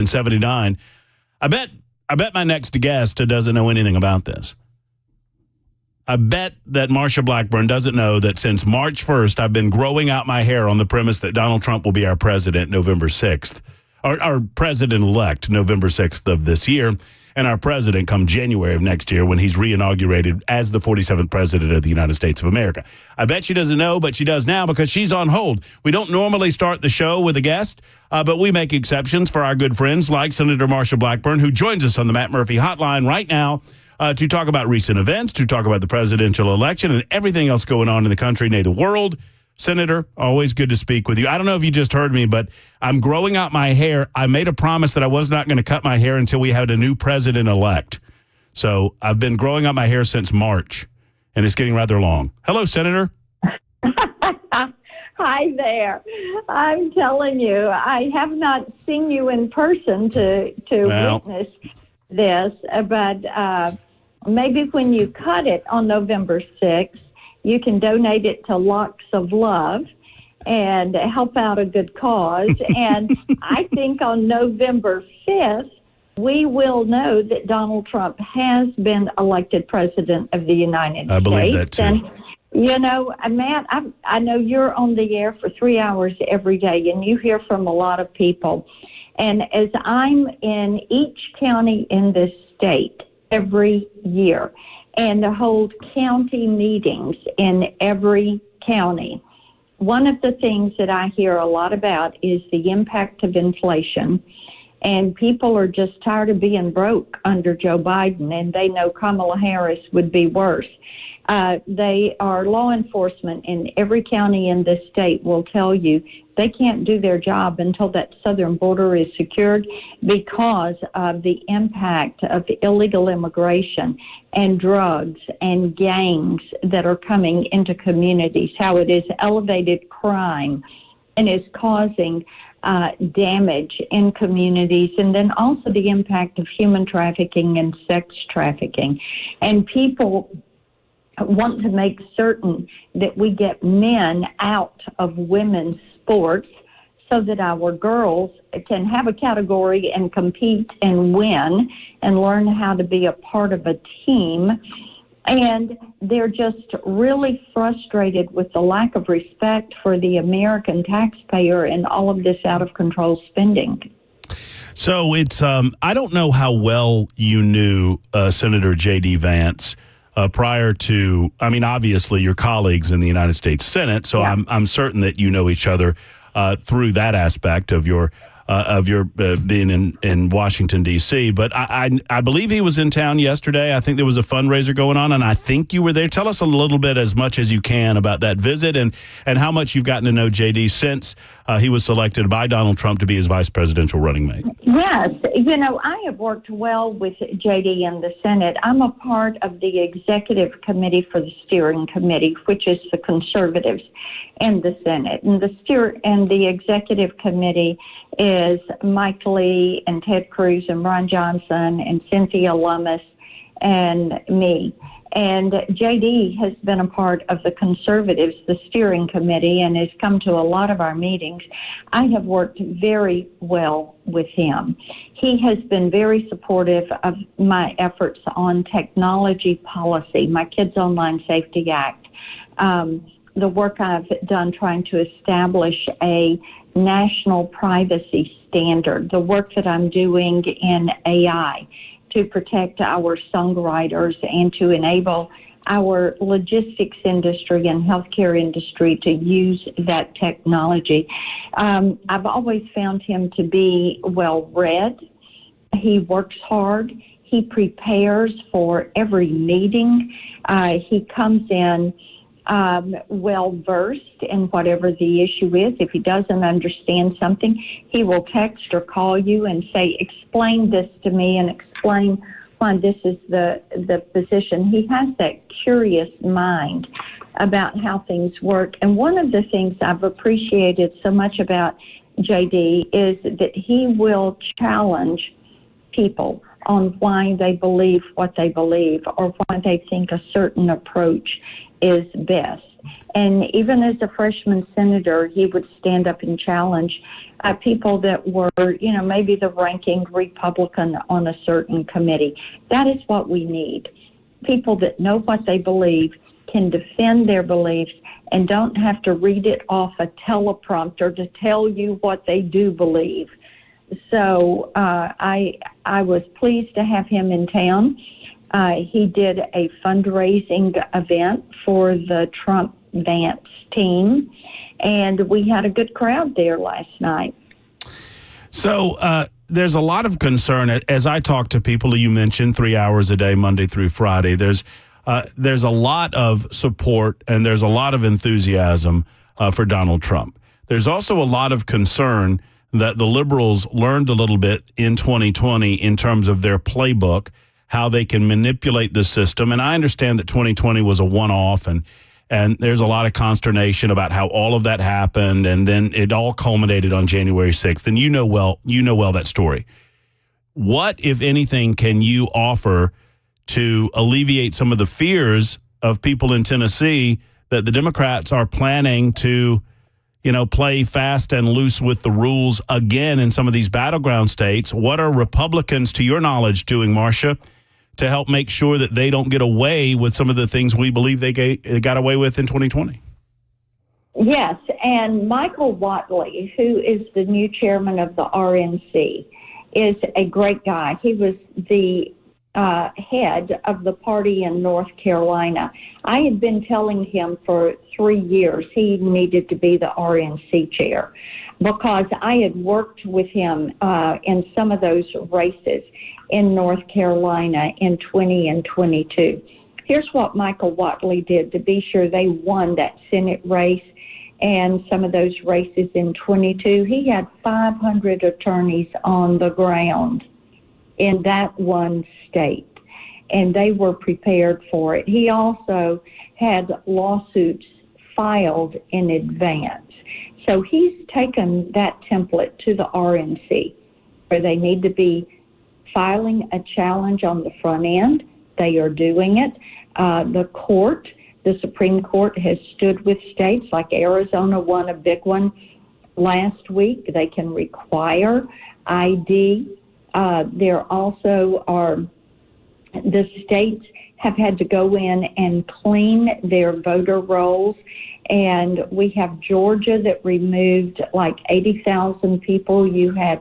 79. I bet my next guest doesn't know anything about this. I bet that Marsha Blackburn doesn't know that since March 1st, I've been growing out my hair on the premise that Donald Trump will be our president November 6th, or our president-elect November 6th of this year, and our president come January of next year when he's re-inaugurated as the 47th president of the United States of America. I bet she doesn't know, but she does now because she's on hold. We don't normally start the show with a guest, but we make exceptions for our good friends like Senator Marsha Blackburn, who joins us on the Matt Murphy hotline right now to talk about recent events, to talk about the presidential election and everything else going on in the country, nay, the world. Senator, always good to speak with you. I don't know if you just heard me, but I'm growing out my hair. I made a promise that I was not going to cut my hair until we had a new president-elect. So I've been growing out my hair since March, and it's getting rather long. Hello, Senator. Hi there. I'm telling you, I have not seen you in person to witness this, but maybe when you cut it on November 6th, you can donate it to Locks of Love and help out a good cause. And I think on November 5th, we will know that Donald Trump has been elected president of the United States. I believe that, too. And, you know, Matt, I know you're on the air for 3 hours every day, and you hear from a lot of people. And as I'm in each county in this state every year, and to hold county meetings in every county, one of the things that I hear a lot about is the impact of inflation. And people are just tired of being broke under Joe Biden, and they know Kamala Harris would be worse. They are law enforcement in every county in this state will tell you they can't do their job until that southern border is secured because of the impact of illegal immigration and drugs and gangs that are coming into communities, how it is elevated crime and is causing damage in communities, and then also the impact of human trafficking and sex trafficking. And people want to make certain that we get men out of women's sports so that our girls can have a category and compete and win and learn how to be a part of a team. And they're just really frustrated with the lack of respect for the American taxpayer and all of this out-of-control spending. So it's I don't know how well you knew Senator J.D. Vance prior to, I mean, obviously you're colleagues in the United States Senate, so yeah. I'm certain that you know each other through that aspect of your being in Washington, D.C. But I believe he was in town yesterday. I think there was a fundraiser going on, and I think you were there. Tell us a little bit, as much as you can, about that visit and how much you've gotten to know J.D. since he was selected by Donald Trump to be his vice presidential running mate. Yes. You know, I have worked well with J.D. in the Senate. I'm a part of the executive committee for the steering committee, which is the conservatives in the Senate. And the executive committee is Mike Lee and Ted Cruz and Ron Johnson and Cynthia Lummis and me. And J.D. has been a part of the conservatives, the steering committee, and has come to a lot of our meetings. I have worked very well with him. He has been very supportive of my efforts on technology policy, my Kids Online Safety Act, the work I've done trying to establish a national privacy standard, the work that I'm doing in AI to protect our songwriters and to enable our logistics industry and healthcare industry to use that technology. I've always found him to be well-read. He works hard. He prepares for every meeting. He comes in well-versed in whatever the issue is. If he doesn't understand something, he will text or call you and say, explain this to me and explain why this is the position. He has that curious mind about how things work. And one of the things I've appreciated so much about J.D. is that he will challenge people on why they believe what they believe or why they think a certain approach is best. And even as a freshman senator, he would stand up and challenge people that were, maybe the ranking Republican on a certain committee. That is what we need. People that know what they believe, can defend their beliefs, and don't have to read it off a teleprompter to tell you what they do believe. So I was pleased to have him in town. He did a fundraising event for the Trump-Vance team, and we had a good crowd there last night. So there's a lot of concern. As I talk to people, you mentioned 3 hours a day, Monday through Friday, there's a lot of support and there's a lot of enthusiasm for Donald Trump. There's also a lot of concern that the liberals learned a little bit in 2020 in terms of their playbook, how they can manipulate the system. And I understand that 2020 was a one-off, and there's a lot of consternation about how all of that happened, and then it all culminated on January 6th. And you know well that story. What, if anything, can you offer to alleviate some of the fears of people in Tennessee that the Democrats are planning to, play fast and loose with the rules again in some of these battleground states? What are Republicans, to your knowledge, doing, Marcia, to help make sure that they don't get away with some of the things we believe they got away with in 2020? Yes, and Michael Whatley, who is the new chairman of the RNC, is a great guy. He was the head of the party in North Carolina. I had been telling him for 3 years he needed to be the RNC chair because I had worked with him in some of those races in North Carolina in 20 and 22. Here's what Michael Whatley did to be sure they won that Senate race and some of those races in 22. He had 500 attorneys on the ground in that one state, and they were prepared for it. He also had lawsuits filed in advance. So he's taken that template to the RNC, where they need to be filing a challenge on the front end. They are doing it. The Supreme Court has stood with states like Arizona won a big one last week. They can require ID. There also are, the states have had to go in and clean their voter rolls. And we have Georgia that removed like 80,000 people. You had,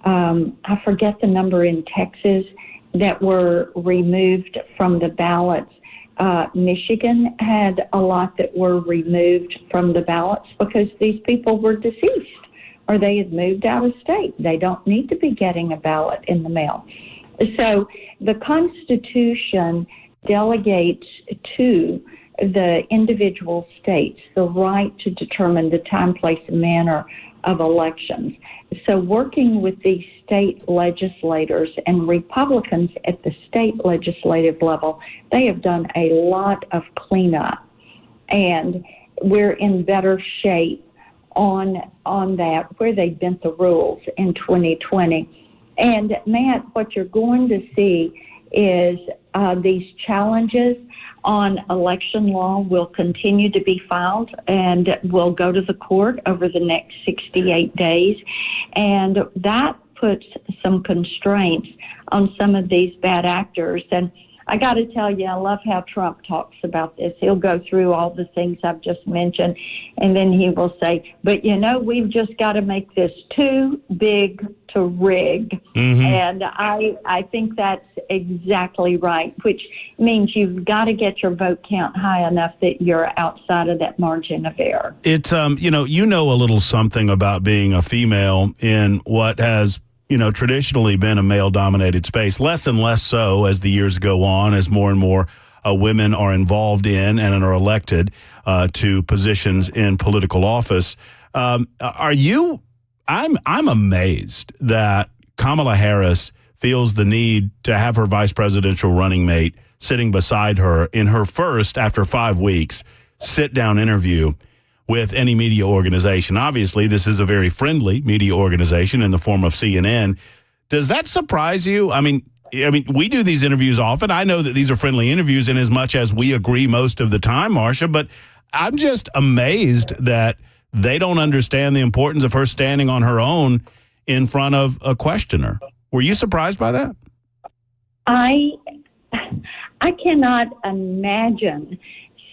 I forget the number in Texas that were removed from the ballots. Michigan had a lot that were removed from the ballots because these people were deceased or they had moved out of state. They don't need to be getting a ballot in the mail. So the Constitution delegates to the individual states the right to determine the time, place, and manner of elections. So working with these state legislators and Republicans at the state legislative level, they have done a lot of cleanup, and we're in better shape on that, where they bent the rules in 2020. And Matt, what you're going to see is these challenges on election law will continue to be filed and will go to the court over the next 68 days. And that puts some constraints on some of these bad actors. And I got to tell you, I love how Trump talks about this. He'll go through all the things I've just mentioned, and then he will say, but we've just got to make this too big to rig. Mm-hmm. And I think that's exactly right, which means you've got to get your vote count high enough that you're outside of that margin of error. It's, a little something about being a female in what has traditionally been a male-dominated space, less and less so as the years go on, as more and more women are involved in and are elected to positions in political office. I'm amazed that Kamala Harris feels the need to have her vice presidential running mate sitting beside her in her first, after 5 weeks, sit-down interview with any media organization. Obviously, this is a very friendly media organization in the form of CNN. Does that surprise you? I mean, we do these interviews often. I know that these are friendly interviews in as much as we agree most of the time, Marcia, but I'm just amazed that they don't understand the importance of her standing on her own in front of a questioner. Were you surprised by that? I cannot imagine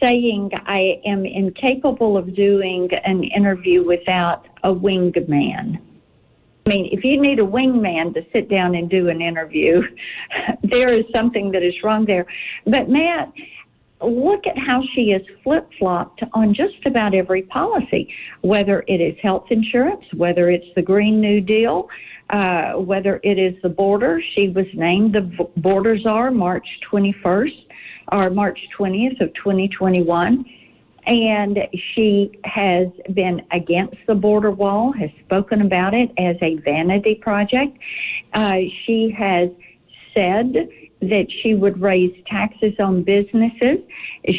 saying I am incapable of doing an interview without a wingman. I mean, if you need a wingman to sit down and do an interview, there is something that is wrong there. But Matt, look at how she is flip-flopped on just about every policy, whether it is health insurance, whether it's the Green New Deal, whether it is the border. She was named the border czar March 21st or March 20th of 2021. And she has been against the border wall, has spoken about it as a vanity project. She has said that she would raise taxes on businesses.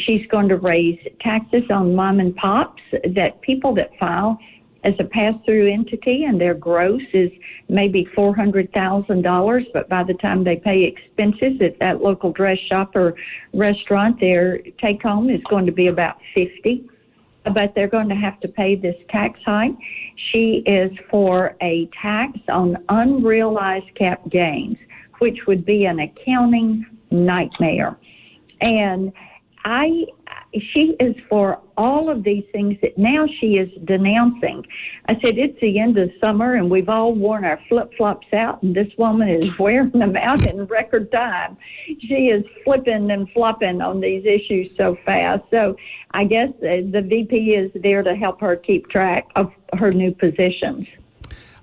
She's going to raise taxes on mom and pops, that people that file as a pass-through entity and their gross is maybe $400,000, but by the time they pay expenses at that local dress shop or restaurant, their take-home is going to be about $50,000, but they're going to have to pay this tax hike. She is for a tax on unrealized cap gains, which would be an accounting nightmare. And she is for all of these things that now she is denouncing. I said, it's the end of summer and we've all worn our flip-flops out, and this woman is wearing them out in record time. She is flipping and flopping on these issues so fast. So I guess the VP is there to help her keep track of her new positions.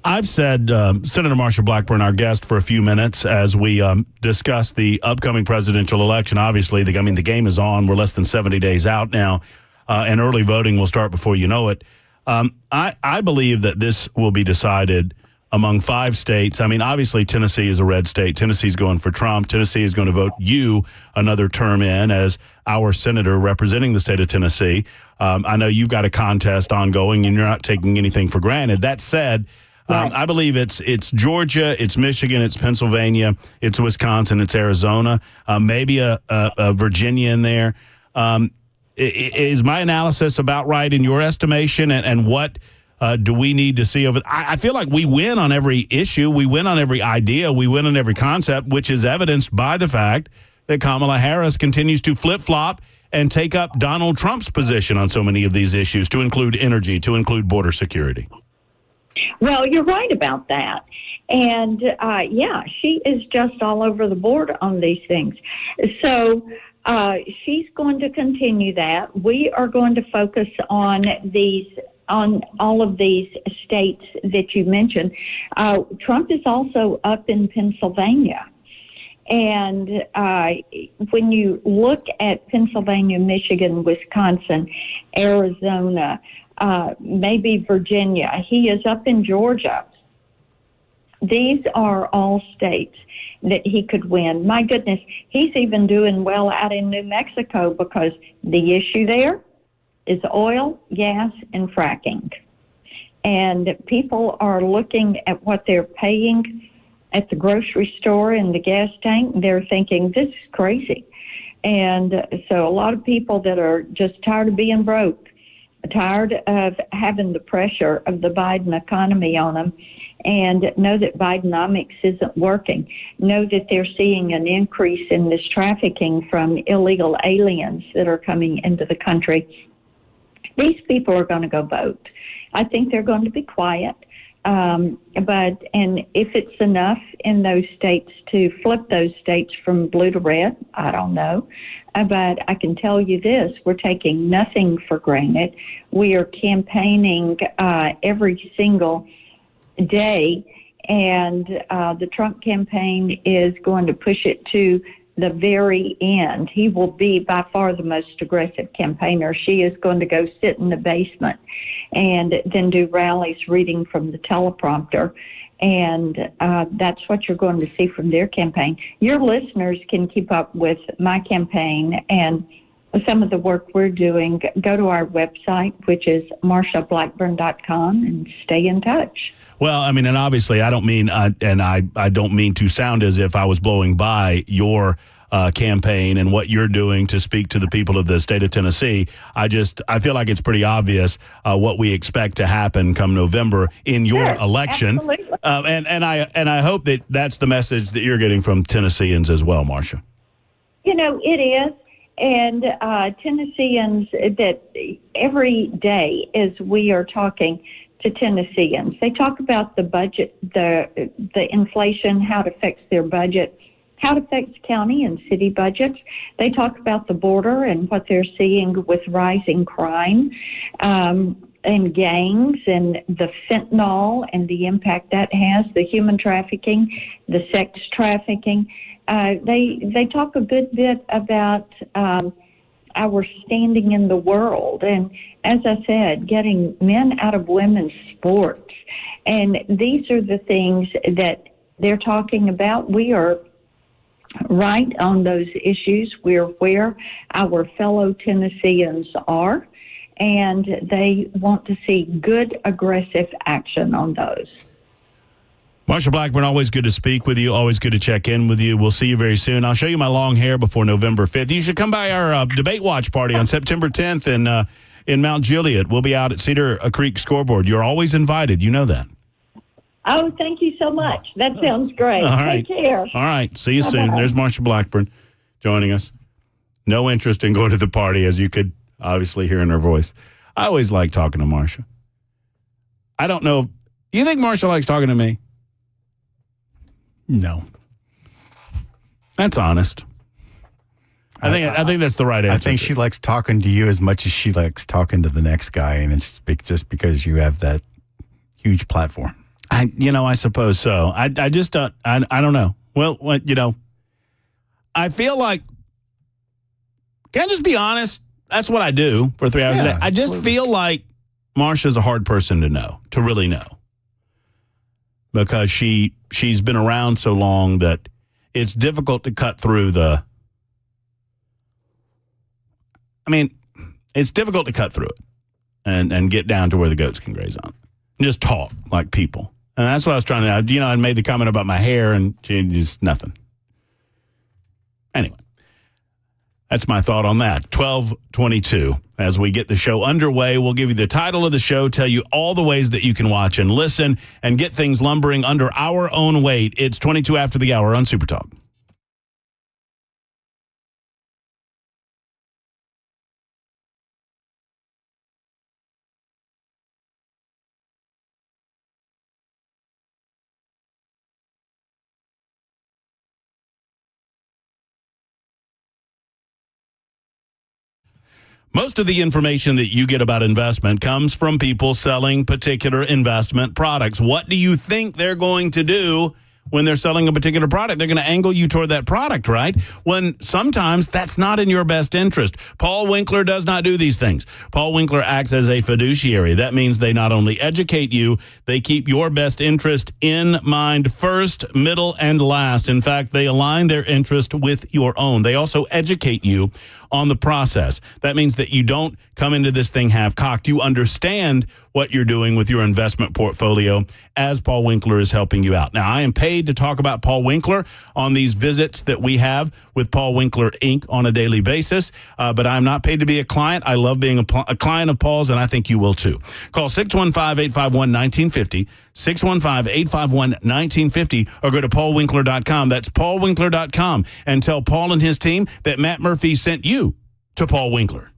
I've said Senator Marsha Blackburn, our guest, for a few minutes as we discuss the upcoming presidential election. Obviously, the game is on. We're less than 70 days out now, and early voting will start before you know it. I believe that this will be decided among 5 states. I mean, obviously, Tennessee is a red state. Tennessee's going for Trump. Tennessee is going to vote you another term in as our senator representing the state of Tennessee. I know you've got a contest ongoing, and you're not taking anything for granted. That said, right. I believe it's Georgia, it's Michigan, it's Pennsylvania, it's Wisconsin, it's Arizona, maybe a Virginia in there. Is my analysis about right in your estimation? And what do we need to see over? I feel like we win on every issue, we win on every idea, we win on every concept, which is evidenced by the fact that Kamala Harris continues to flip-flop and take up Donald Trump's position on so many of these issues, to include energy, to include border security. Well, you're right about that. And, she is just all over the board on these things. So she's going to continue that. We are going to focus on all of these states that you mentioned. Trump is also up in Pennsylvania. And when you look at Pennsylvania, Michigan, Wisconsin, Arizona, maybe Virginia, he is up in Georgia. These are all states that he could win. My goodness, he's even doing well out in New Mexico because the issue there is oil, gas, and fracking. And people are looking at what they're paying at the grocery store and the gas tank. They're thinking, this is crazy. And so a lot of people that are just tired of being broke, tired of having the pressure of the Biden economy on them, and know that Bidenomics isn't working, know that they're seeing an increase in this trafficking from illegal aliens that are coming into the country. These people are going to go vote. I think they're going to be quiet. And if it's enough in those states to flip those states from blue to red, I don't know. But I can tell you this, we're taking nothing for granted. We are campaigning every single day, and the Trump campaign is going to push it to the very end. He will be by far the most aggressive campaigner. She is going to go sit in the basement and then do rallies reading from the teleprompter. And that's what you're going to see from their campaign. Your listeners can keep up with my campaign and some of the work we're doing. Go to our website, which is marshablackburn.com, and stay in touch. Well, I mean, and obviously I don't mean, and I don't mean to sound as if I was blowing by your campaign and what you're doing to speak to the people of the state of Tennessee. I feel like it's pretty obvious what we expect to happen come November in your election. Absolutely. And I hope that that's the message that you're getting from Tennesseans as well, Marcia. You know, it is. And Tennesseans, that every day as we are talking to Tennesseans, they talk about the budget, the inflation, how it affects their budget, how it affects county and city budgets. They talk about the border and what they're seeing with rising crime and gangs and the fentanyl and the impact that has, the human trafficking, the sex trafficking. They talk a good bit about our standing in the world, and as I said, getting men out of women's sports. And these are the things that they're talking about. We are right on those issues. We're where our fellow Tennesseans are, and they want to see good, aggressive action on those. Marcia Blackburn, always good to speak with you. Always good to check in with you. We'll see you very soon. I'll show you my long hair before November 5th. You should come by our debate watch party on September 10th in Mount Juliet. We'll be out at Cedar Creek Scoreboard. You're always invited. You know that. Oh, thank you so much. That sounds great. All right. Take care. All right. See you soon. Bye-bye. There's Marcia Blackburn joining us. No interest in going to the party, as you could obviously hear in her voice. I always like talking to Marcia. I don't know. Do you think Marcia likes talking to me? No. That's honest. I think that's the right answer. I think she likes talking to you as much as she likes talking to the next guy, and it's just because you have that huge platform. I suppose so. I just don't. I don't know. Well, I feel like. Can I just be honest? That's what I do for 3 hours a day. I just feel like Marcia's a hard person to really know. Because she's been around so long that it's difficult to cut through it's difficult to cut through it and get down to where the goats can graze on. Just talk like people. And that's what I was trying to, I made the comment about my hair and she just nothing. Anyway, that's my thought on that. 12:22. As we get the show underway, we'll give you the title of the show, tell you all the ways that you can watch and listen and get things lumbering under our own weight. It's 22 after the hour on Super Talk. Most of the information that you get about investment comes from people selling particular investment products. What do you think they're going to do when they're selling a particular product? They're going to angle you toward that product, right? When sometimes that's not in your best interest. Paul Winkler does not do these things. Paul Winkler acts as a fiduciary. That means they not only educate you, they keep your best interest in mind first, middle, and last. In fact, they align their interest with your own. They also educate you on the process. That means that you don't come into this thing half-cocked. You understand what you're doing with your investment portfolio as Paul Winkler is helping you out. Now, I am paid to talk about Paul Winkler on these visits that we have with Paul Winkler, Inc. on a daily basis, but I'm not paid to be a client. I love being a client of Paul's, and I think you will too. Call 615-851-1950, 615-851-1950, or go to paulwinkler.com. That's paulwinkler.com, and tell Paul and his team that Matt Murphy sent you to Paul Winkler.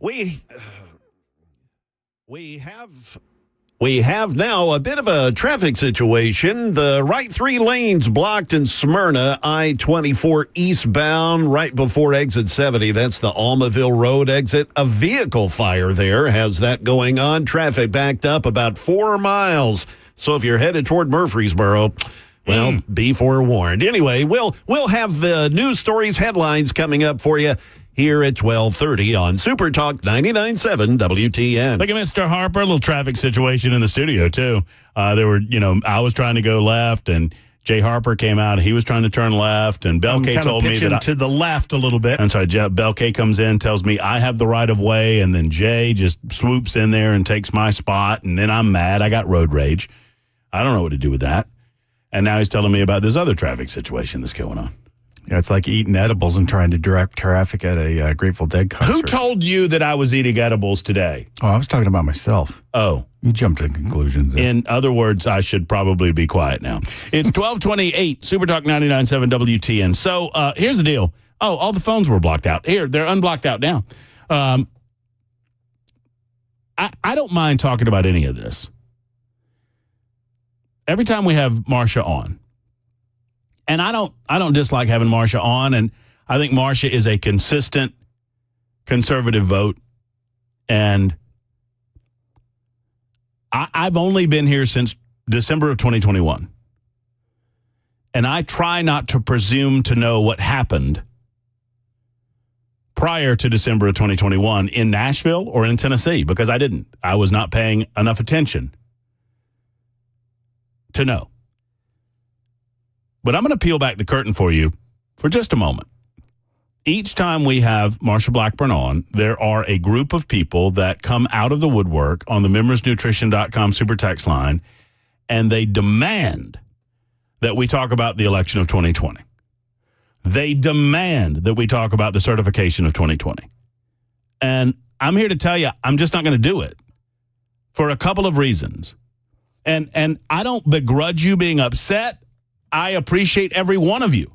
We have now a bit of a traffic situation. The right 3 lanes blocked in Smyrna, I-24 eastbound, right before exit 70. That's the Almaville Road exit. A vehicle fire there has that going on. Traffic backed up about 4 miles. So if you're headed toward Murfreesboro, well, be forewarned. Anyway, we'll have the news stories, headlines coming up for you here at 12:30 on Super Talk 99.7 WTN. Look at Mr. Harper, a little traffic situation in the studio, too. I was trying to go left, and Jay Harper came out. He was trying to turn left, and Belkay told me that to the left a little bit. I'm sorry, Belkay comes in, tells me I have the right of way, and then Jay just swoops in there and takes my spot, and then I'm mad. I got road rage. I don't know what to do with that. And now he's telling me about this other traffic situation that's going on. Yeah, it's like eating edibles and trying to direct traffic at a Grateful Dead concert. Who told you that I was eating edibles today? Oh, I was talking about myself. Oh. You jumped to conclusions there. In other words, I should probably be quiet now. It's 12:28, Super Talk 99.7 WTN. So here's the deal. Oh, all the phones were blocked out. Here, they're unblocked out now. I don't mind talking about any of this. Every time we have Marsha on, and I don't dislike having Marsha on, and I think Marsha is a consistent conservative vote, and I've only been here since December of 2021, and I try not to presume to know what happened prior to December of 2021 in Nashville or in Tennessee, because I didn't. I was not paying enough attention to know. But I'm going to peel back the curtain for you for just a moment. Each time we have Marsha Blackburn on, there are a group of people that come out of the woodwork on the membersnutrition.com super text line, and they demand that we talk about the election of 2020. They demand that we talk about the certification of 2020. And I'm here to tell you, I'm just not going to do it for a couple of reasons. And I don't begrudge you being upset. I appreciate every one of you.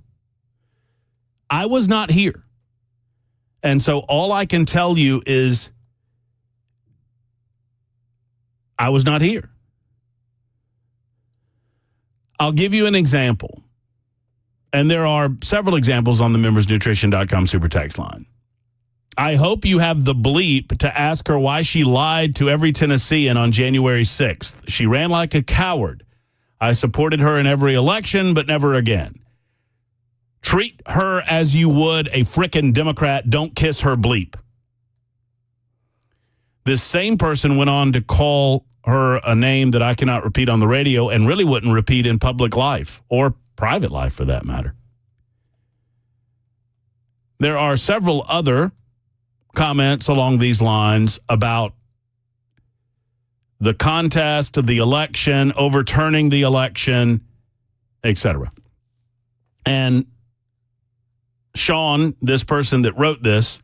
I was not here. And so all I can tell you is I was not here. I'll give you an example. And there are several examples on the membersnutrition.com super text line. I hope you have the bleep to ask her why she lied to every Tennessean on January 6th. She ran like a coward. I supported her in every election, but never again. Treat her as you would a frickin' Democrat. Don't kiss her bleep. This same person went on to call her a name that I cannot repeat on the radio and really wouldn't repeat in public life or private life for that matter. There are several other comments along these lines about the contest, the election, overturning the election, etc. And Sean, this person that wrote this,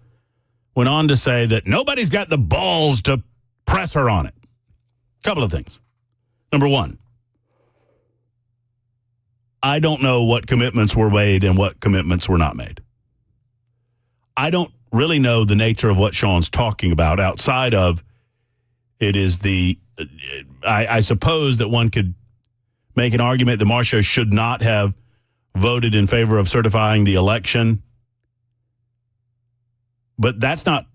went on to say that nobody's got the balls to press her on it. A couple of things. Number one, I don't know what commitments were made and what commitments were not made. I don't really know the nature of what Sean's talking about outside of it is I suppose that one could make an argument that Marsha should not have voted in favor of certifying the election. But that's not,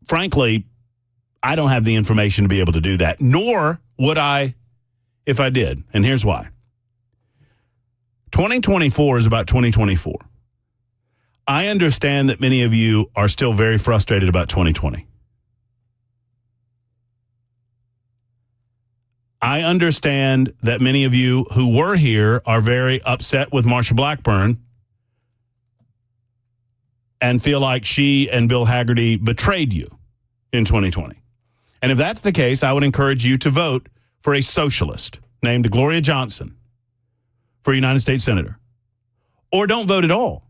frankly, I don't have the information to be able to do that, nor would I if I did. And here's why. 2024 is about 2024. I understand that many of you are still very frustrated about 2020. I understand that many of you who were here are very upset with Marsha Blackburn and feel like she and Bill Hagerty betrayed you in 2020. And if that's the case, I would encourage you to vote for a socialist named Gloria Johnson for United States Senator. Or don't vote at all.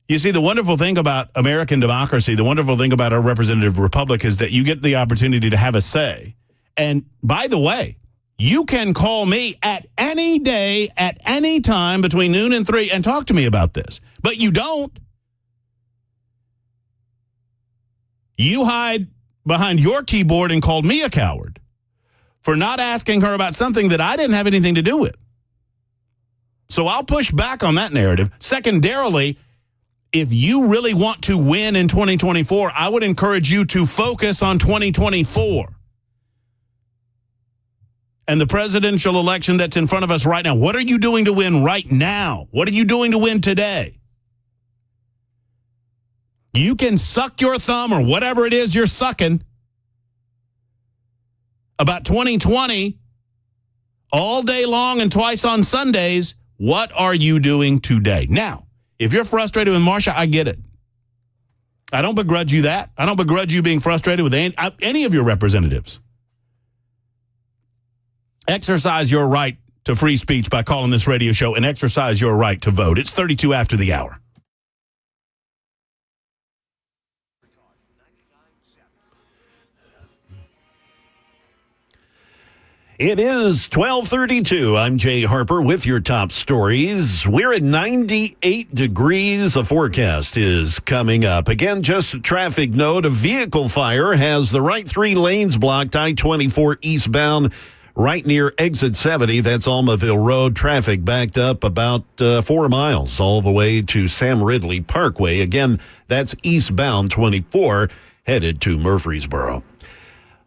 You see, the wonderful thing about American democracy, the wonderful thing about our representative republic is that you get the opportunity to have a say. And by the way, you can call me at any day, at any time between noon and 3 and talk to me about this. But you don't. You hide behind your keyboard and called me a coward for not asking her about something that I didn't have anything to do with. So I'll push back on that narrative. Secondarily, if you really want to win in 2024, I would encourage you to focus on 2024 and the presidential election that's in front of us right now. What are you doing to win right now? What are you doing to win today? You can suck your thumb or whatever it is you're sucking about 2020 all day long and twice on Sundays. What are you doing today? Now, if you're frustrated with Marsha, I get it. I don't begrudge you that. I don't begrudge you being frustrated with any of your representatives. Exercise your right to free speech by calling this radio show and exercise your right to vote. It's 32 after the hour. It is 12:32. I'm Jay Harper with your top stories. We're at 98 degrees. A forecast is coming up. Again, just a traffic note. A vehicle fire has the right 3 lanes blocked, I-24 eastbound, right near exit 70. That's Almaville Road. Traffic backed up about 4 miles all the way to Sam Ridley Parkway. Again, that's eastbound 24 headed to Murfreesboro.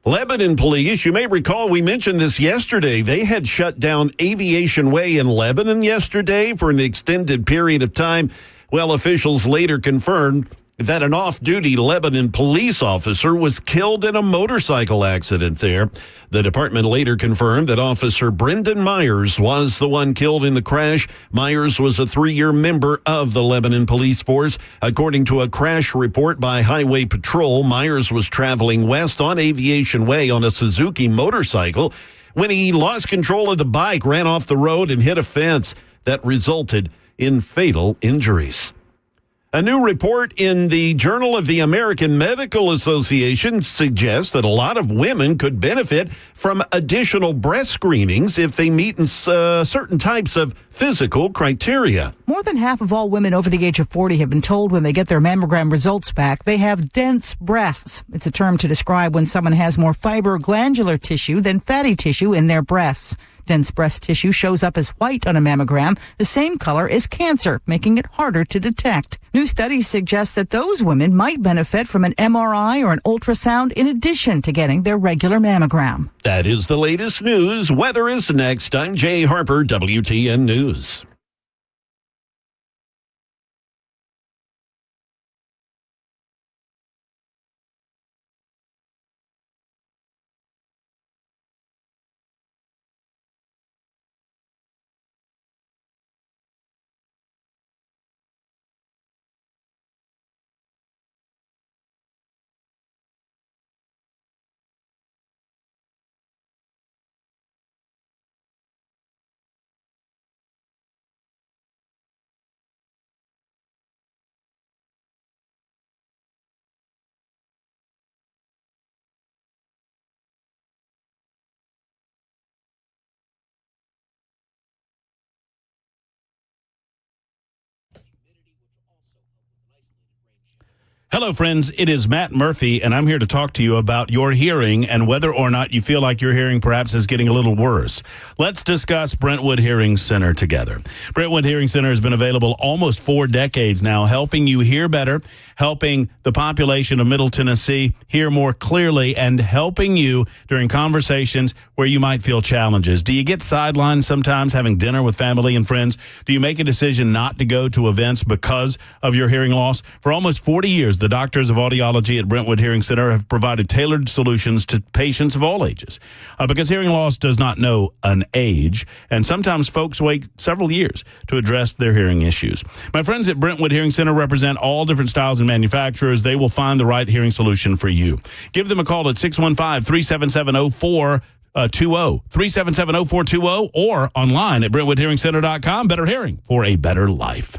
Lebanon police, you may recall we mentioned this yesterday. They had shut down Aviation Way in Lebanon yesterday for an extended period of time. Well, officials later confirmed that an off-duty Lebanon police officer was killed in a motorcycle accident there. The department later confirmed that Officer Brendan Myers was the one killed in the crash. Myers was a 3-year member of the Lebanon police force. According to a crash report by Highway Patrol, Myers was traveling west on Aviation Way on a Suzuki motorcycle when he lost control of the bike, ran off the road, and hit a fence that resulted in fatal injuries. A new report in the Journal of the American Medical Association suggests that a lot of women could benefit from additional breast screenings if they meet certain types of physical criteria. More than half of all women over the age of 40 have been told when they get their mammogram results back they have dense breasts. It's a term to describe when someone has more fibroglandular tissue than fatty tissue in their breasts. Dense breast tissue shows up as white on a mammogram, the same color as cancer, making it harder to detect. New studies suggest that those women might benefit from an MRI or an ultrasound in addition to getting their regular mammogram. That is the latest news. Weather is next. I'm Jay Harper, WTN News. Hello, friends. It is Matt Murphy, and I'm here to talk to you about your hearing and whether or not you feel like your hearing perhaps is getting a little worse. Let's discuss Brentwood Hearing Center together. Brentwood Hearing Center has been available almost 4 decades now, helping you hear better, helping the population of Middle Tennessee hear more clearly, and helping you during conversations where you might feel challenges. Do you get sidelined sometimes having dinner with family and friends? Do you make a decision not to go to events because of your hearing loss? For almost 40 years, the doctors of audiology at Brentwood Hearing Center have provided tailored solutions to patients of all ages. Because hearing loss does not know an age, and sometimes folks wait several years to address their hearing issues. My friends at Brentwood Hearing Center represent all different styles and manufacturers. They will find the right hearing solution for you. Give them a call at 615-377-0420, 377-0420, or online at BrentwoodHearingCenter.com. Better hearing for a better life.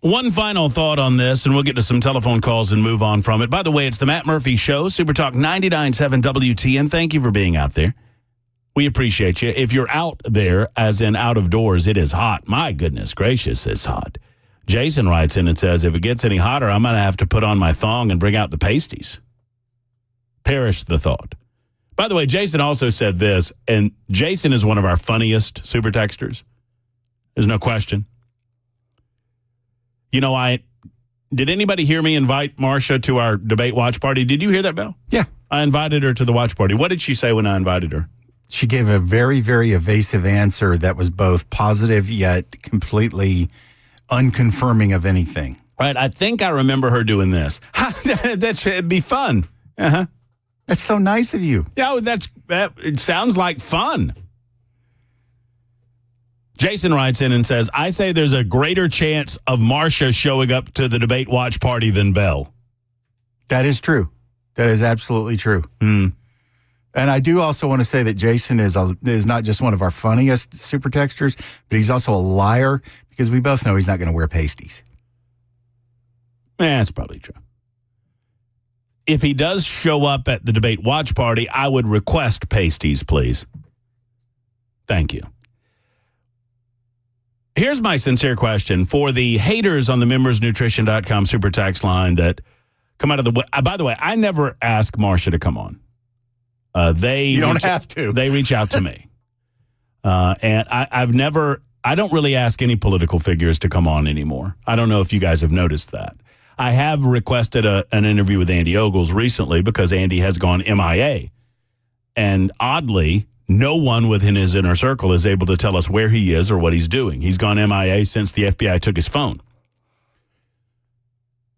One final thought on this, and we'll get to some telephone calls and move on from it. By the way, it's the Matt Murphy Show, Super Talk 99.7 WTN. Thank you for being out there. We appreciate you. If you're out there, as in out of doors, it is hot. My goodness gracious, it's hot. Jason writes in and says, if it gets any hotter, I'm going to have to put on my thong and bring out the pasties. Perish the thought. By the way, Jason also said this, and Jason is one of our funniest super texters. There's no question. You know, did anybody hear me invite Marcia to our debate watch party? Did you hear that, Bill? Yeah. I invited her to the watch party. What did she say when I invited her? She gave a very, very evasive answer that was both positive yet completely unconfirming of anything. Right. I think I remember her doing this. It'd be fun. Uh-huh. That's so nice of you. Yeah, it sounds like fun. Jason writes in and says, I say there's a greater chance of Marcia showing up to the debate watch party than Bell. That is true. That is absolutely true. And I do also want to say that Jason is not just one of our funniest super texters, but he's also a liar because we both know he's not going to wear pasties. That's probably true. If he does show up at the debate watch party, I would request pasties, please. Thank you. Here's my sincere question for the haters on the membersnutrition.com super text line that come out of the... by the way, I never ask Marcia to come on. You don't have to. They reach out to me. And I don't really ask any political figures to come on anymore. I don't know if you guys have noticed that. I have requested an interview with Andy Ogles recently because Andy has gone MIA. And oddly, no one within his inner circle is able to tell us where he is or what he's doing. He's gone MIA since the FBI took his phone.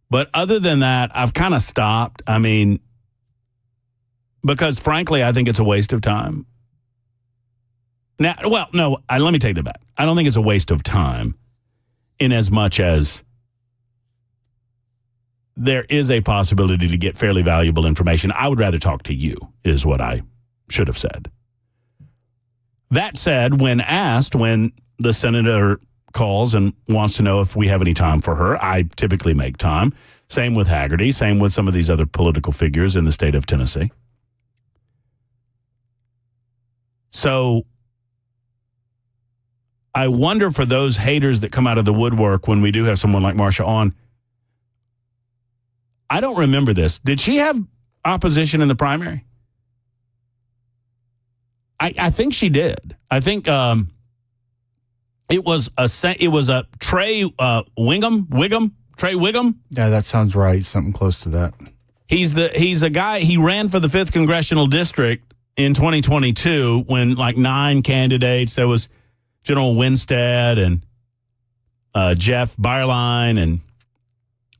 But other than that, I've kind of stopped. I mean, because frankly, I think it's a waste of time. Now, well, no, let me take that back. I don't think it's a waste of time in as much as there is a possibility to get fairly valuable information. I would rather talk to you, is what I should have said. That said, when the senator calls and wants to know if we have any time for her, I typically make time. Same with Haggerty, same with some of these other political figures in the state of Tennessee. So I wonder for those haters that come out of the woodwork when we do have someone like Marcia on. I don't remember this. Did she have opposition in the primary? I think she did. I think it was a Trey Wiggum. Yeah, that sounds right. Something close to that. He's a guy. He ran for the 5th congressional district in 2022 when like 9 candidates. There was General Winstead and Jeff Byerline and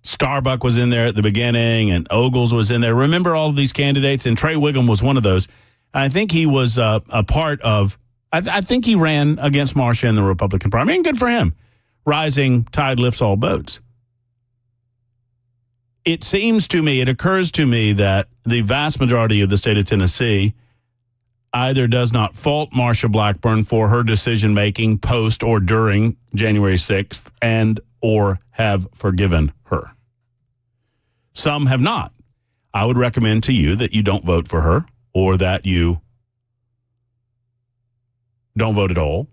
Starbuck was in there at the beginning and Ogles was in there. Remember all of these candidates? And Trey Wiggum was one of those. I think he was a part of, I think he ran against Marcia in the Republican primary. And good for him. Rising tide lifts all boats. It occurs to me that the vast majority of the state of Tennessee either does not fault Marcia Blackburn for her decision-making post or during January 6th and or have forgiven her. Some have not. I would recommend to you that you don't vote for her or that you don't vote at all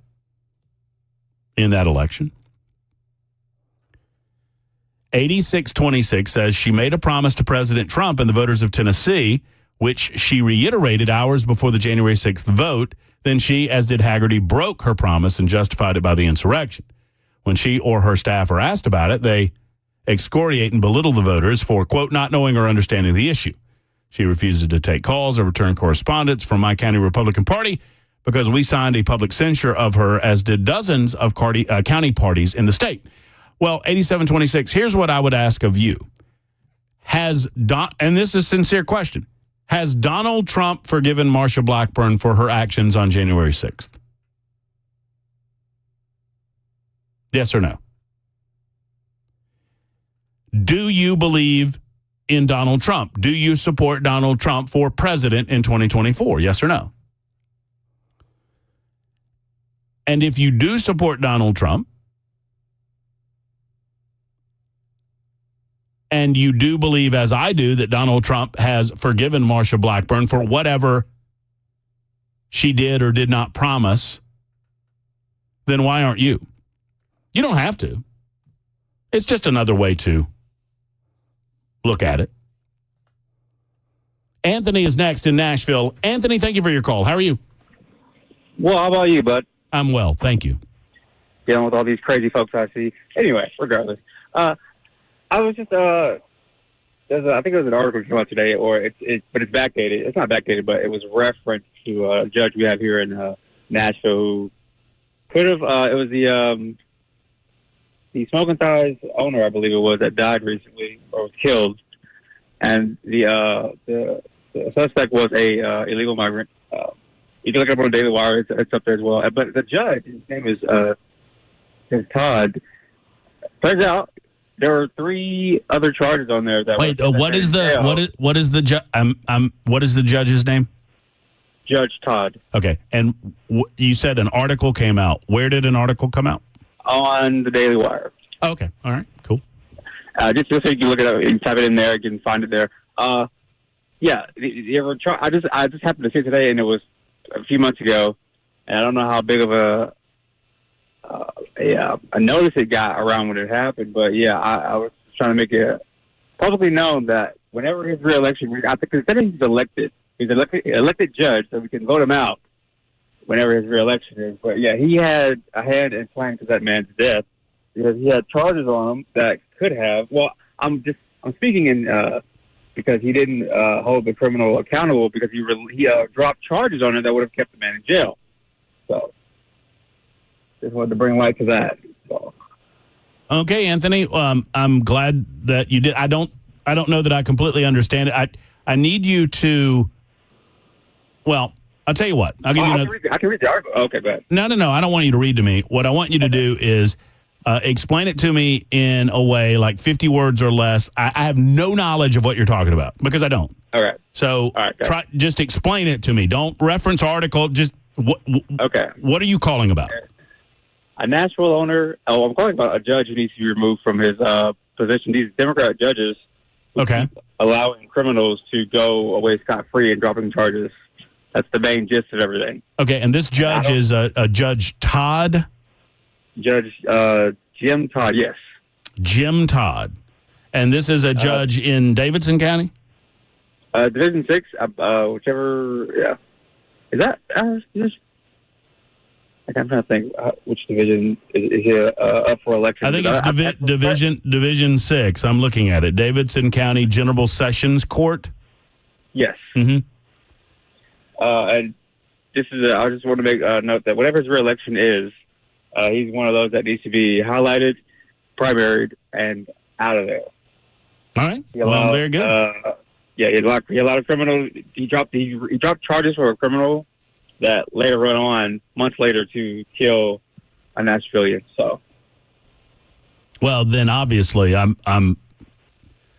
in that election. 8626 says she made a promise to President Trump and the voters of Tennessee, which she reiterated hours before the January 6th vote. Then she, as did Haggerty, broke her promise and justified it by the insurrection. When she or her staff are asked about it, they excoriate and belittle the voters for, quote, not knowing or understanding the issue. She refuses to take calls or return correspondence from my county Republican Party because we signed a public censure of her, as did dozens of county parties in the state. Well, 8726, here's what I would ask of you. And this is a sincere question, has Donald Trump forgiven Marcia Blackburn for her actions on January 6th? Yes or no? Do you believe in Donald Trump? Do you support Donald Trump for president in 2024? Yes or no? And if you do support Donald Trump, and you do believe, as I do, that Donald Trump has forgiven Marsha Blackburn for whatever she did or did not promise, then why aren't you? You don't have to. It's just another way to look at it. Anthony is next in Nashville. Anthony, thank you for your call. How are you? Well, how about you, bud? I'm well, thank you. Dealing with all these crazy folks I see. Anyway, regardless. I was just, I think there was an article that came out today, but it's backdated. It's not backdated, but it was referenced to a judge we have here in Nashville who could have, it was the Smoking Thighs owner, I believe it was, that died recently or was killed. And the suspect was a illegal migrant. You can look it up on Daily Wire. It's up there as well. But the judge, his name is Todd. Turns out there were 3 other charges on there. That Wait, what is the judge's name? Judge Todd. Okay, and you said an article came out. Where did an article come out? On the Daily Wire. Okay, all right, cool. Just so you can look it up and type it in there, you can find it there. Yeah, you ever try? I just happened to see it today, and it was a few months ago, and I don't know how big of a notice it got around when it happened, but yeah, I was trying to make it publicly known that whenever his reelection, I think considering he's an elected judge, so we can vote him out whenever his reelection is. But yeah, he had a hand in planning to that man's death because he had charges on him that could have. Well, I'm speaking in because he didn't hold the criminal accountable because he dropped charges on him that would have kept the man in jail. So just wanted to bring light to that. So. Okay, Anthony. I'm glad that you did. I don't know that I completely understand it. I need you to. Well, I'll tell you what. I'll give you another. I can read the article. Okay, go ahead. No. I don't want you to read to me. What I want you to do is explain it to me in a way like 50 words or less. I have no knowledge of what you're talking about because I don't. All right. So just explain it to me. Don't reference article. Just okay. What are you calling about? A Nashville owner. Oh, I'm calling about a judge who needs to be removed from his position. These Democrat judges. Okay. Allowing criminals to go away scot-free and dropping charges. That's the main gist of everything. Okay, and this judge is a Judge Todd? Judge Jim Todd, yes. Jim Todd. And this is a judge in Davidson County? Division 6, whichever, yeah. Is that, I'm trying to think which division is he up for election. I think it's Division 6. I'm looking at it. Davidson County General Sessions Court? Yes. Mm-hmm. And I just want to make a note that whatever his reelection is, he's one of those that needs to be highlighted, primaried, and out of there. All right. Well, very good. Yeah, he allowed a criminal. He dropped charges for a criminal that later went on months later to kill a Nashvilleian. So, well, then obviously I'm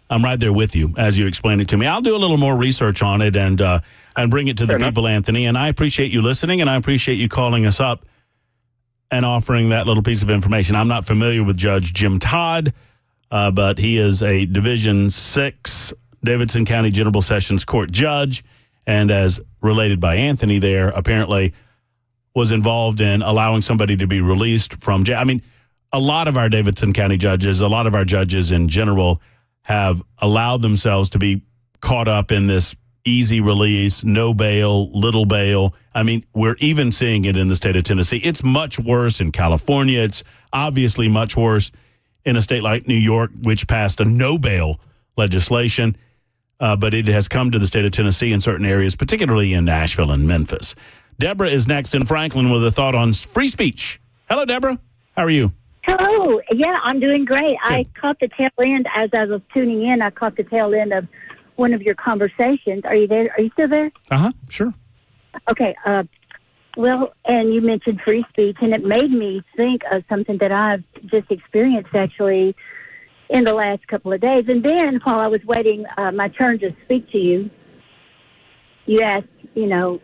right there with you as you explain it to me. I'll do a little more research on it and bring it to the people, Anthony. And I appreciate you listening, and I appreciate you calling us up and offering that little piece of information. I'm not familiar with Judge Jim Todd, but he is a Division 6 Davidson County General Sessions Court judge, and as related by Anthony there, apparently was involved in allowing somebody to be released from jail. I mean, a lot of our Davidson County judges, a lot of our judges in general have allowed themselves to be caught up in this easy release, no bail, little bail. I mean, we're even seeing it in the state of Tennessee. It's much worse in California. It's obviously much worse in a state like New York, which passed a no bail legislation. But it has come to the state of Tennessee in certain areas, particularly in Nashville and Memphis. Deborah is next in Franklin with a thought on free speech. Hello, Deborah. How are you? Hello. Yeah, I'm doing great. Good. I caught the tail end as I was tuning in. I caught the tail end of one of your conversations. Are you there? Are you still there? Sure. Okay. Well, and you mentioned free speech, and it made me think of something that I've just experienced actually in the last couple of days. And then while I was waiting my turn to speak to you, you asked,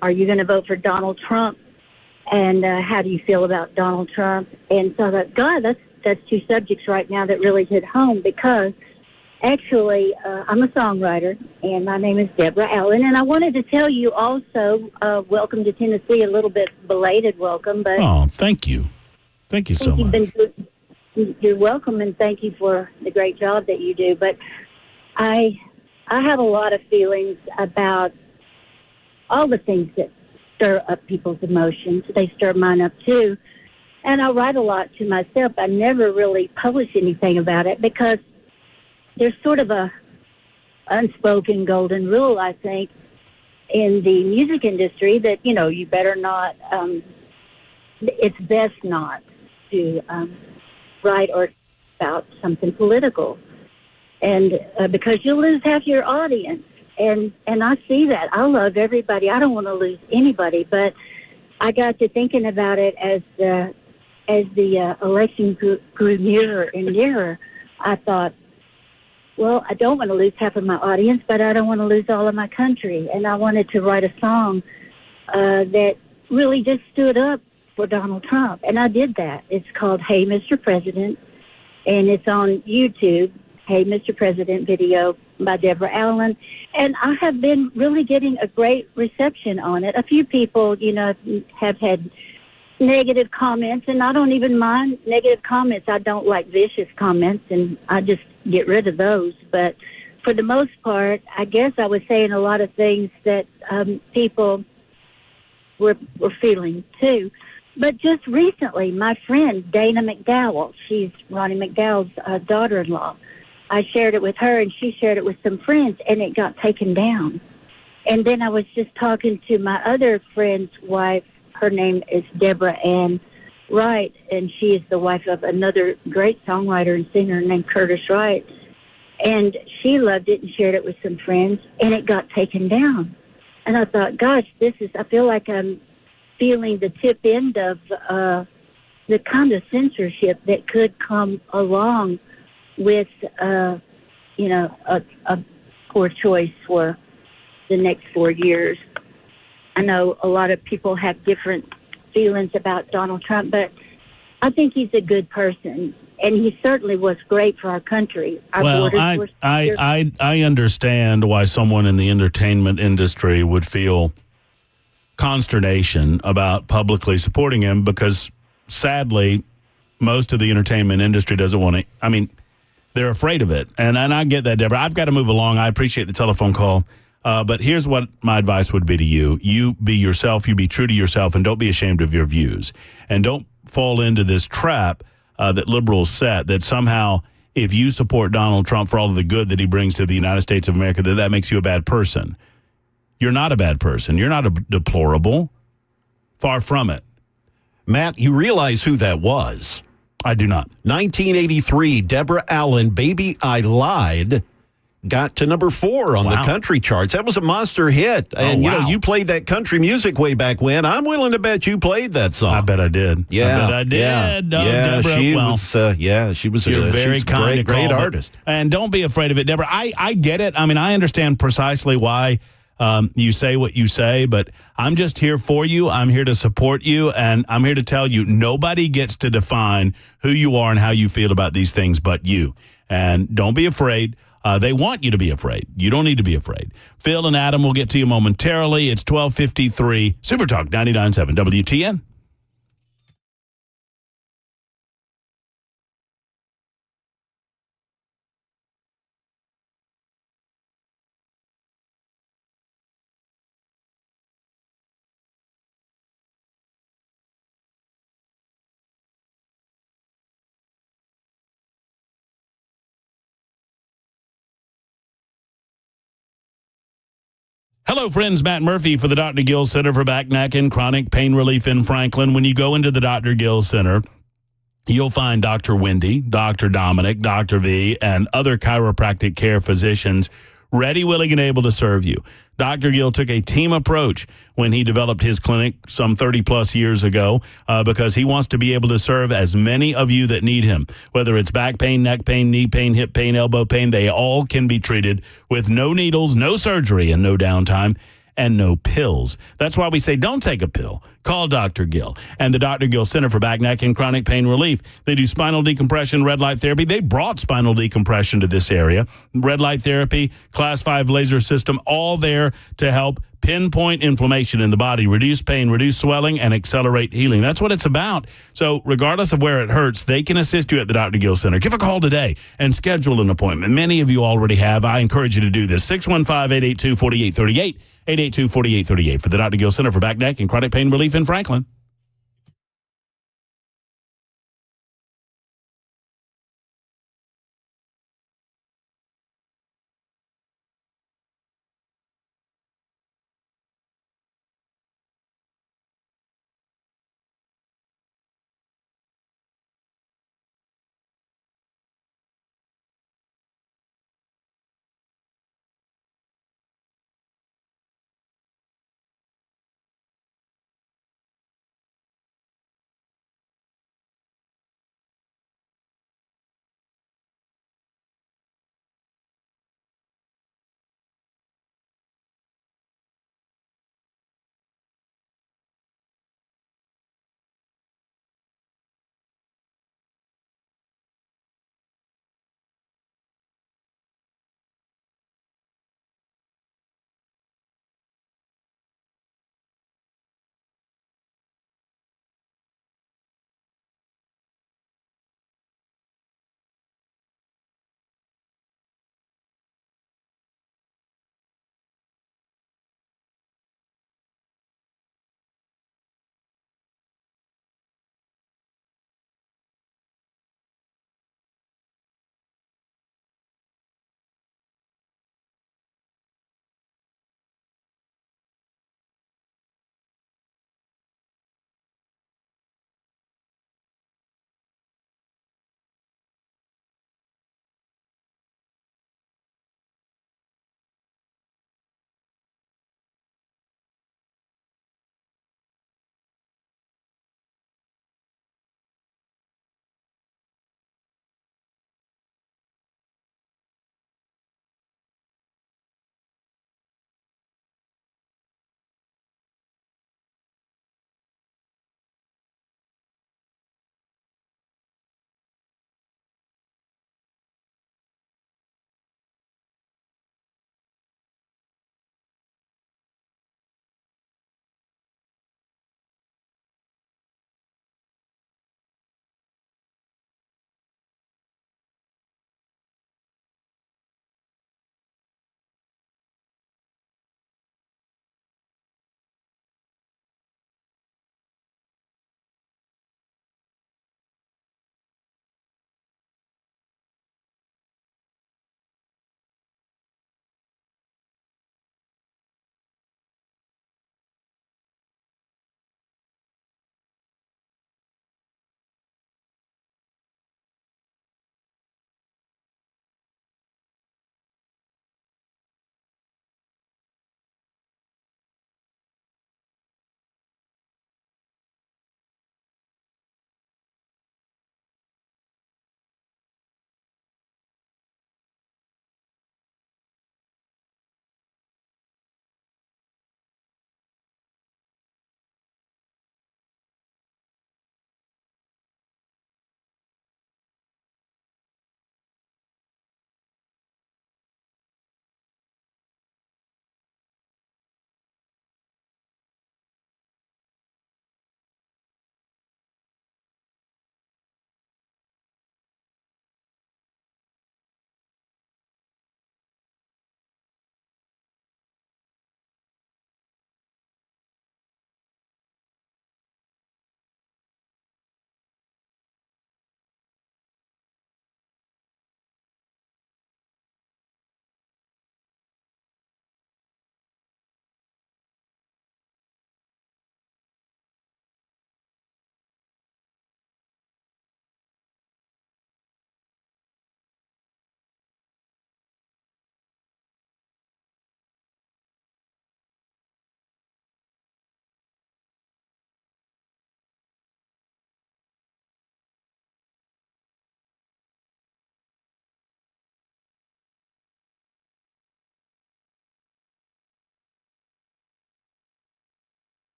are you going to vote for Donald Trump? And how do you feel about Donald Trump? And so I thought, God, that's two subjects right now that really hit home, because Actually, I'm a songwriter, and my name is Deborah Allen. And I wanted to tell you also, welcome to Tennessee, a little bit belated welcome. But oh, thank you. Thank you so much. You're welcome, and thank you for the great job that you do. But I have a lot of feelings about all the things that stir up people's emotions. They stir mine up, too. And I write a lot to myself. I never really publish anything about it because there's sort of a unspoken golden rule, I think, in the music industry that, you better not, it's best not to write or about something political. And because you'll lose half your audience. And I see that. I love everybody. I don't want to lose anybody. But I got to thinking about it as the election grew nearer and nearer. I thought, well, I don't want to lose half of my audience, but I don't want to lose all of my country. And I wanted to write a song that really just stood up for Donald Trump. And I did that. It's called Hey, Mr. President, and it's on YouTube, Hey, Mr. President video by Deborah Allen. And I have been really getting a great reception on it. A few people, have had negative comments, and I don't even mind negative comments. I don't like vicious comments, and I just get rid of those. But for the most part, I guess I was saying a lot of things that people were feeling too. But just recently, my friend Dana McDowell, she's Ronnie McDowell's daughter-in-law, I shared it with her, and she shared it with some friends, and it got taken down. And then I was just talking to my other friend's wife. Her name is Deborah Ann Wright, and she is the wife of another great songwriter and singer named Curtis Wright. And she loved it and shared it with some friends, and it got taken down. And I thought, gosh, I feel like I'm feeling the tip end of the kind of censorship that could come along with, a poor choice for the next 4 years. I know a lot of people have different feelings about Donald Trump, but I think he's a good person, and he certainly was great for our country. I understand why someone in the entertainment industry would feel consternation about publicly supporting him because, sadly, most of the entertainment industry doesn't want to. They're afraid of it, and I get that, Deborah. I've got to move along. I appreciate the telephone call. But here's what my advice would be to you. You be yourself, you be true to yourself, and don't be ashamed of your views. And don't fall into this trap that liberals set, that somehow if you support Donald Trump for all of the good that he brings to the United States of America, that makes you a bad person. You're not a bad person. You're not a deplorable. Far from it. Matt, you realize who that was? I do not. 1983, Deborah Allen, Baby I Lied, got to number 4 on the country charts. That was a monster hit. And, you played that country music way back when. I'm willing to bet you played that song. I bet I did. Yeah. I bet I did. Yeah, Deborah, she was you're very kind great artist. And don't be afraid of it, Deborah. I get it. I understand precisely why you say what you say, but I'm just here for you. I'm here to support you, and I'm here to tell you nobody gets to define who you are and how you feel about these things but you. And don't be afraid. They want you to be afraid. You don't need to be afraid. Phil and Adam will get to you momentarily. It's 12:53. Super Talk 99.7 WTN. Hello, friends. Matt Murphy for the Dr. Gill Center for Back, Neck, and Chronic Pain Relief in Franklin. When you go into the Dr. Gill Center, you'll find Dr. Wendy, Dr. Dominic, Dr. V, and other chiropractic care physicians ready, willing, and able to serve you. Dr. Gill took a team approach when he developed his clinic some 30-plus years ago because he wants to be able to serve as many of you that need him. Whether it's back pain, neck pain, knee pain, hip pain, elbow pain, they all can be treated with no needles, no surgery, and no downtime, and no pills. That's why we say don't take a pill. call Dr. Gill and the Dr. Gill Center for Back, Neck, and Chronic Pain Relief. They do spinal decompression, red light therapy. They brought spinal decompression to this area. Red light therapy, class 5 laser system, all there to help pinpoint inflammation in the body, reduce pain, reduce swelling, and accelerate healing. That's what it's about. So regardless of where it hurts, they can assist you at the Dr. Gill Center. Give a call today and schedule an appointment. Many of you already have. I encourage you to do this. 615-882-4838, 882-4838 for the Dr. Gill Center for Back, Neck, and Chronic Pain Relief in Franklin.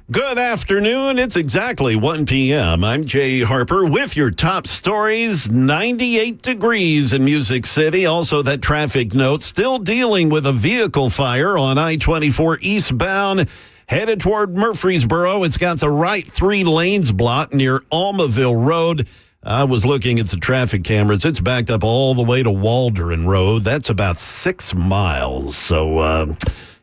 Good afternoon. It's exactly 1 p.m. I'm Jay Harper with your top stories. 98 degrees in Music City. Also, that traffic note, still dealing with a vehicle fire on I-24 eastbound, headed toward Murfreesboro. It's got the right 3 lanes blocked near Almaville Road. I was looking at the traffic cameras. It's backed up all the way to Waldron Road. That's about 6 miles. So,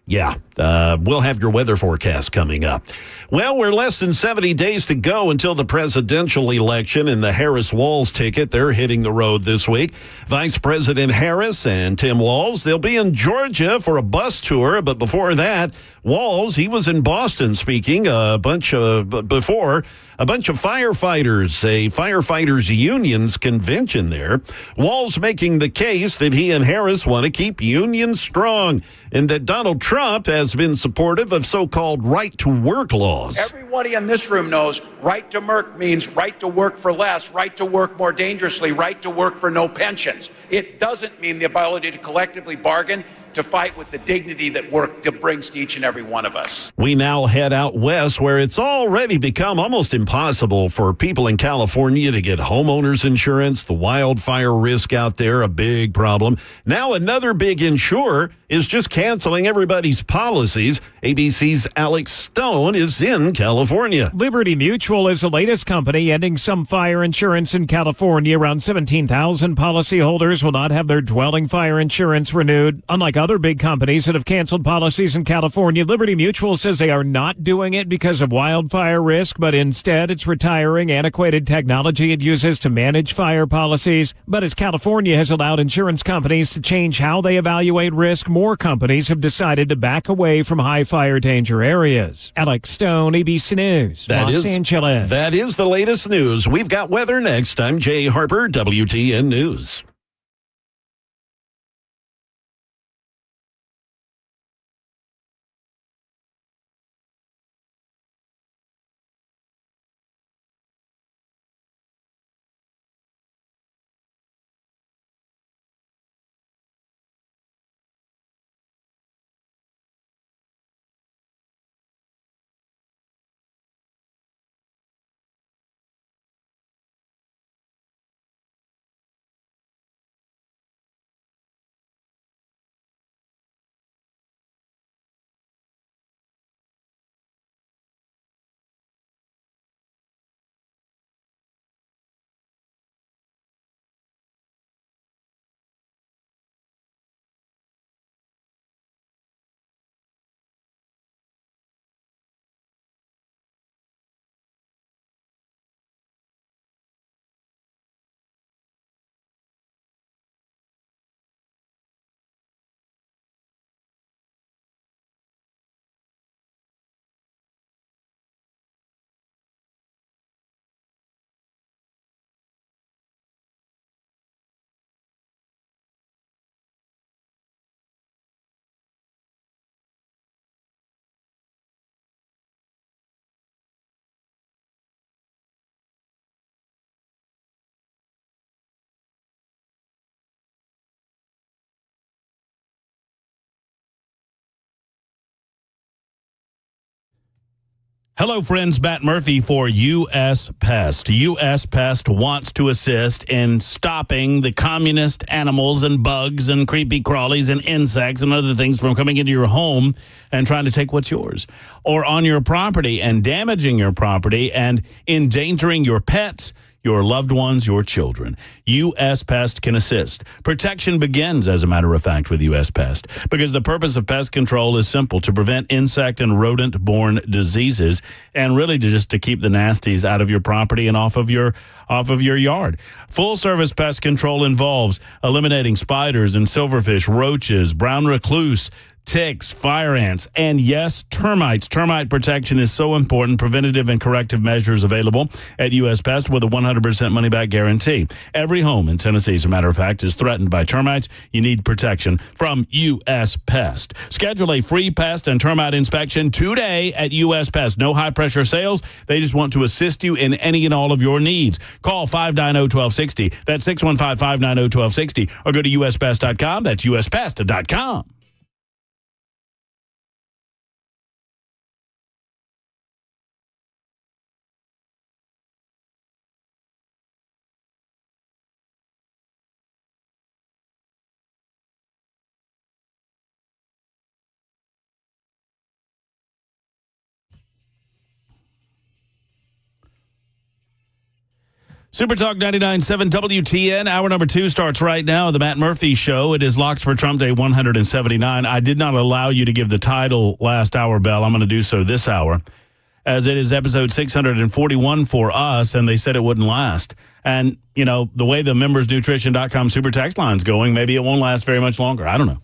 we'll have your weather forecast coming up. Well, we're less than 70 days to go until the presidential election, and the Harris-Walz ticket, they're hitting the road this week. Vice President Harris and Tim Walz, they'll be in Georgia for a bus tour, but before that, Walz, he was in Boston speaking before a bunch of firefighters, a firefighters union's convention there. Walz making the case that he and Harris want to keep unions strong and that Donald Trump has been supportive of so-called right-to-work laws. Everybody in this room knows right to work means right to work for less, right to work more dangerously, right to work for no pensions. It doesn't mean the ability to collectively bargain, to fight with the dignity that work brings to each and every one of us. We now head out west, where it's already become almost impossible for people in California to get homeowners insurance. The wildfire risk out there, a big problem. Now another big insurer is just canceling everybody's policies. ABC's Alex Stone is in California. Liberty Mutual is the latest company ending some fire insurance in California. Around 17,000 policyholders will not have their dwelling fire insurance renewed. Unlike other big companies that have canceled policies in California, Liberty Mutual says they are not doing it because of wildfire risk, but instead it's retiring antiquated technology it uses to manage fire policies. But as California has allowed insurance companies to change how they evaluate risk, more companies have decided to back away from high fire danger areas. Alex Stone, ABC News, Los Angeles. That is the latest news. We've got weather next. I'm Jay Harper, WTN News. Hello, friends. Matt Murphy for U.S. Pest. U.S. Pest wants to assist in stopping the communist animals and bugs and creepy crawlies and insects and other things from coming into your home and trying to take what's yours, or on your property and damaging your property and endangering your pets, your loved ones, your children. U.S. Pest can assist. Protection begins, as a matter of fact, with U.S. Pest, because the purpose of pest control is simple: to prevent insect and rodent-borne diseases, and really to keep the nasties out of your property and off of your yard. Full-service pest control involves eliminating spiders and silverfish, roaches, brown recluse, ticks, fire ants, and yes, termites. Termite protection is so important. Preventative and corrective measures available at U.S. Pest with a 100% money-back guarantee. Every home in Tennessee, as a matter of fact, is threatened by termites. You need protection from U.S. Pest. Schedule a free pest and termite inspection today at U.S. Pest. No high-pressure sales. They just want to assist you in any and all of your needs. Call 590-1260. That's 615-590-1260. Or go to uspest.com. That's uspest.com. Super Talk 99.7 WTN. Hour number 2 starts right now. The Matt Murphy Show. It is locked for Trump Day 179. I did not allow you to give the title last hour, Bell. I'm going to do so this hour, as it is episode 641 for us, and they said it wouldn't last. And, you know, the way the membersnutrition.com super text line's going, maybe it won't last very much longer. I don't know.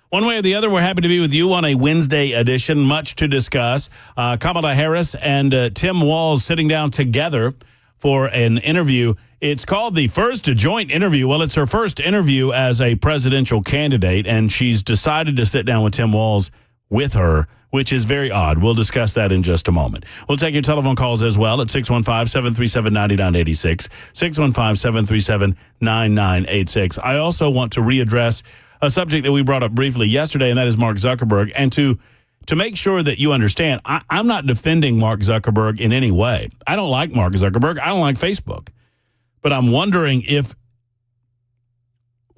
One way or the other, we're happy to be with you on a Wednesday edition. Much to discuss. Kamala Harris and Tim Walz sitting down together for an interview. It's called the first joint interview. Well, it's her first interview as a presidential candidate, and she's decided to sit down with Tim Walz with her, which is very odd. We'll discuss that in just a moment. We'll take your telephone calls as well at 615-737-9986, 615-737-9986. I also want to readdress a subject that we brought up briefly yesterday, and that is Mark Zuckerberg. And to make sure that you understand, I'm not defending Mark Zuckerberg in any way. I don't like Mark Zuckerberg. I don't like Facebook. But I'm wondering if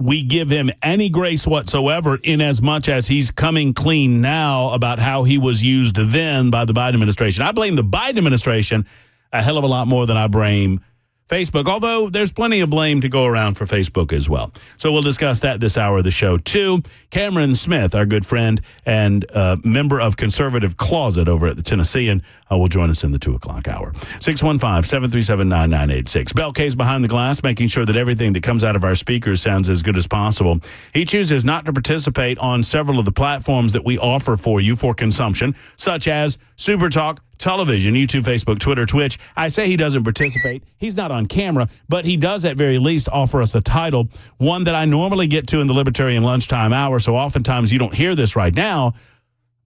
we give him any grace whatsoever in as much as he's coming clean now about how he was used then by the Biden administration. I blame the Biden administration a hell of a lot more than I blame Facebook, although there's plenty of blame to go around for Facebook as well. So we'll discuss that this hour of the show, too. Cameron Smith, our good friend and member of Conservative Closet over at the Tennessean, will join us in the 2 o'clock hour. 615-737-9986. Bell K's behind the glass, making sure that everything that comes out of our speakers sounds as good as possible. He chooses not to participate on several of the platforms that we offer for you for consumption, such as Super Talk Television, YouTube, Facebook, Twitter, Twitch. I say he doesn't participate. He's not on camera, but he does at very least offer us a title, one that I normally get to in the Libertarian lunchtime hour, so oftentimes you don't hear this right now.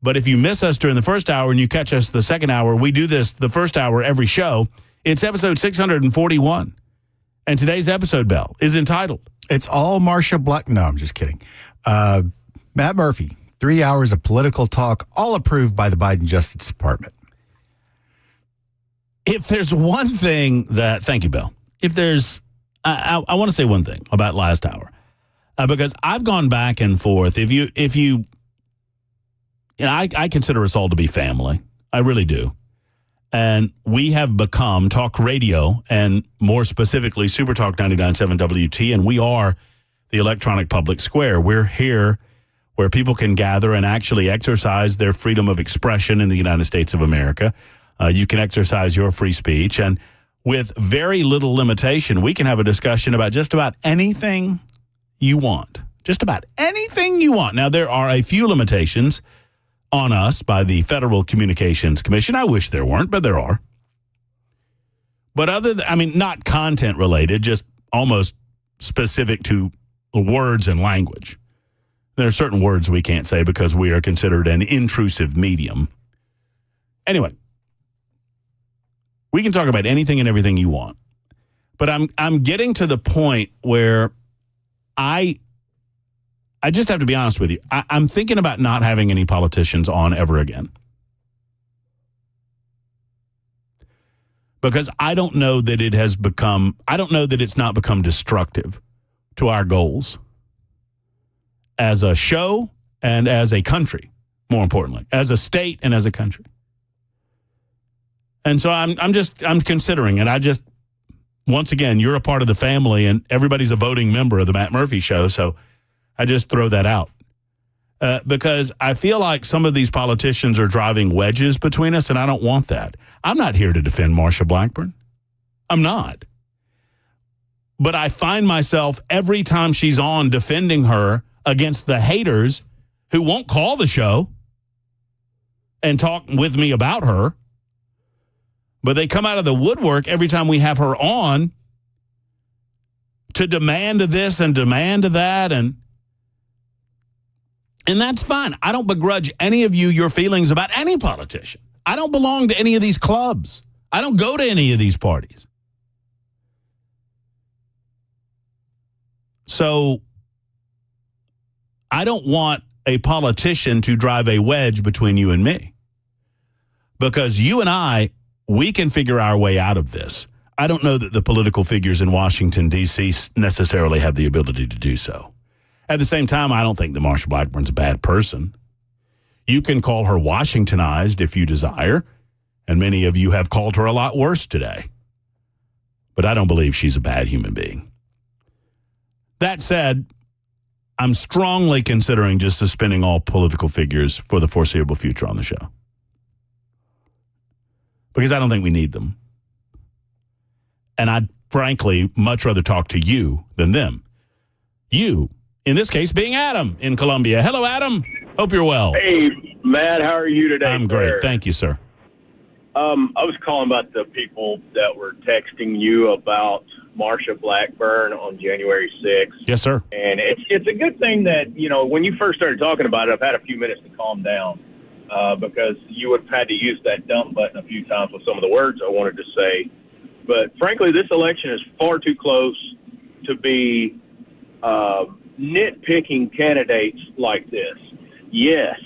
But if you miss us during the first hour and you catch us the second hour, we do this the first hour every show. It's episode 641. And today's episode, Bell, is entitled, It's All Marsha Black. No, I'm just kidding. Matt Murphy, 3 hours of political talk, all approved by the Biden Justice Department. If there's one thing that, thank you, Bill. If there's, I want to say one thing about last hour, because I've gone back and forth. If you know, I consider us all to be family. I really do. And we have become talk radio, and more specifically, Super Talk 99.7 WT, and we are the electronic public square. We're here where people can gather and actually exercise their freedom of expression in the United States of America. You can exercise your free speech, and with very little limitation, we can have a discussion about just about anything you want. Just about anything you want. Now, there are a few limitations on us by the Federal Communications Commission. I wish there weren't, but there are. But not content related, just almost specific to words and language. There are certain words we can't say because we are considered an intrusive medium. Anyway. We can talk about anything and everything you want. But I'm getting to the point where I just have to be honest with you. I'm thinking about not having any politicians on ever again. Because I don't know that it's not become destructive to our goals as a show and as a country, more importantly, as a state and as a country. And so I'm considering it. Once again, you're a part of the family and everybody's a voting member of the Matt Murphy Show. So I just throw that out because I feel like some of these politicians are driving wedges between us, and I don't want that. I'm not here to defend Marsha Blackburn. I'm not. But I find myself every time she's on defending her against the haters who won't call the show and talk with me about her. But they come out of the woodwork every time we have her on to demand this and demand that. And that's fine. I don't begrudge any of you your feelings about any politician. I don't belong to any of these clubs. I don't go to any of these parties. So I don't want a politician to drive a wedge between you and me. Because you and I, we can figure our way out of this. I don't know that the political figures in Washington, D.C. necessarily have the ability to do so. At the same time, I don't think that Marsha Blackburn's a bad person. You can call her Washingtonized if you desire, and many of you have called her a lot worse today. but I don't believe she's a bad human being. That said, I'm strongly considering just suspending all political figures for the foreseeable future on the show. Because I don't think we need them. And I'd frankly much rather talk to you than them. You, in this case, being Adam in Columbia. Hello, Adam. Hope you're well. Hey, Matt, how are you today? I'm great. Thank you, sir. I was calling about the people that were texting you about Marsha Blackburn on January 6th. Yes, sir. And it's a good thing that, you know, when you first started talking about it, I've had a few minutes to calm down because you would have had to use that dump button a few times with some of the words I wanted to say. But frankly, this election is far too close to be nitpicking candidates like this. Yes,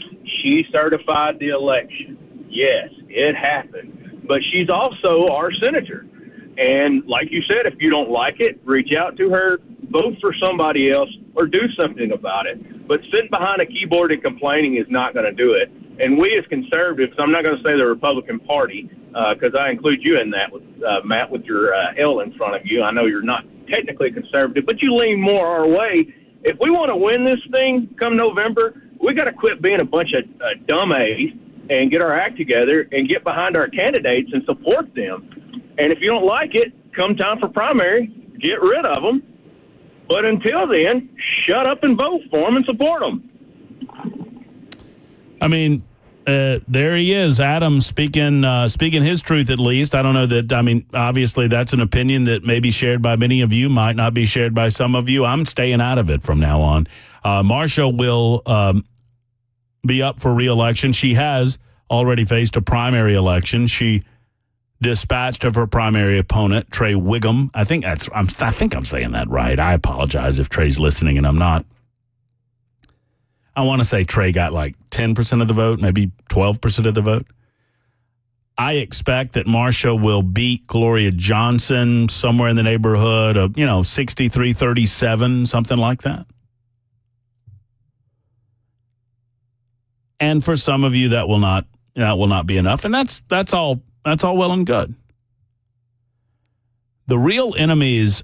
she certified the election. Yes, it happened. But she's also our senator. And like you said, if you don't like it, reach out to her, vote for somebody else, or do something about it. But sitting behind a keyboard and complaining is not going to do it. And we as conservatives, I'm not going to say the Republican Party, because I include you in that, with Matt, with your L in front of you. I know you're not technically conservative, but you lean more our way. If we want to win this thing come November, we got to quit being a bunch of dumb A's and get our act together and get behind our candidates and support them. And if you don't like it, come time for primary, get rid of them. But until then, shut up and vote for them and support them. I mean, there he is, Adam, speaking his truth at least. I don't know that, I mean, obviously that's an opinion that may be shared by many of you, might not be shared by some of you. I'm staying out of it from now on. Marsha will be up for re-election. She has already faced a primary election. She dispatched of her primary opponent, Trey Wiggum. I think I'm saying that right. I apologize if Trey's listening and I'm not. I want to say Trey got like 10% of the vote, maybe 12% of the vote. I expect that Marsha will beat Gloria Johnson somewhere in the neighborhood of, 63-37, something like that. And for some of you, that will not be enough, and that's all well and good. The real enemies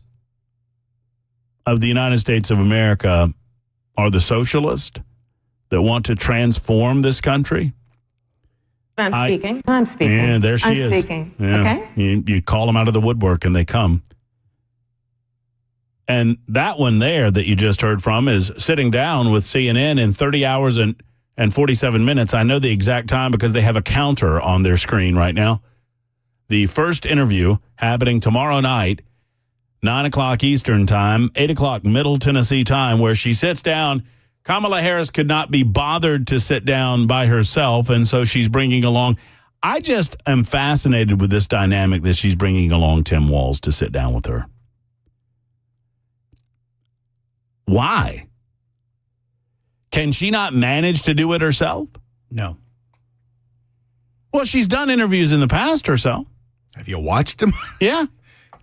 of the United States of America are the socialists that want to transform this country. I'm speaking. Yeah, there she is. I'm speaking. Yeah. Okay. You call them out of the woodwork and they come. And that one there that you just heard from is sitting down with CNN in 30 hours and 47 minutes. I know the exact time because they have a counter on their screen right now. The first interview happening tomorrow night, 9 o'clock Eastern time, 8 o'clock Middle Tennessee time, where she sits down. Kamala Harris could not be bothered to sit down by herself, and so she's bringing along. I just am fascinated with this dynamic that she's bringing along Tim Walz to sit down with her. Why? Can she not manage to do it herself? No. Well, she's done interviews in the past herself. Have you watched him? Yeah.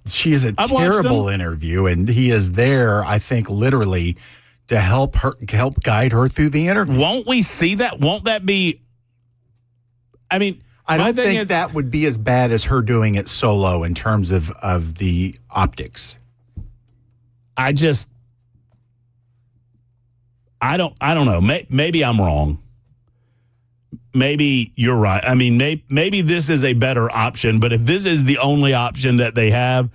She is a terrible interview, and he is there, I think, literally to help guide her through the interview. Won't we see that? Won't that be? I mean, I don't think that would be as bad as her doing it solo in terms of the optics. I don't know. Maybe I'm wrong. Maybe you're right. I mean, maybe this is a better option, but if this is the only option that they have,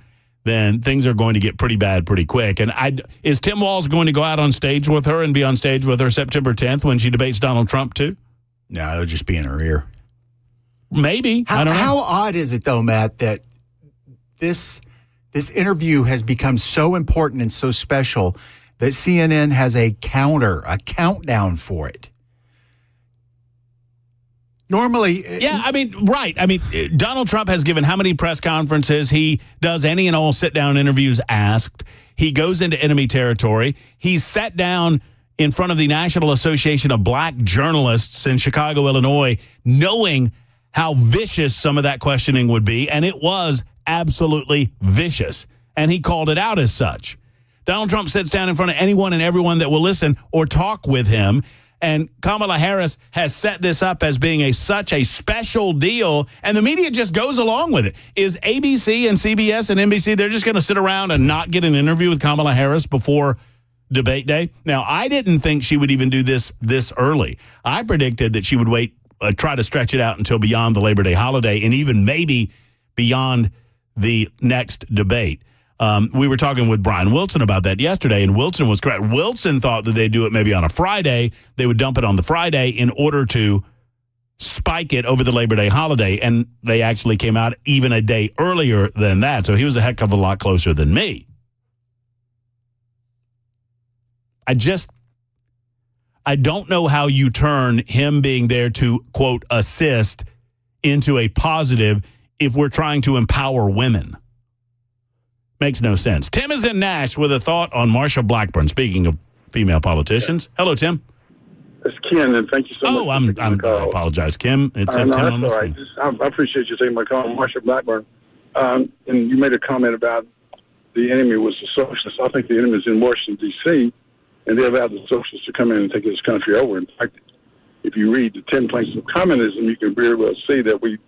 then things are going to get pretty bad pretty quick. And is Tim Walz going to go out on stage with her and be on stage with her September 10th when she debates Donald Trump too? No, it'll just be in her ear. Maybe. I don't know. How odd is it, though, Matt, that this interview has become so important and so special that CNN has a countdown for it? Normally... Yeah, I mean, right. I mean, Donald Trump has given how many press conferences? He does any and all sit-down interviews asked. He goes into enemy territory. He's sat down in front of the National Association of Black Journalists in Chicago, Illinois, knowing how vicious some of that questioning would be, and it was absolutely vicious. And he called it out as such. Donald Trump sits down in front of anyone and everyone that will listen or talk with him, And Kamala Harris has set this up as being such a special deal, and the media just goes along with it. Is ABC and CBS and NBC, they're just going to sit around and not get an interview with Kamala Harris before debate day? Now, I didn't think she would even do this early. I predicted that she would wait, try to stretch it out until beyond the Labor Day holiday, and even maybe beyond the next debate. We were talking with Brian Wilson about that yesterday, and Wilson was correct. Wilson thought that they'd do it maybe on a Friday. They would dump it on the Friday in order to spike it over the Labor Day holiday, and they actually came out even a day earlier than that. So he was a heck of a lot closer than me. I don't know how you turn him being there to, quote, assist into a positive if we're trying to empower women. Makes no sense. Tim is in Nash with a thought on Marsha Blackburn. Speaking of female politicians. Hello, Tim. It's Ken, and thank you so much. I apologize, Kim. It's Tim on that's all right. I appreciate you taking my call, Marsha Blackburn. And you made a comment about the enemy was the socialists. I think the enemy is in Washington, D.C., and they allowed the socialists to come in and take this country over. In fact, if you read the 10 planks of communism, you can very well see that we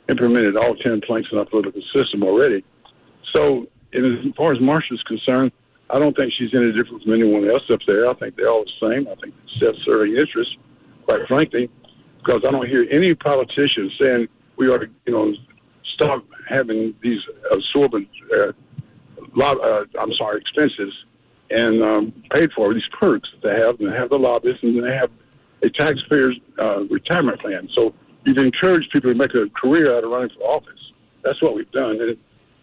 implemented all 10 planks in our political system already. So, as far as Marsha's concerned, I don't think she's any different from anyone else up there. I think they're all the same. I think it's self-serving interests, quite frankly, because I don't hear any politician saying we ought to, stop having these absorbent, expenses and paid for these perks that they have, and they have the lobbyists, and they have a taxpayer's retirement plan. So you've encouraged people to make a career out of running for office. That's what we've done.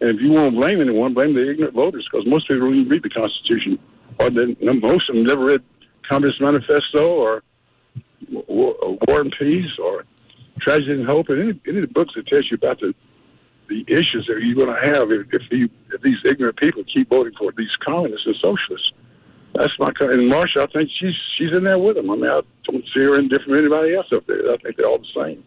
And if you want to blame anyone, blame the ignorant voters, because most people don't even read the Constitution. Or most of them never read Communist Manifesto or War and Peace or Tragedy and Hope, and any of the books that tells you about the issues that you're going to have if these ignorant people keep voting for these communists and socialists. That's my and Marsha, I think she's in there with them. I mean, I don't see her any different from anybody else up there. I think they're all the same.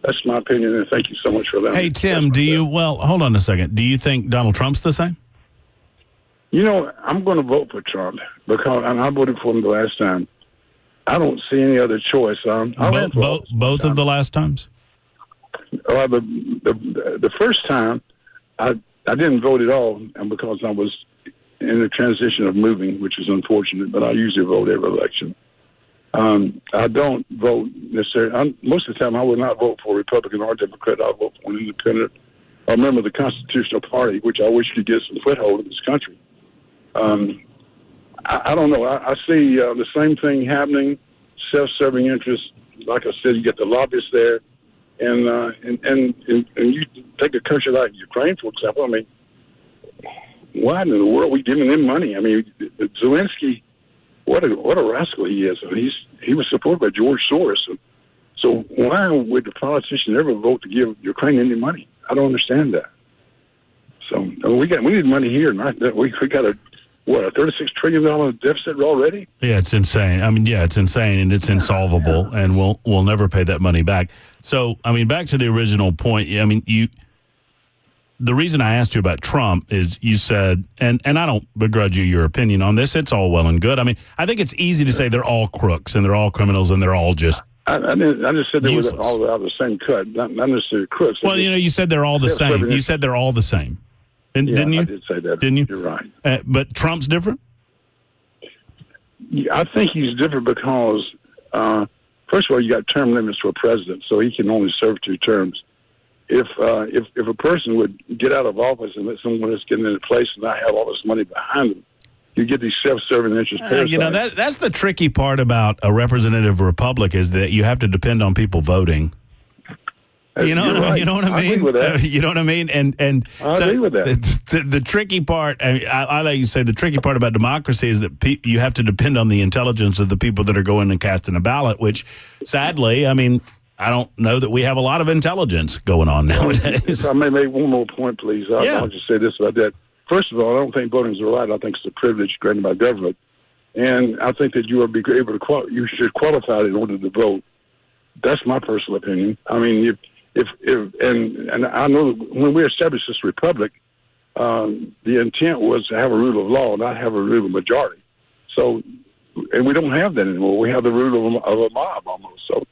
That's my opinion, and thank you so much for that. Hey, Tim, hold on a second. Do you think Donald Trump's the same? I'm going to vote for Trump because I voted for him the last time. I don't see any other choice. Both of the last times? The first time, I didn't vote at all, and because I was in the transition of moving, which is unfortunate, but I usually vote every election. I don't vote necessarily. Most of the time, I would not vote for a Republican or Democrat. I'll vote for an independent or a member of the Constitutional Party, which I wish could get some foothold in this country. I don't know. I see the same thing happening, self-serving interests. Like I said, you get the lobbyists there, and you take a country like Ukraine, for example. I mean, why in the world are we giving them money? I mean, Zelensky, what a rascal he is. I mean, he was supported by George Soros. So why would the politician ever vote to give Ukraine any money? I don't understand that. So we need money here. We got a $36 trillion deficit already? Yeah, it's insane. I mean, it's insane, and it's insolvable, and we'll never pay that money back. So, I mean, back to the original point. I mean, the reason I asked you about Trump is you said, and I don't begrudge you your opinion on this. It's all well and good. I mean, I think it's easy to say they're all crooks and they're all criminals and they're all just I just said they were all out of the same cut, not necessarily crooks. Well, you said they're all the same. You said they're all the same. Didn't you? I did say that. Didn't you? You're right. But Trump's different? I think he's different because, first of all, you got term limits for a president, so he can only serve 2 terms. If a person would get out of office and let someone else get into place and not have all this money behind them, you get these self-serving interest parasites. That's the tricky part about a representative republic is that you have to depend on people voting. You know what I mean? I agree with that. You know what I mean? And I agree with that. The tricky part, I like you say, the tricky part about democracy is that you have to depend on the intelligence of the people that are going and casting a ballot, which sadly, I mean, I don't know that we have a lot of intelligence going on nowadays. If I may make one more point, please. I'll just say this about that. First of all, I don't think voting is a right. I think it's a privilege granted by government. And I think that you will be able to you should qualify in order to vote. That's my personal opinion. I mean, and I know that when we established this republic, the intent was to have a rule of law, not have a rule of majority. So and we don't have that anymore. We have the rule of a mob almost. So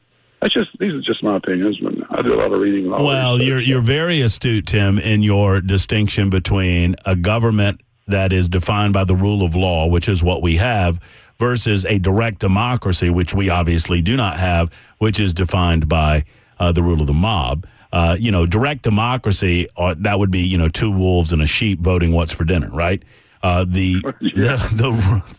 these are just my opinions. But I do a lot of reading. Well, you're very astute, Tim, in your distinction between a government that is defined by the rule of law, which is what we have, versus a direct democracy, which we obviously do not have, which is defined by the rule of the mob. Direct democracy, that would be, two wolves and a sheep voting what's for dinner, right? The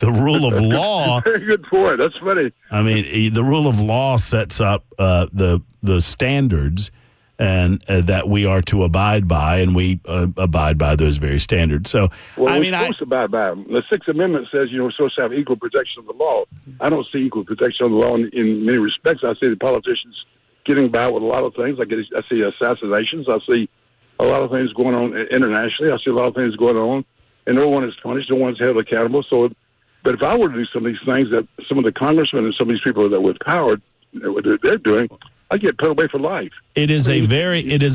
rule of law. Very good point. That's funny. I mean, the rule of law sets up the standards and that we are to abide by, and we abide by those very standards. So, we're supposed to abide by them. The Sixth Amendment says, we're supposed to have equal protection of the law. I don't see equal protection of the law in many respects. I see the politicians getting by with a lot of things. I see assassinations. I see a lot of things going on internationally. I see a lot of things going on, and no one is punished. No one is held accountable. So, but if I were to do some of these things that some of the congressmen and some of these people that with power, they're doing, I get put away for life. It is a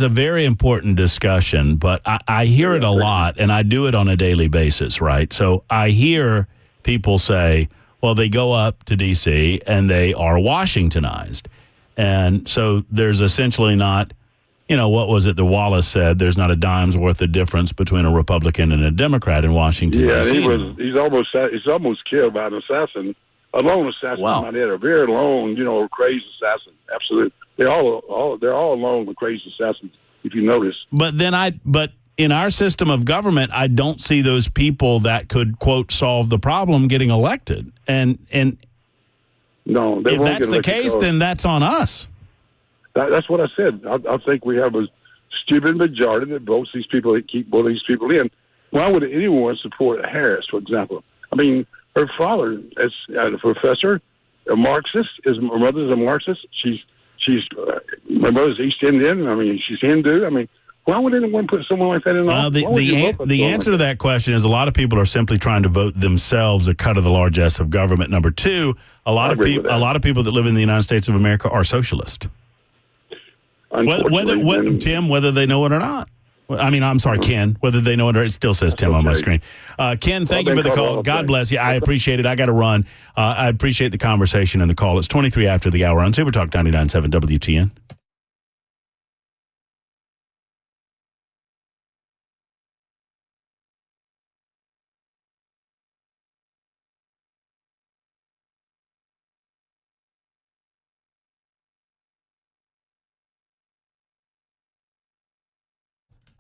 very important discussion, but I hear it a lot, and I do it on a daily basis, right? So I hear people say, well, they go up to D.C. and they are Washingtonized. And so there's essentially not, what was it that Wallace said? There's not a dime's worth of difference between a Republican and a Democrat in Washington. Yeah, he's almost killed by an assassin. A lone assassin. Wow. A very lone, crazy assassin. Absolutely. They're all alone with crazy assassins, if you notice. But in our system of government, I don't see those people that could, quote, solve the problem getting elected. And no, if that's the case, then that's on us. That's what I said. I think we have a stupid majority that votes these people, that keep voting these people in. Why would anyone support Harris, for example? I mean, her father is a professor, a Marxist. Her mother's a Marxist. My mother's East Indian. I mean, she's Hindu. I mean, why would anyone put someone like that in office? The answer to that question is a lot of people are simply trying to vote themselves a cut of the largesse of government. Number two, a lot of people that live in the United States of America are socialist. Tim, whether they know it or not. I mean, I'm sorry, Ken, whether they know it or it still says Tim on my screen. Ken, thank you for the call. God bless you. I appreciate it. I got to run. I appreciate the conversation and the call. It's 23 after the hour on Super Talk 99.7 WTN.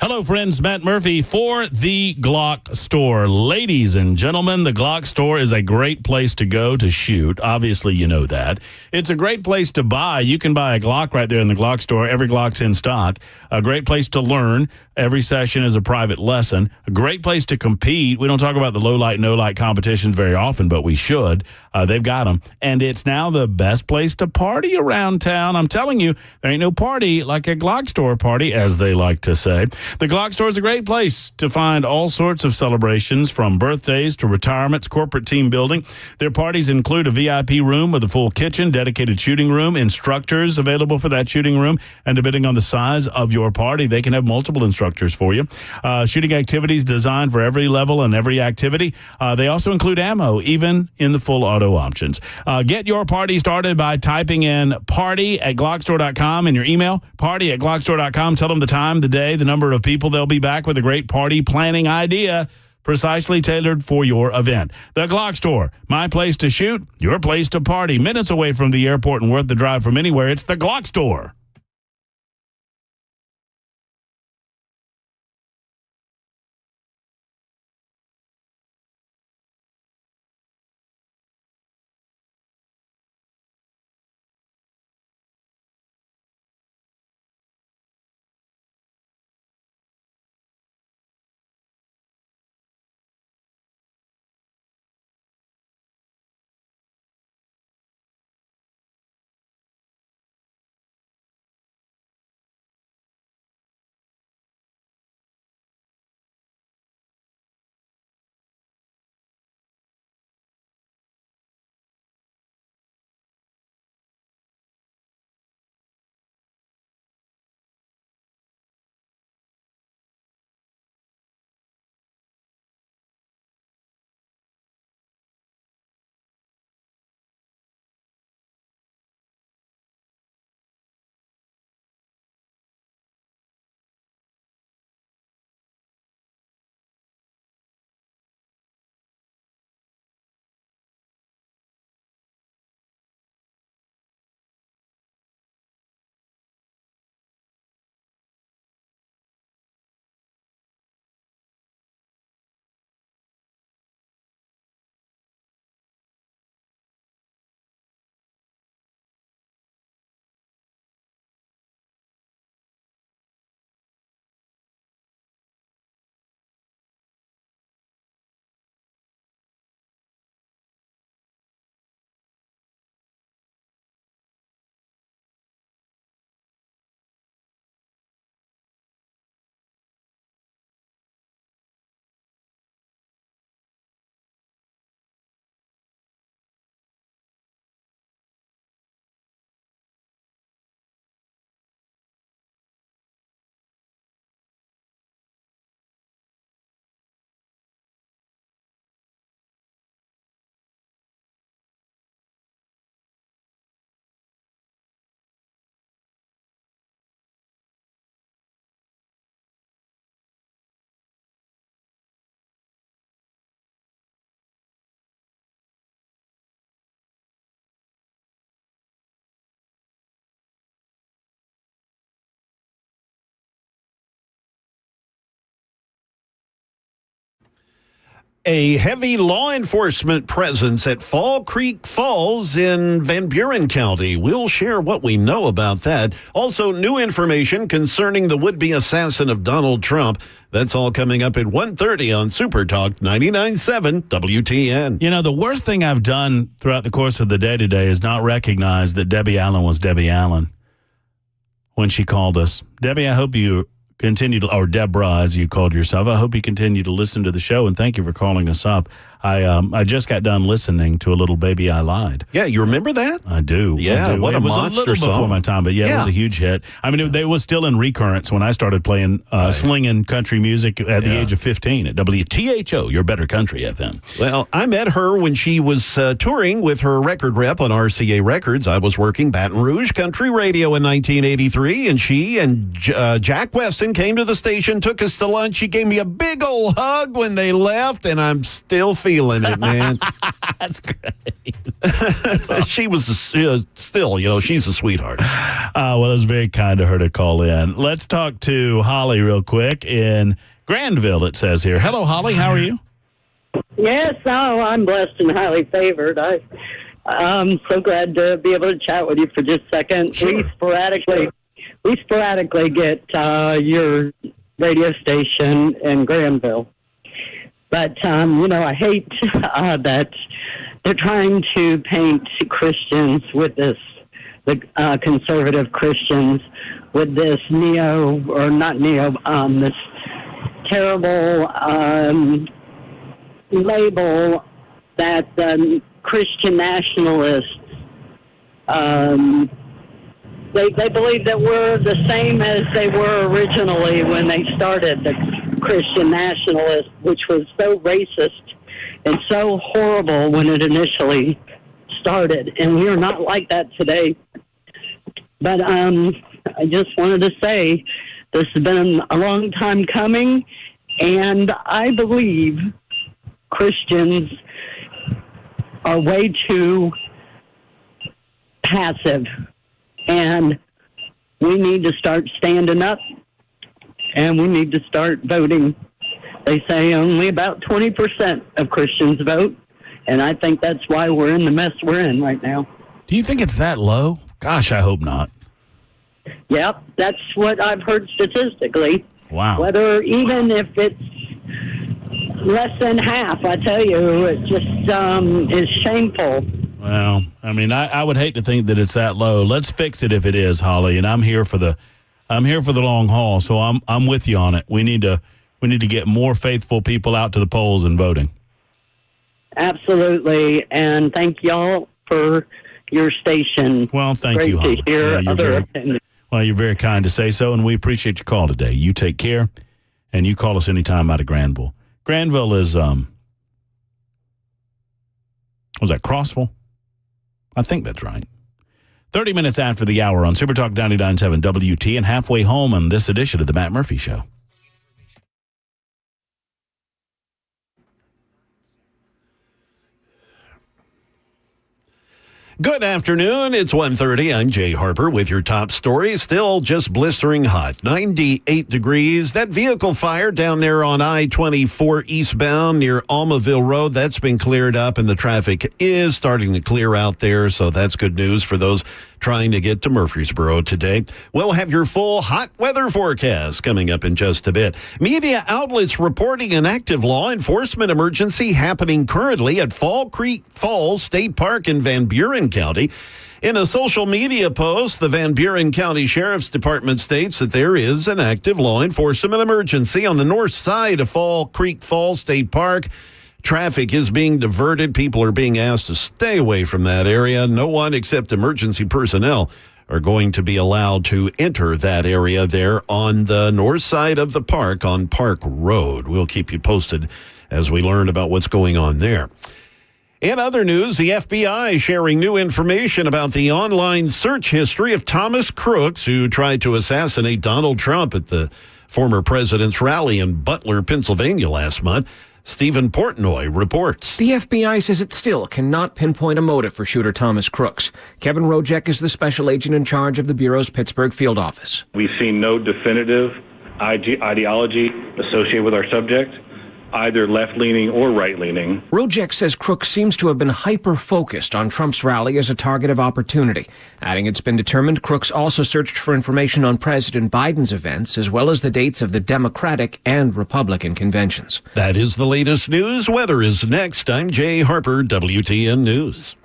Hello, friends. Matt Murphy for the Glock Store. Ladies and gentlemen, the Glock Store is a great place to go to shoot. Obviously, you know that. It's a great place to buy. You can buy a Glock right there in the Glock Store. Every Glock's in stock. A great place to learn. Every session is a private lesson. A great place to compete. We don't talk about the low-light, no-light competitions very often, but we should. They've got them. And it's now the best place to party around town. I'm telling you, there ain't no party like a Glock Store party, as they like to say. The Glock Store is a great place to find all sorts of celebrations, from birthdays to retirements, corporate team building. Their parties include a VIP room with a full kitchen, dedicated shooting room, instructors available for that shooting room, and depending on the size of your party, they can have multiple instructors for you. Shooting activities designed for every level and every activity. They also include ammo, even in the full auto options. Get your party started by typing in party@glockstore.com in your email, party@glockstore.com. Tell them the time, the day, the number of people they'll be back with a great party planning idea precisely tailored for your event. The Glock Store, my place to shoot, your place to party. Minutes away from the airport and worth the drive from anywhere. It's the Glock Store. A heavy law enforcement presence at Fall Creek Falls in Van Buren County. We'll share what we know about that. Also, new information concerning the would-be assassin of Donald Trump. That's all coming up at 1:30 on Super Talk 99.7 WTN. You know, the worst thing I've done throughout the course of the day today is not recognize that Debbie Allen was Debbie Allen when she called us. Debbie, I hope you continue to, or Deborah, as you called yourself, I hope you continue to listen to the show, and thank you for calling us up. I just got done listening to a little Baby I Lied. Yeah, you remember that? I do. Yeah, I do. what a monster song. It was a little before my time, but yeah, it was a huge hit. I mean, it was still in recurrence when I started playing slinging country music at the age of 15 at WTHO, Your Better Country FM. Well, I met her when she was touring with her record rep on RCA Records. I was working Baton Rouge Country Radio in 1983, and she and Jack Weston came to the station, took us to lunch. She gave me a big old hug when they left, and I'm still feeling it, man. That's great. She was still, you know, she's a sweetheart. Well, it was very kind of her to call in. Let's talk to Holly real quick in Grandville, it says here. Hello, Holly. How are you? Yes, I'm blessed and highly favored. I'm so glad to be able to chat with you for just a second. Sure. We sporadically get your radio station in Granville. But, you know, I hate that they're trying to paint Christians with this, the conservative Christians, with this this terrible label that the Christian nationalists, they believe that we're the same as they were originally when they started the Christian nationalists, which was so racist and so horrible when it initially started. And we are not like that today. But I just wanted to say this has been a long time coming, and I believe Christians are way too passive, and we need to start standing up, and we need to start voting. They say only about 20% of Christians vote, and I think that's why we're in the mess we're in right now. Do you think it's that low? Gosh, I hope not. Yep, that's what I've heard statistically. Wow. Whether even if it's less than half, I tell you, it just is shameful. Well, I mean, I would hate to think that it's that low. Let's fix it if it is, Holly, and I'm here for the long haul, so I'm with you on it. We need to get more faithful people out to the polls and voting. Absolutely, and thank y'all for your station. Well, thank you, Holly. Great to hear other opinions. Well, you're very kind to say so, and we appreciate your call today. You take care, and you call us anytime out of Granville. Granville is, was that Crossville? I think that's right. 30 minutes after the hour on Super Talk 99.7 WT, and halfway home on this edition of the Matt Murphy Show. Good afternoon. It's 1:30. I'm Jay Harper with your top story. Still just blistering hot. 98 degrees. That vehicle fire down there on I-24 eastbound near Almaville Road, that's been cleared up, and the traffic is starting to clear out there, so that's good news for those trying to get to Murfreesboro today. We'll have your full hot weather forecast coming up in just a bit. Media outlets reporting an active law enforcement emergency happening currently at Fall Creek Falls State Park in Van Buren County. In a social media post, the Van Buren County Sheriff's Department states that there is an active law enforcement emergency on the north side of Fall Creek Falls State Park. Traffic is being diverted. People are being asked to stay away from that area. No one except emergency personnel are going to be allowed to enter that area there on the north side of the park on Park Road. We'll keep you posted as we learn about what's going on there. In other news, the FBI sharing new information about the online search history of Thomas Crooks, who tried to assassinate Donald Trump at the former president's rally in Butler, Pennsylvania last month. Stephen Portnoy reports. The FBI says it still cannot pinpoint a motive for shooter Thomas Crooks. Kevin Rojek is the special agent in charge of the Bureau's Pittsburgh field office. We've seen no definitive ideology associated with our subject. either left-leaning or right-leaning. Rojek says Crooks seems to have been hyper-focused on Trump's rally as a target of opportunity, adding it's been determined Crooks also searched for information on President Biden's events, as well as the dates of the Democratic and Republican conventions. That is the latest news. Weather is next. I'm Jay Harper, WTN News.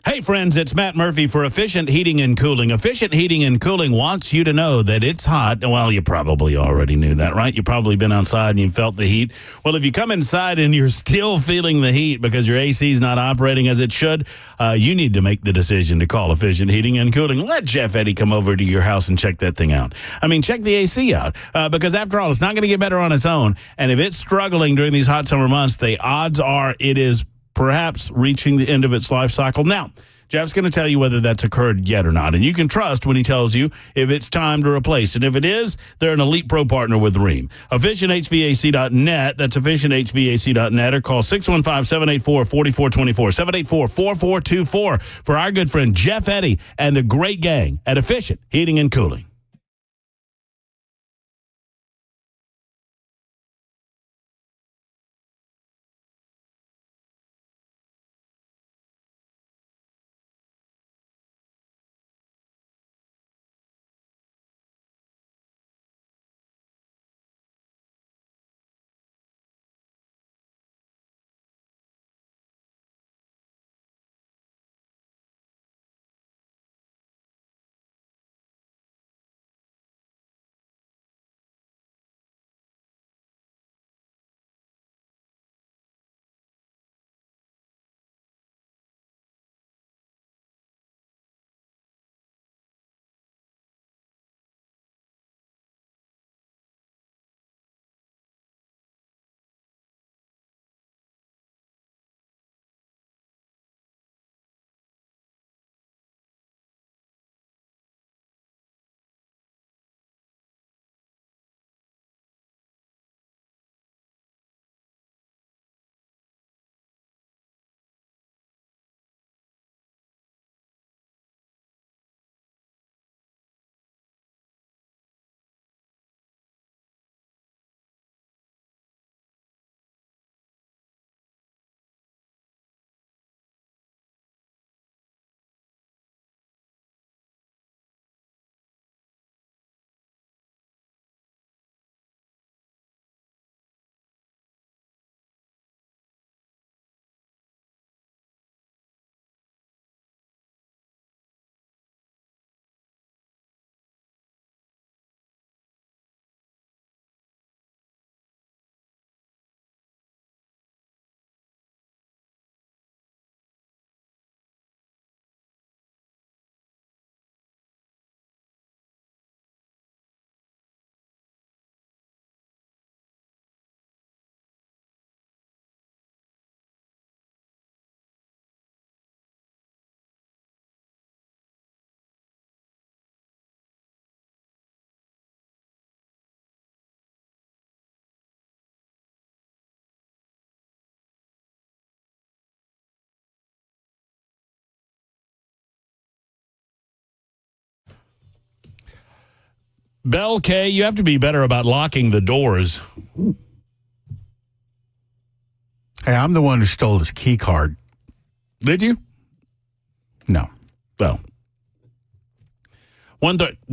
Hey, friends, it's Matt Murphy for Efficient Heating and Cooling. Efficient Heating and Cooling wants you to know that it's hot. Well, you probably already knew that, right? You've probably been outside and you felt the heat. Well, if you come inside and you're still feeling the heat because your AC is not operating as it should, you need to make the decision to call Efficient Heating and Cooling. Let Jeff Eddy come over to your house and check that thing out. I mean, check the AC out because, after all, it's not going to get better on its own. And if it's struggling during these hot summer months, the odds are it is perhaps reaching the end of its life cycle. Now, Jeff's going to tell you whether that's occurred yet or not, and you can trust when he tells you if it's time to replace. And if it is, they're an Elite Pro partner with Rheem. EfficientHVAC.net, that's EfficientHVAC.net, or call 615-784-4424, 784-4424 for our good friend Jeff Eddy and the great gang at Efficient Heating and Cooling. Bell K, you have to be better about locking the doors. Hey, I'm the one who stole his key card. Did you? No. Well,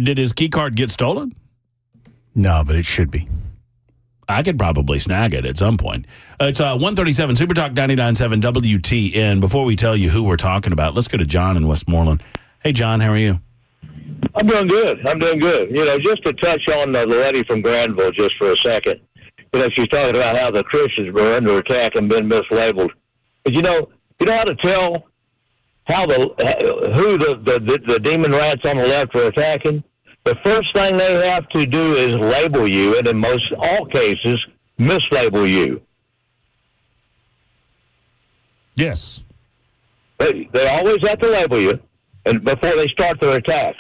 did his key card get stolen? No, but it should be. I could probably snag it at some point. It's 137 Super Talk 99.7 WTN. Before we tell you who we're talking about, let's go to John in Westmoreland. Hey, John, how are you? I'm doing good. You know, just to touch on the lady from Granville just for a second. You know, she's talking about how the Christians were under attack and been mislabeled. But you know how to tell how who the demon rats on the left are attacking? The first thing they have to do is label you, and in most all cases, mislabel you. Yes. They always have to label you, and before they start their attacks.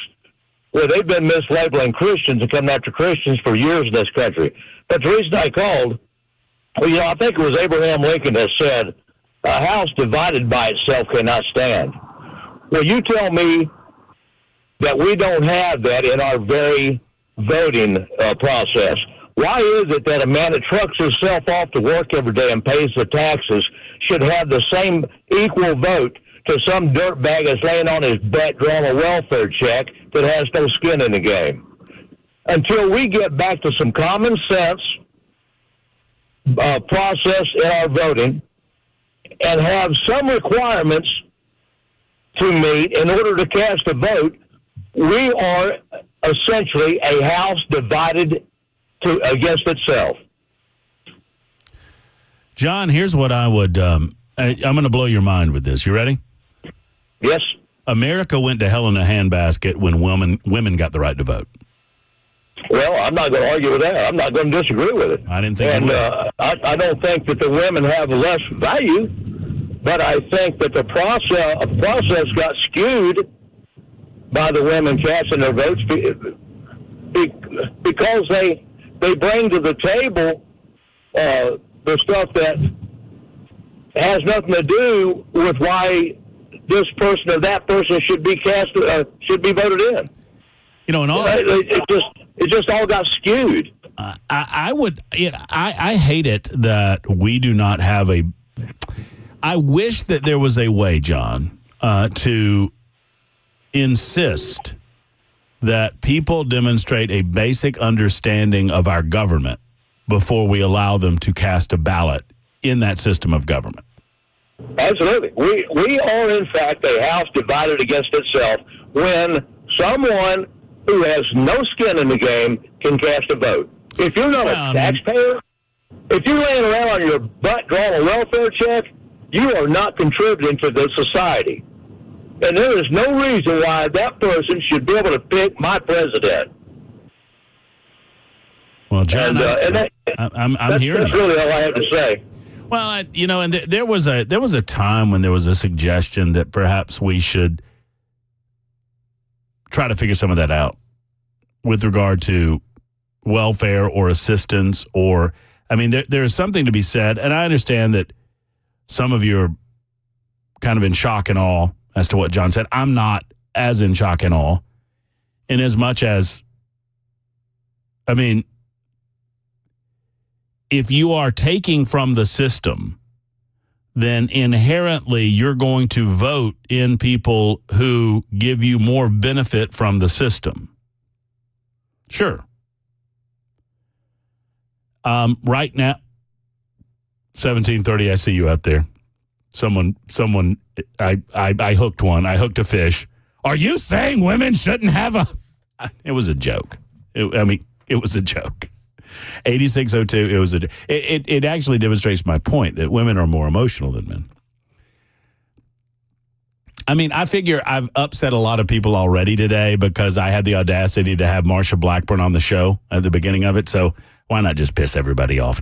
Well, they've been mislabeling Christians and coming after Christians for years in this country. But the reason I called, well, you know, I think it was Abraham Lincoln that said, "A house divided by itself cannot stand." Well, you tell me that we don't have that in our very voting process. Why is it that a man that trucks himself off to work every day and pays the taxes should have the same equal vote to some dirtbag that's laying on his butt drawing a welfare check that has no skin in the game? Until we get back to some common sense process in our voting and have some requirements to meet in order to cast a vote, we are essentially a house divided against itself. John, here's what I would, I'm going to blow your mind with this. You ready? Yes. America went to hell in a handbasket when women got the right to vote. Well, I'm not going to argue with that. I'm not going to disagree with it. I didn't think you would. I don't think that the women have less value, but I think that the process got skewed by the women casting their votes because they bring to the table the stuff that has nothing to do with why this person or that person should be voted in. You know, and all it just all got skewed. I hate it that we do not have a. I wish that there was a way, John, to insist that people demonstrate a basic understanding of our government before we allow them to cast a ballot in that system of government. Absolutely. We are, in fact, a house divided against itself when someone who has no skin in the game can cast a vote. If you're not a taxpayer, if you're laying around on your butt drawing a welfare check, you are not contributing to the society. And there is no reason why that person should be able to pick my president. Well, John, I'm hearing that's really all I have to say. Well, and there was a time when there was a suggestion that perhaps we should try to figure some of that out with regard to welfare or assistance or, I mean, there is something to be said, and I understand that some of you are kind of in shock and awe as to what John said. I'm not as in shock and awe in as much as, I mean, if you are taking from the system, then inherently you're going to vote in people who give you more benefit from the system. Sure. Right now, 1730, I see you out there. Someone, I hooked one. I hooked a fish. Are you saying women shouldn't have a... It was a joke. It was a joke. 8602, it actually demonstrates my point that women are more emotional than men. I mean, I figure I've upset a lot of people already today because I had the audacity to have Marsha Blackburn on the show at the beginning of it. So why not just piss everybody off?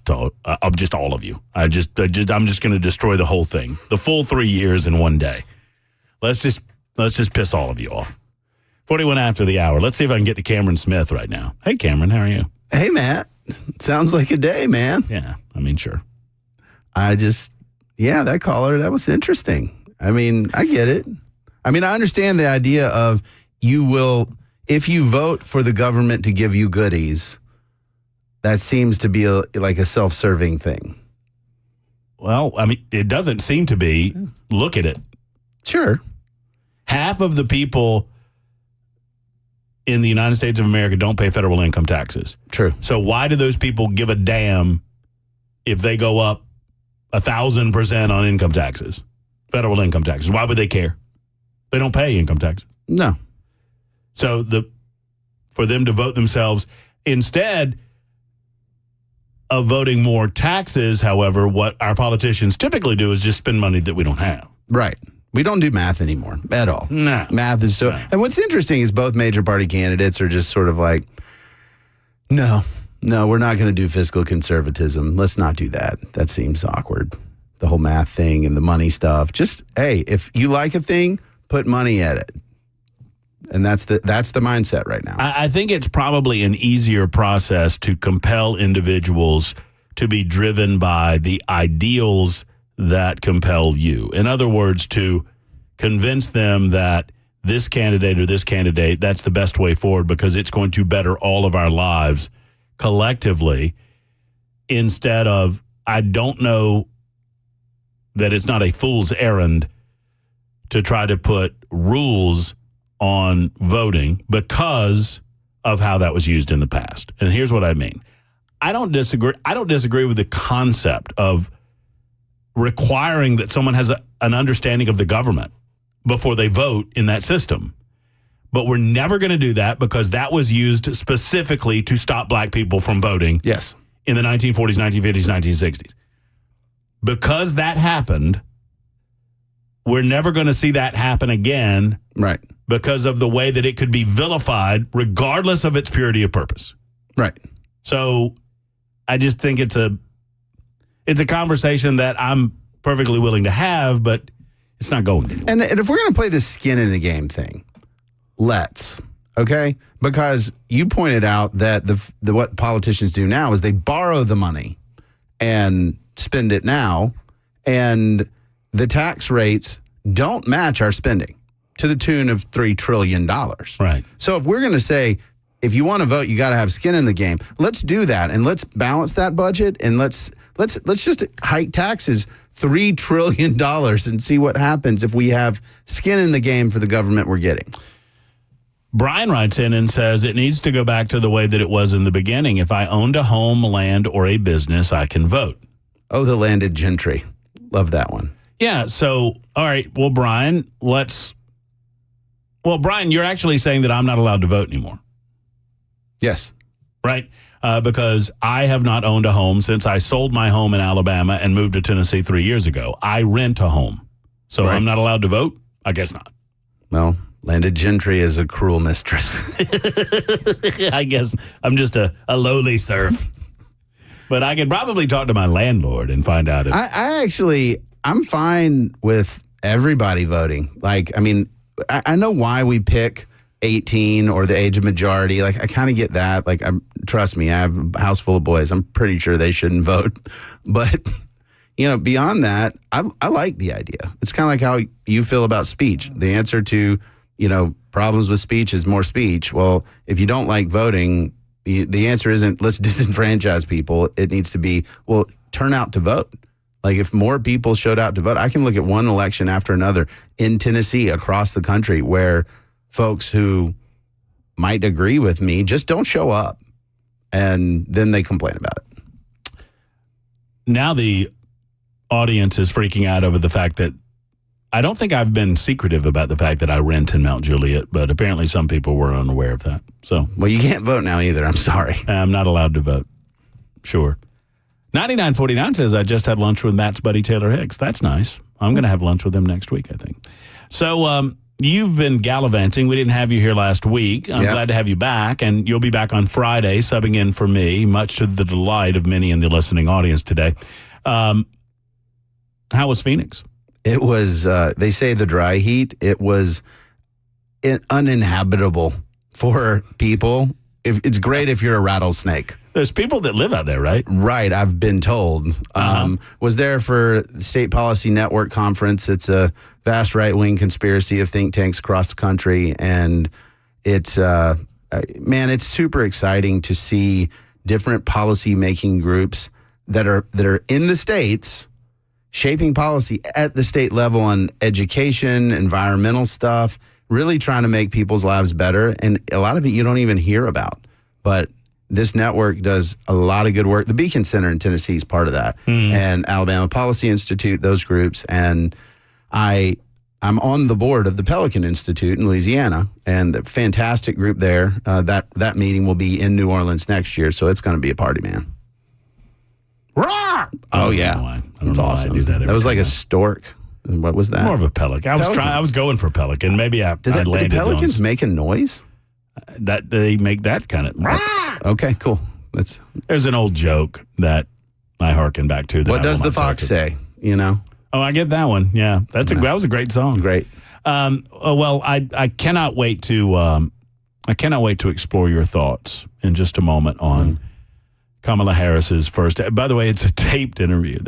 Just all of you. I'm just going to destroy the whole thing. The full 3 years in one day. Let's just piss all of you off. 41 after the hour. Let's see if I can get to Cameron Smith right now. Hey, Cameron, how are you? Hey, Matt. Sounds like a day, man. Yeah, I mean, sure. That caller, that was interesting. I mean, I get it. I mean, I understand the idea of if you vote for the government to give you goodies, that seems to be like a self-serving thing. Well, I mean, it doesn't seem to be. Look at it. Sure. Half of the people in the United States of America don't pay federal income taxes. True. So why do those people give a damn if they go up 1,000% on income taxes, federal income taxes? Why would they care? They don't pay income taxes. No. So for them to vote themselves instead of voting more taxes, however, what our politicians typically do is just spend money that we don't have. Right. We don't do math anymore at all. No. Math is so... And what's interesting is both major party candidates are just sort of like, no, we're not going to do fiscal conservatism. Let's not do that. That seems awkward. The whole math thing and the money stuff. Just, hey, if you like a thing, put money at it. And that's the mindset right now. I think it's probably an easier process to compel individuals to be driven by the ideals that compel you. In other words, to convince them that this candidate or this candidate, that's the best way forward because it's going to better all of our lives collectively, instead of, I don't know that it's not a fool's errand to try to put rules on voting because of how that was used in the past. And here's what I mean. I don't disagree with the concept of requiring that someone has an understanding of the government before they vote in that system. But we're never going to do that because that was used specifically to stop black people from voting. Yes. In the 1940s, 1950s, 1960s. Because that happened, we're never going to see that happen again. Right. Because of the way that it could be vilified regardless of its purity of purpose. Right. So I just think it's a conversation that I'm perfectly willing to have, but it's not going anywhere. And if we're going to play this skin in the game thing, let's, okay? Because you pointed out that what politicians do now is they borrow the money and spend it now, and the tax rates don't match our spending to the tune of $3 trillion. Right. So if we're going to say, if you want to vote, you got to have skin in the game, let's do that, and let's balance that budget, and let's just hike taxes $3 trillion and see what happens if we have skin in the game for the government we're getting. Brian writes in and says, it needs to go back to the way that it was in the beginning. If I owned a home, land, or a business, I can vote. Oh, the landed gentry. Love that one. Yeah, so, all right, well, Brian, Brian, you're actually saying that I'm not allowed to vote anymore. Yes. Right? Because I have not owned a home since I sold my home in Alabama and moved to Tennessee 3 years ago. I rent a home. So right. I'm not allowed to vote? I guess not. Well, landed gentry is a cruel mistress. I guess I'm just a lowly serf. But I could probably talk to my landlord and find out if... I'm fine with everybody voting. Like, I mean, I know why we pick 18 or the age of majority. Like, I kind of get that. Like, trust me, I have a house full of boys. I'm pretty sure they shouldn't vote. But, beyond that, I like the idea. It's kind of like how you feel about speech. The answer to, problems with speech is more speech. Well, if you don't like voting, the answer isn't let's disenfranchise people. It needs to be, well, turn out to vote. Like, if more people showed out to vote, I can look at one election after another in Tennessee, across the country, where folks who might agree with me just don't show up, and then they complain about it. Now the audience is freaking out over the fact that I don't think I've been secretive about the fact that I rent in Mount Juliet, but apparently some people were unaware of that. So, well, you can't vote now either. I'm sorry. I'm not allowed to vote. Sure. 9949 says, I just had lunch with Matt's buddy Taylor Hicks. That's nice. I'm going to have lunch with him next week, I think. So you've been gallivanting. We didn't have you here last week. I'm glad to have you back, and you'll be back on Friday subbing in for me, much to the delight of many in the listening audience today. How was Phoenix? It was, they say the dry heat, it was uninhabitable for people. It's great if you're a rattlesnake. There's people that live out there, right? Right, I've been told. Was there for the State Policy Network Conference. It's a vast right-wing conspiracy of think tanks across the country, and it's, it's super exciting to see different policy-making groups that are in the states shaping policy at the state level on education, environmental stuff, really trying to make people's lives better. And a lot of it you don't even hear about. But this network does a lot of good work. The Beacon Center in Tennessee is part of that. And Alabama Policy Institute, those groups. And I'm on the board of the Pelican Institute in Louisiana, and the fantastic group there. That meeting will be in New Orleans next year, so it's going to be a party, man. Rah! Oh, yeah. I don't know why I do that. That was like a stork. What was that? More of a pelican. I was going for pelican. Maybe I landed did pelicans on, make a noise? That they make that kind of. Okay, cool. There's an old joke that I hearken back to. What does the fox say? You know. Oh, I get that one. Yeah, that was a great song. Great. Well, I cannot wait to explore your thoughts in just a moment on Kamala Harris's first. By the way, it's a taped interview.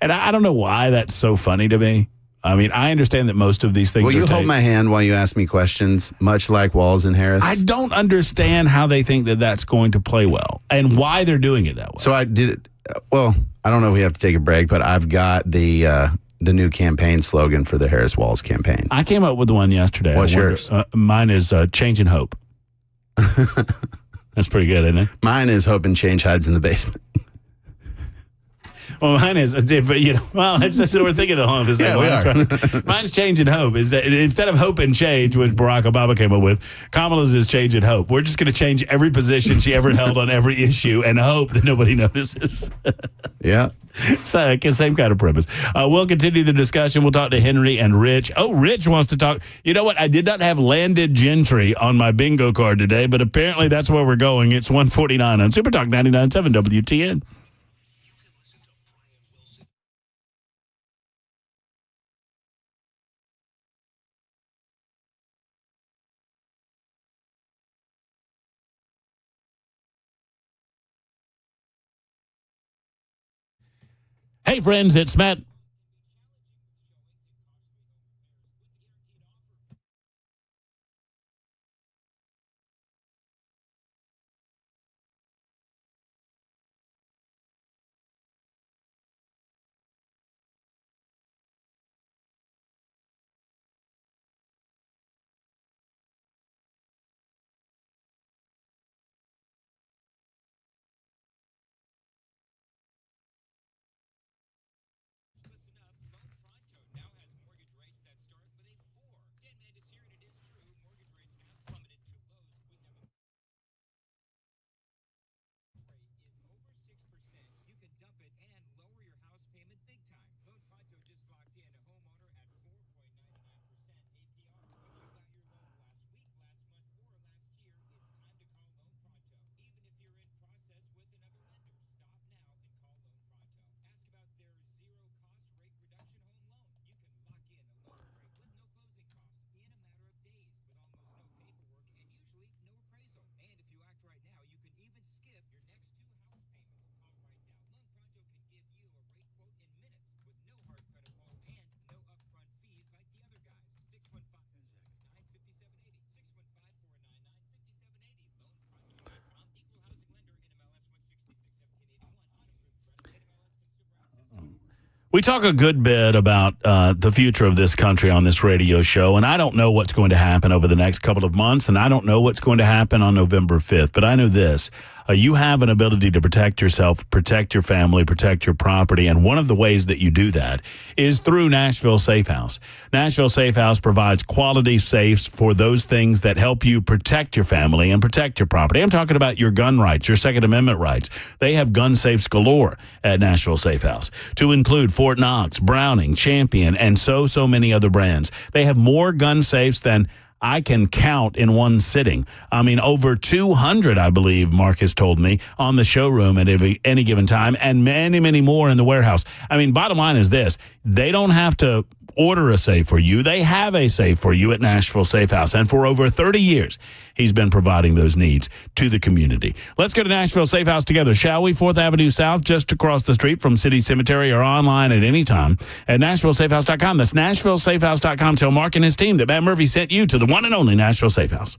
And I don't know why that's so funny to me. I mean, I understand that most of these things Will you hold my hand while you ask me questions, much like Walls and Harris? I don't understand how they think that that's going to play well and why they're doing it that way. So I did it. Well, I don't know if we have to take a break, but I've got the new campaign slogan for the Harris Walls campaign. I came up with one yesterday. What's yours? Mine is Change and Hope. That's pretty good, isn't it? Mine is Hope and Change hides in the basement. Well, mine is, it's just we're thinking along the same line. Mine's Change and Hope. Is that instead of Hope and Change, which Barack Obama came up with, Kamala's is Change and Hope. We're just going to change every position she ever held on every issue and hope that nobody notices. Yeah. So, same kind of premise. We'll continue the discussion. We'll talk to Henry and Rich. Oh, Rich wants to talk. You know what? I did not have landed gentry on my bingo card today, but apparently that's where we're going. It's 1:49 on Super Talk 99.7 WTN. Hey, friends, it's Matt. We talk a good bit about the future of this country on this radio show, and I don't know what's going to happen over the next couple of months, and I don't know what's going to happen on November 5th, but I know this. You have an ability to protect yourself, protect your family, protect your property, and one of the ways that you do that is through Nashville Safe House. Nashville Safe House provides quality safes for those things that help you protect your family and protect your property. I'm talking about your gun rights, your Second Amendment rights. They have gun safes galore at Nashville Safe House, to include Fort Knox, Browning, Champion, and so many other brands. They have more gun safes than I can count in one sitting. I mean, over 200, I believe, Mark has told me, on the showroom at any given time, and many, many more in the warehouse. I mean, bottom line is this. They don't have to order a safe for you. They have a safe for you at Nashville Safe House. And for over 30 years, he's been providing those needs to the community. Let's go to Nashville Safe House together, shall we? 4th Avenue South, just across the street from City Cemetery, or online at any time at NashvilleSafeHouse.com. That's NashvilleSafeHouse.com. Tell Mark and his team that Matt Murphy sent you to the one and only Nashville Safe House.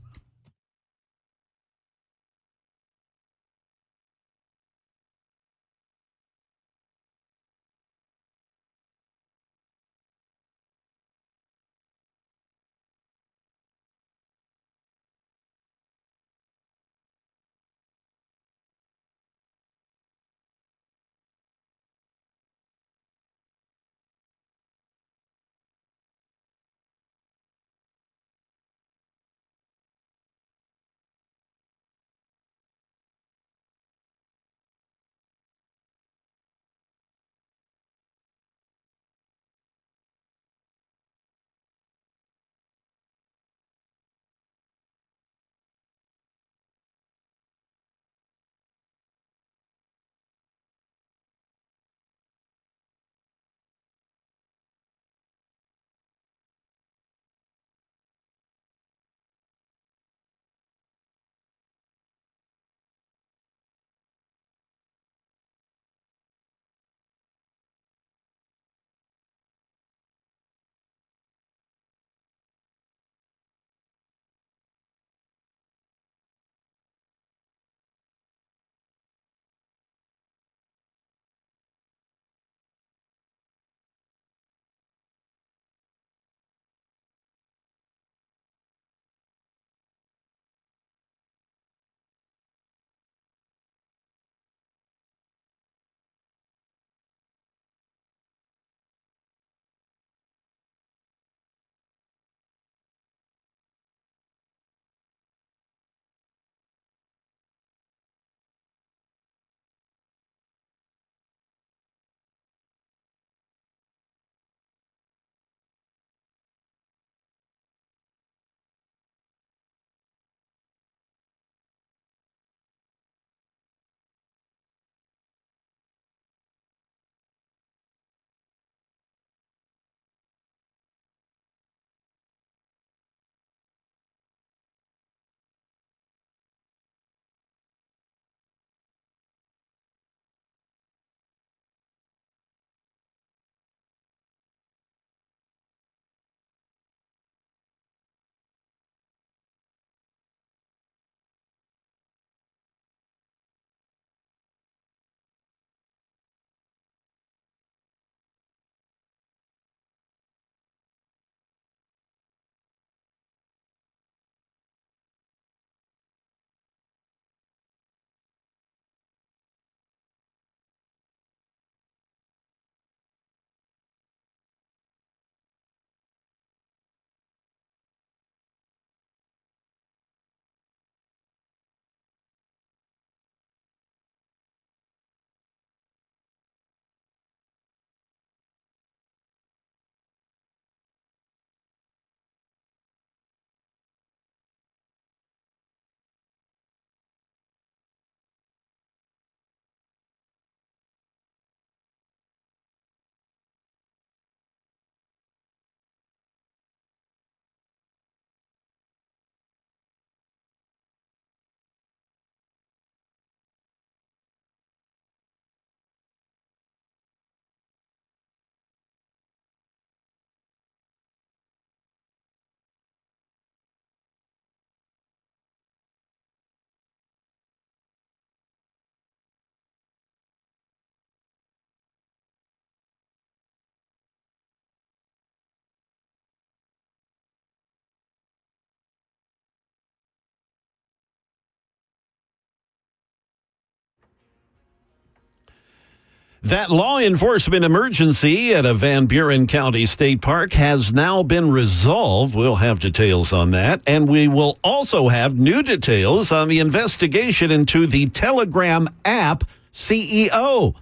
That law enforcement emergency at a Van Buren County State Park has now been resolved. We'll have details on that. And we will also have new details on the investigation into the Telegram app CEO.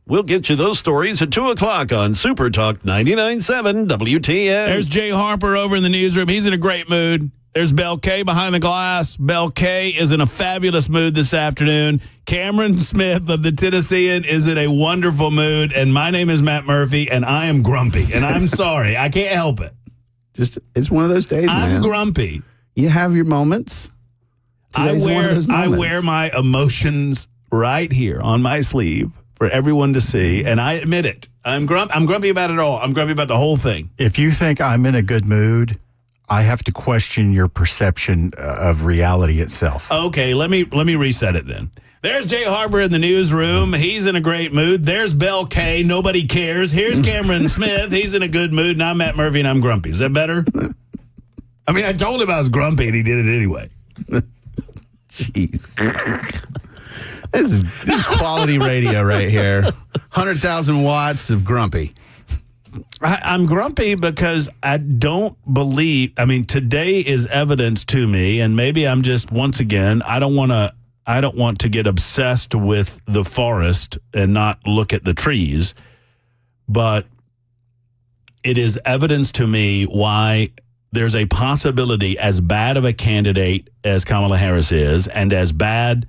We'll get you those stories at 2 o'clock on Super Talk 99.7 WTN. There's Jay Harper over in the newsroom. He's in a great mood. There's Belle K behind the glass. Belle K is in a fabulous mood this afternoon. Cameron Smith of the Tennessean is in a wonderful mood. And my name is Matt Murphy, and I am grumpy. And I'm sorry. I can't help it. It's one of those days, man. I'm grumpy. You have your moments. I wear my emotions right here on my sleeve for everyone to see, and I admit it. I'm grumpy about it all. I'm grumpy about the whole thing. If you think I'm in a good mood, I have to question your perception of reality itself. Okay, let me reset it then. There's Jay Harper in the newsroom. He's in a great mood. There's Belle K. Nobody cares. Here's Cameron Smith. He's in a good mood. And I'm Matt Murphy, and I'm grumpy. Is that better? I mean, I told him I was grumpy, and he did it anyway. Jeez. This is quality radio right here. 100,000 watts of grumpy. I'm grumpy because I don't believe, today is evidence to me, and maybe I'm just, once again, I don't want to get obsessed with the forest and not look at the trees, but it is evidence to me why there's a possibility, as bad of a candidate as Kamala Harris is, and as bad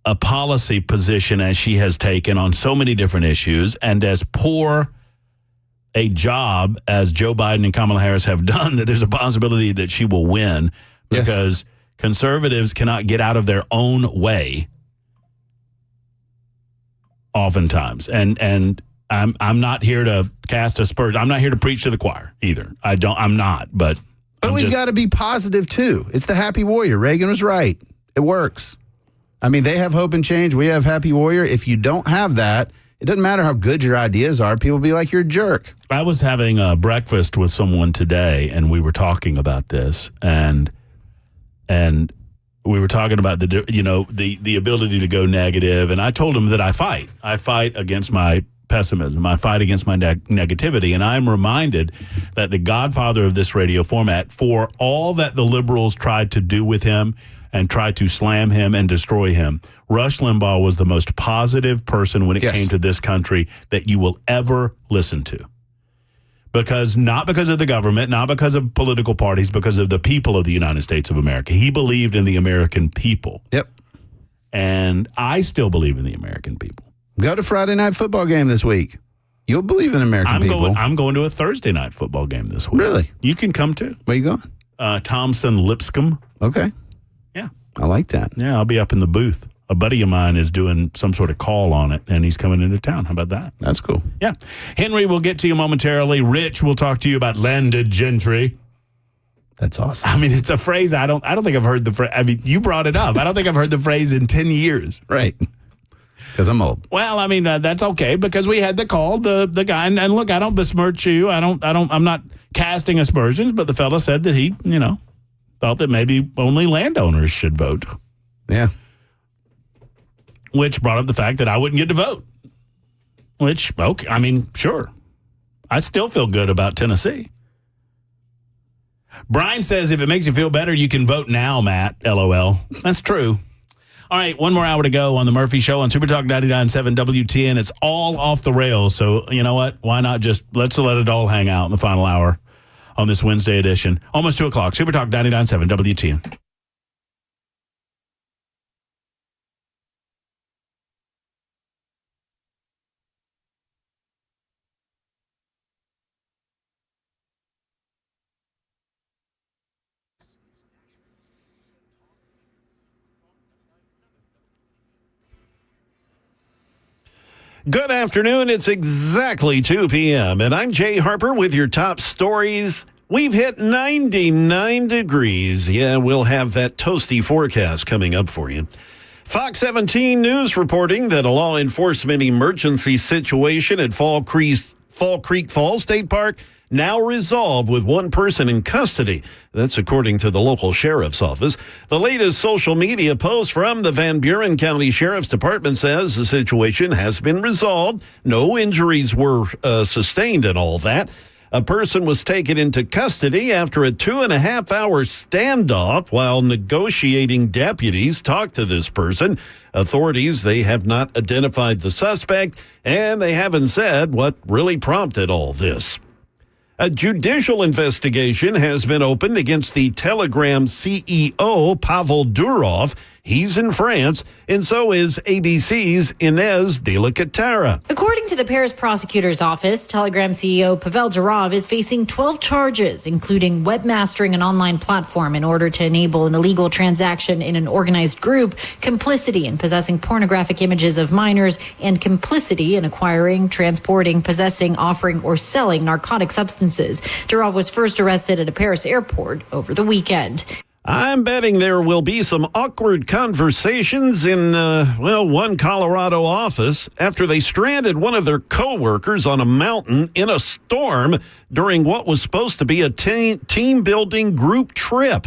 a policy position as she has taken on so many different issues, and as poor a job as Joe Biden and Kamala Harris have done, that there's a possibility that she will win because conservatives cannot get out of their own way oftentimes. And I'm not here to cast aspersions. I'm not here to preach to the choir either. I'm not, but we've got to be positive too. It's the happy warrior. Reagan was right. It works. They have hope and change. We have happy warrior. If you don't have that, it doesn't matter how good your ideas are. People be like, you're a jerk. I was having breakfast with someone today, and we were talking about this, and we were talking about the ability to go negative. And I told him that I fight against my pessimism. I fight against my negativity. And I'm reminded that the godfather of this radio format, for all that the liberals tried to do with him and tried to slam him and destroy him, Rush Limbaugh was the most positive person when it came to this country that you will ever listen to. Not because of the government, not because of political parties, because of the people of the United States of America. He believed in the American people. Yep. And I still believe in the American people. Go to Friday night football game this week. You'll believe in American people. I'm going to a Thursday night football game this week. Really? You can come too. Where you going? Thompson Lipscomb. Okay. Yeah. I like that. Yeah, I'll be up in the booth. A buddy of mine is doing some sort of call on it, and he's coming into town. How about that? That's cool. Yeah. Henry will get to you momentarily. Rich will talk to you about landed gentry. That's awesome. It's a phrase I don't think I've heard the phrase. You brought it up. I don't think I've heard the phrase in 10 years. Right. Because I'm old. Well, that's okay because we had the call, the guy, and look, I don't besmirch you. I'm not casting aspersions, but the fella said that he, thought that maybe only landowners should vote. Yeah. Which brought up the fact that I wouldn't get to vote. Which, okay, sure. I still feel good about Tennessee. Brian says if it makes you feel better, you can vote now, Matt. LOL. That's true. All right, one more hour to go on the Murphy Show on Super Talk 99.7 WTN. It's all off the rails, so you know what? Why not just let's let it all hang out in the final hour on this Wednesday edition. Almost 2 o'clock. Super Talk 99.7 WTN. Good afternoon. It's exactly 2 p.m., and I'm Jay Harper with your top stories. We've hit 99 degrees. Yeah, we'll have that toasty forecast coming up for you. Fox 17 News reporting that a law enforcement emergency situation at Fall Creek Falls State Park now resolved with one person in custody. That's according to the local sheriff's office. The latest social media post from the Van Buren County Sheriff's Department says the situation has been resolved. No injuries were sustained and all that. A person was taken into custody after a 2.5-hour standoff while negotiating deputies talked to this person. Authorities, they have not identified the suspect, and they haven't said what really prompted all this. A judicial investigation has been opened against the Telegram CEO, Pavel Durov. He's in France, and so is ABC's Inez de la Catara. According to the Paris prosecutor's office, Telegram CEO Pavel Durov is facing 12 charges, including webmastering an online platform in order to enable an illegal transaction in an organized group, complicity in possessing pornographic images of minors, and complicity in acquiring, transporting, possessing, offering, or selling narcotic substances. Durov was first arrested at a Paris airport over the weekend. I'm betting there will be some awkward conversations in, one Colorado office after they stranded one of their coworkers on a mountain in a storm during what was supposed to be a team-building group trip.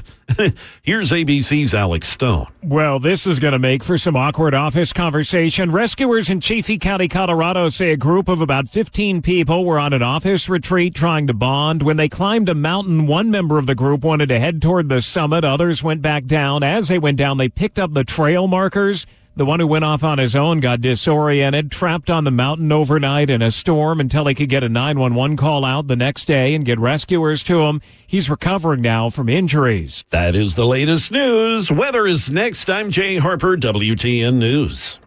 Here's ABC's Alex Stone. Well, this is going to make for some awkward office conversation. Rescuers in Chaffee County, Colorado say a group of about 15 people were on an office retreat trying to bond. When they climbed a mountain, one member of the group wanted to head toward the summit. Others went back down. As they went down, they picked up the trail markers. The one who went off on his own got disoriented, trapped on the mountain overnight in a storm until he could get a 911 call out the next day and get rescuers to him. He's recovering now from injuries. That is the latest news. Weather is next. I'm Jay Harper, WTN News.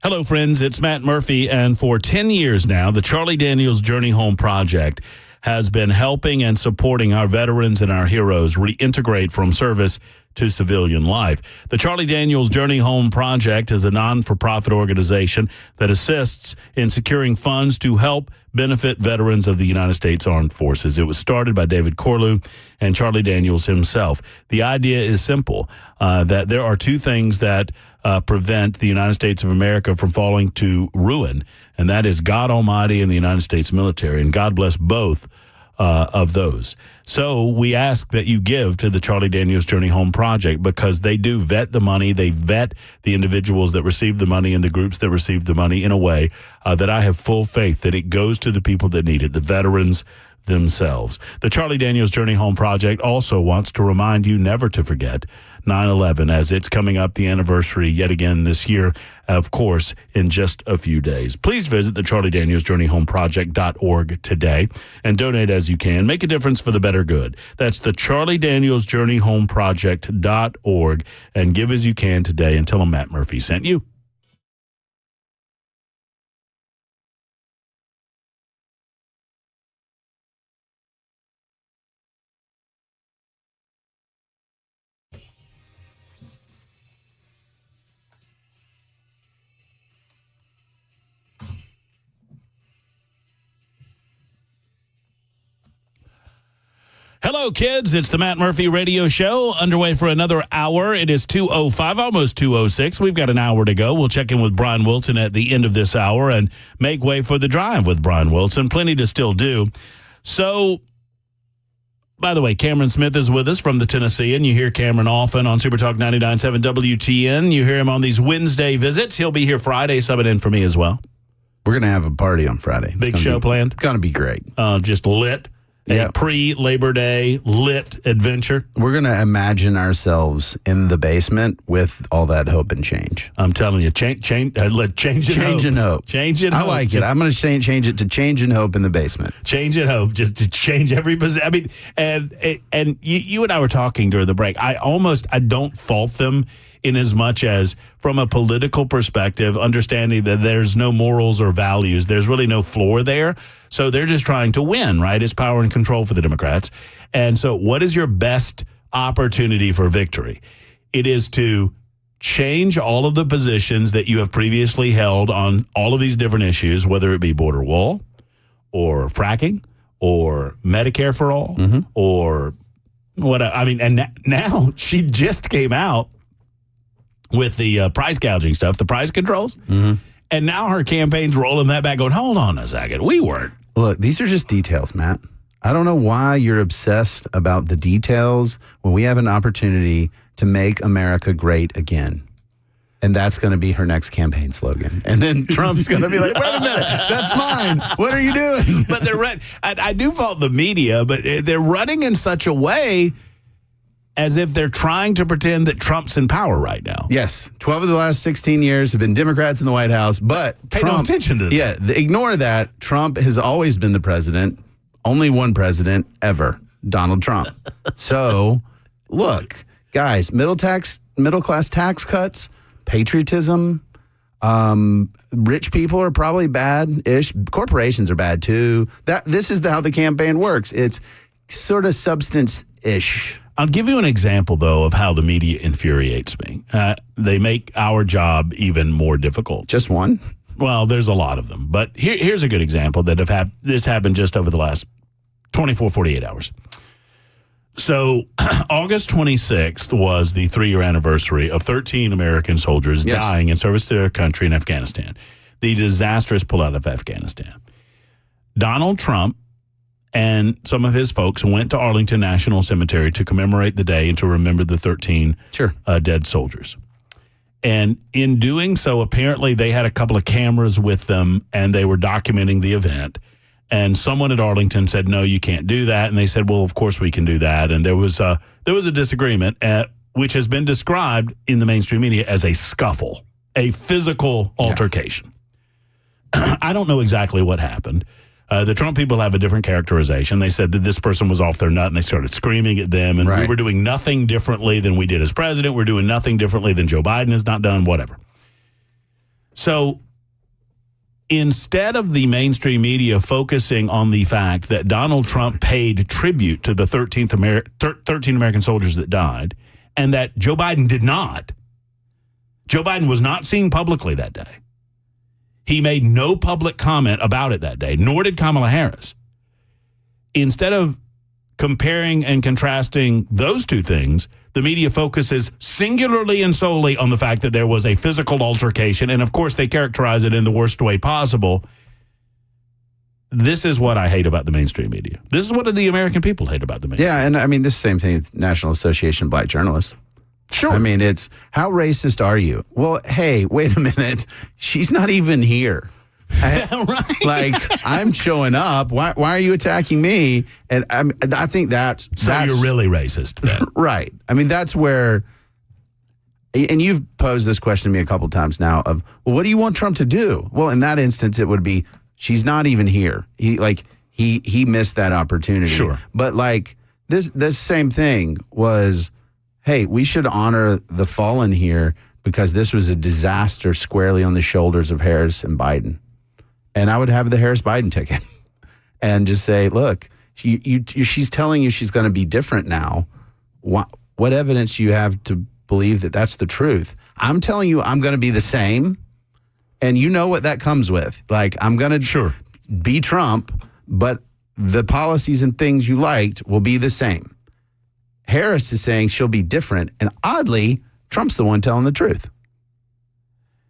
Hello, friends. It's Matt Murphy, and for 10 years now, the Charlie Daniels Journey Home Project has been helping and supporting our veterans and our heroes reintegrate from service to civilian life. The Charlie Daniels Journey Home Project is a non-for-profit organization that assists in securing funds to help benefit veterans of the United States Armed Forces. It was started by David Corlew and Charlie Daniels himself. The idea is simple, that there are two things that prevent the United States of America from falling to ruin, and that is God Almighty and the United States military, and God bless both of those. So we ask that you give to the Charlie Daniels Journey Home Project because they do vet the money. They vet the individuals that receive the money and the groups that receive the money in a way that I have full faith that it goes to the people that need it, the veterans themselves. The Charlie Daniels Journey Home Project also wants to remind you never to forget 9/11 as it's coming up the anniversary yet again this year, of course, in just a few days. Please visit the Charlie Daniels Journey Home Project.org today and donate as you can. Make a difference for the better good. That's the Charlie Daniels Journey Home Project.org and give as you can today and tell them Matt Murphy sent you. Hello, kids. It's the Matt Murphy Radio Show, underway for another hour. It is 2:05, almost 2:06. We've got an hour to go. We'll check in with Brian Wilson at the end of this hour and make way for the drive with Brian Wilson. Plenty to still do. So, by the way, Cameron Smith is with us from the Tennessean. You hear Cameron often on Super Talk 99.7 WTN. You hear him on these Wednesday visits. He'll be here Friday, subbing in for me as well. We're going to have a party on Friday. Big show planned. It's going to be great. Just lit. A pre-Labor Day lit adventure. We're going to imagine ourselves in the basement with all that hope and change. I'm telling you, change and hope. Change and hope. I like it. I'm going to change it to change and hope in the basement. Change and hope, just to change every position. I mean, and you and I were talking during the break. I don't fault them in as much as from a political perspective, understanding that there's no morals or values. There's really no floor there. So they're just trying to win, right? It's power and control for the Democrats. And so what is your best opportunity for victory? It is to change all of the positions that you have previously held on all of these different issues, whether it be border wall or fracking or Medicare for all or what. I mean, and now she just came out with the price gouging stuff, the price controls. And now her campaign's rolling that back going, hold on a second, we weren't. Look, these are just details, Matt. I don't know why you're obsessed about the details when we have an opportunity to make America great again. And that's going to be her next campaign slogan. And then Trump's going to be like, wait a minute, that's mine. What are you doing? But they're I do fault the media, but they're running in such a way as if they're trying to pretend that Trump's in power right now. Yes. 12 of the last 16 years have been Democrats in the White House, but pay no attention to that. Yeah, ignore that. Trump has always been the president. Only one president ever, Donald Trump. So, look, guys, middle class tax cuts, patriotism, rich people are probably bad-ish. Corporations are bad too. This is how the campaign works. It's sort of substance-ish. I'll give you an example, though, of how the media infuriates me. They make our job even more difficult. Just one? Well, there's a lot of them. But here's a good example that this happened just over the last 24, 48 hours. So August 26th was the 3-year anniversary of 13 American soldiers dying in service to their country in Afghanistan. The disastrous pullout of Afghanistan. Donald Trump and some of his folks went to Arlington National Cemetery to commemorate the day and to remember the 13 dead soldiers. And in doing so, apparently they had a couple of cameras with them and they were documenting the event. And someone at Arlington said, no, you can't do that. And they said, well, of course we can do that. And there was a disagreement, which has been described in the mainstream media as a scuffle, a physical altercation. I don't know exactly what happened. The Trump people have a different characterization. They said that this person was off their nut and they started screaming at them. And we were doing nothing differently than we did as president. We're doing nothing differently than Joe Biden has not done, whatever. So instead of the mainstream media focusing on the fact that Donald Trump paid tribute to the 13 American soldiers that died and that Joe Biden did not, Joe Biden was not seen publicly that day. He made no public comment about it that day, nor did Kamala Harris. Instead of comparing and contrasting those two things, the media focuses singularly and solely on the fact that there was a physical altercation, and of course they characterize it in the worst way possible. This is what I hate about the mainstream media. This is what the American people hate about the mainstream media. Yeah, and I mean, this same thing with National Association of Black Journalists. Sure. I mean, it's, how racist are you? Well, hey, wait a minute. She's not even here. Right. Like, I'm showing up. Why are you attacking me? And I think that's you're really racist then. Right. I mean, that's where, and you've posed this question to me a couple times now of, well, what do you want Trump to do? Well, in that instance, it would be, she's not even here. He missed that opportunity. Sure. But like this same thing was, hey, we should honor the fallen here because this was a disaster squarely on the shoulders of Harris and Biden. And I would have the Harris-Biden ticket and just say, look, she's telling you she's going to be different now. What evidence do you have to believe that that's the truth? I'm telling you I'm going to be the same, and you know what that comes with. Like, I'm going to be Trump, but the policies and things you liked will be the same. Harris is saying she'll be different. And oddly, Trump's the one telling the truth.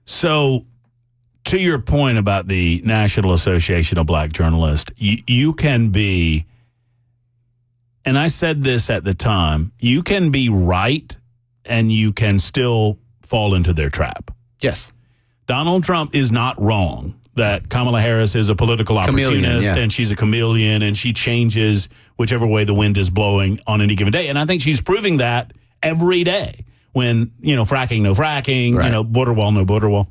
So, to your point about the National Association of Black Journalists, you can be, and I said this at the time, you can be right and you can still fall into their trap. Yes. Donald Trump is not wrong that Kamala Harris is a political opportunist and she's a chameleon and she changes whichever way the wind is blowing on any given day. And I think she's proving that every day when, fracking, no fracking, right. Border wall, no border wall.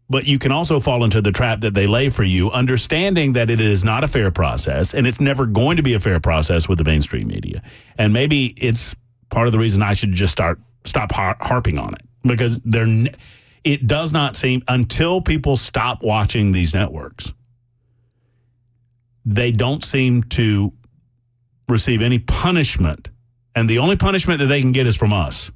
But you can also fall into the trap that they lay for you, understanding that it is not a fair process and it's never going to be a fair process with the mainstream media. And maybe it's part of the reason I should just stop harping on it, because it does not seem, until people stop watching these networks, they don't seem to receive any punishment. And the only punishment that they can get is from us.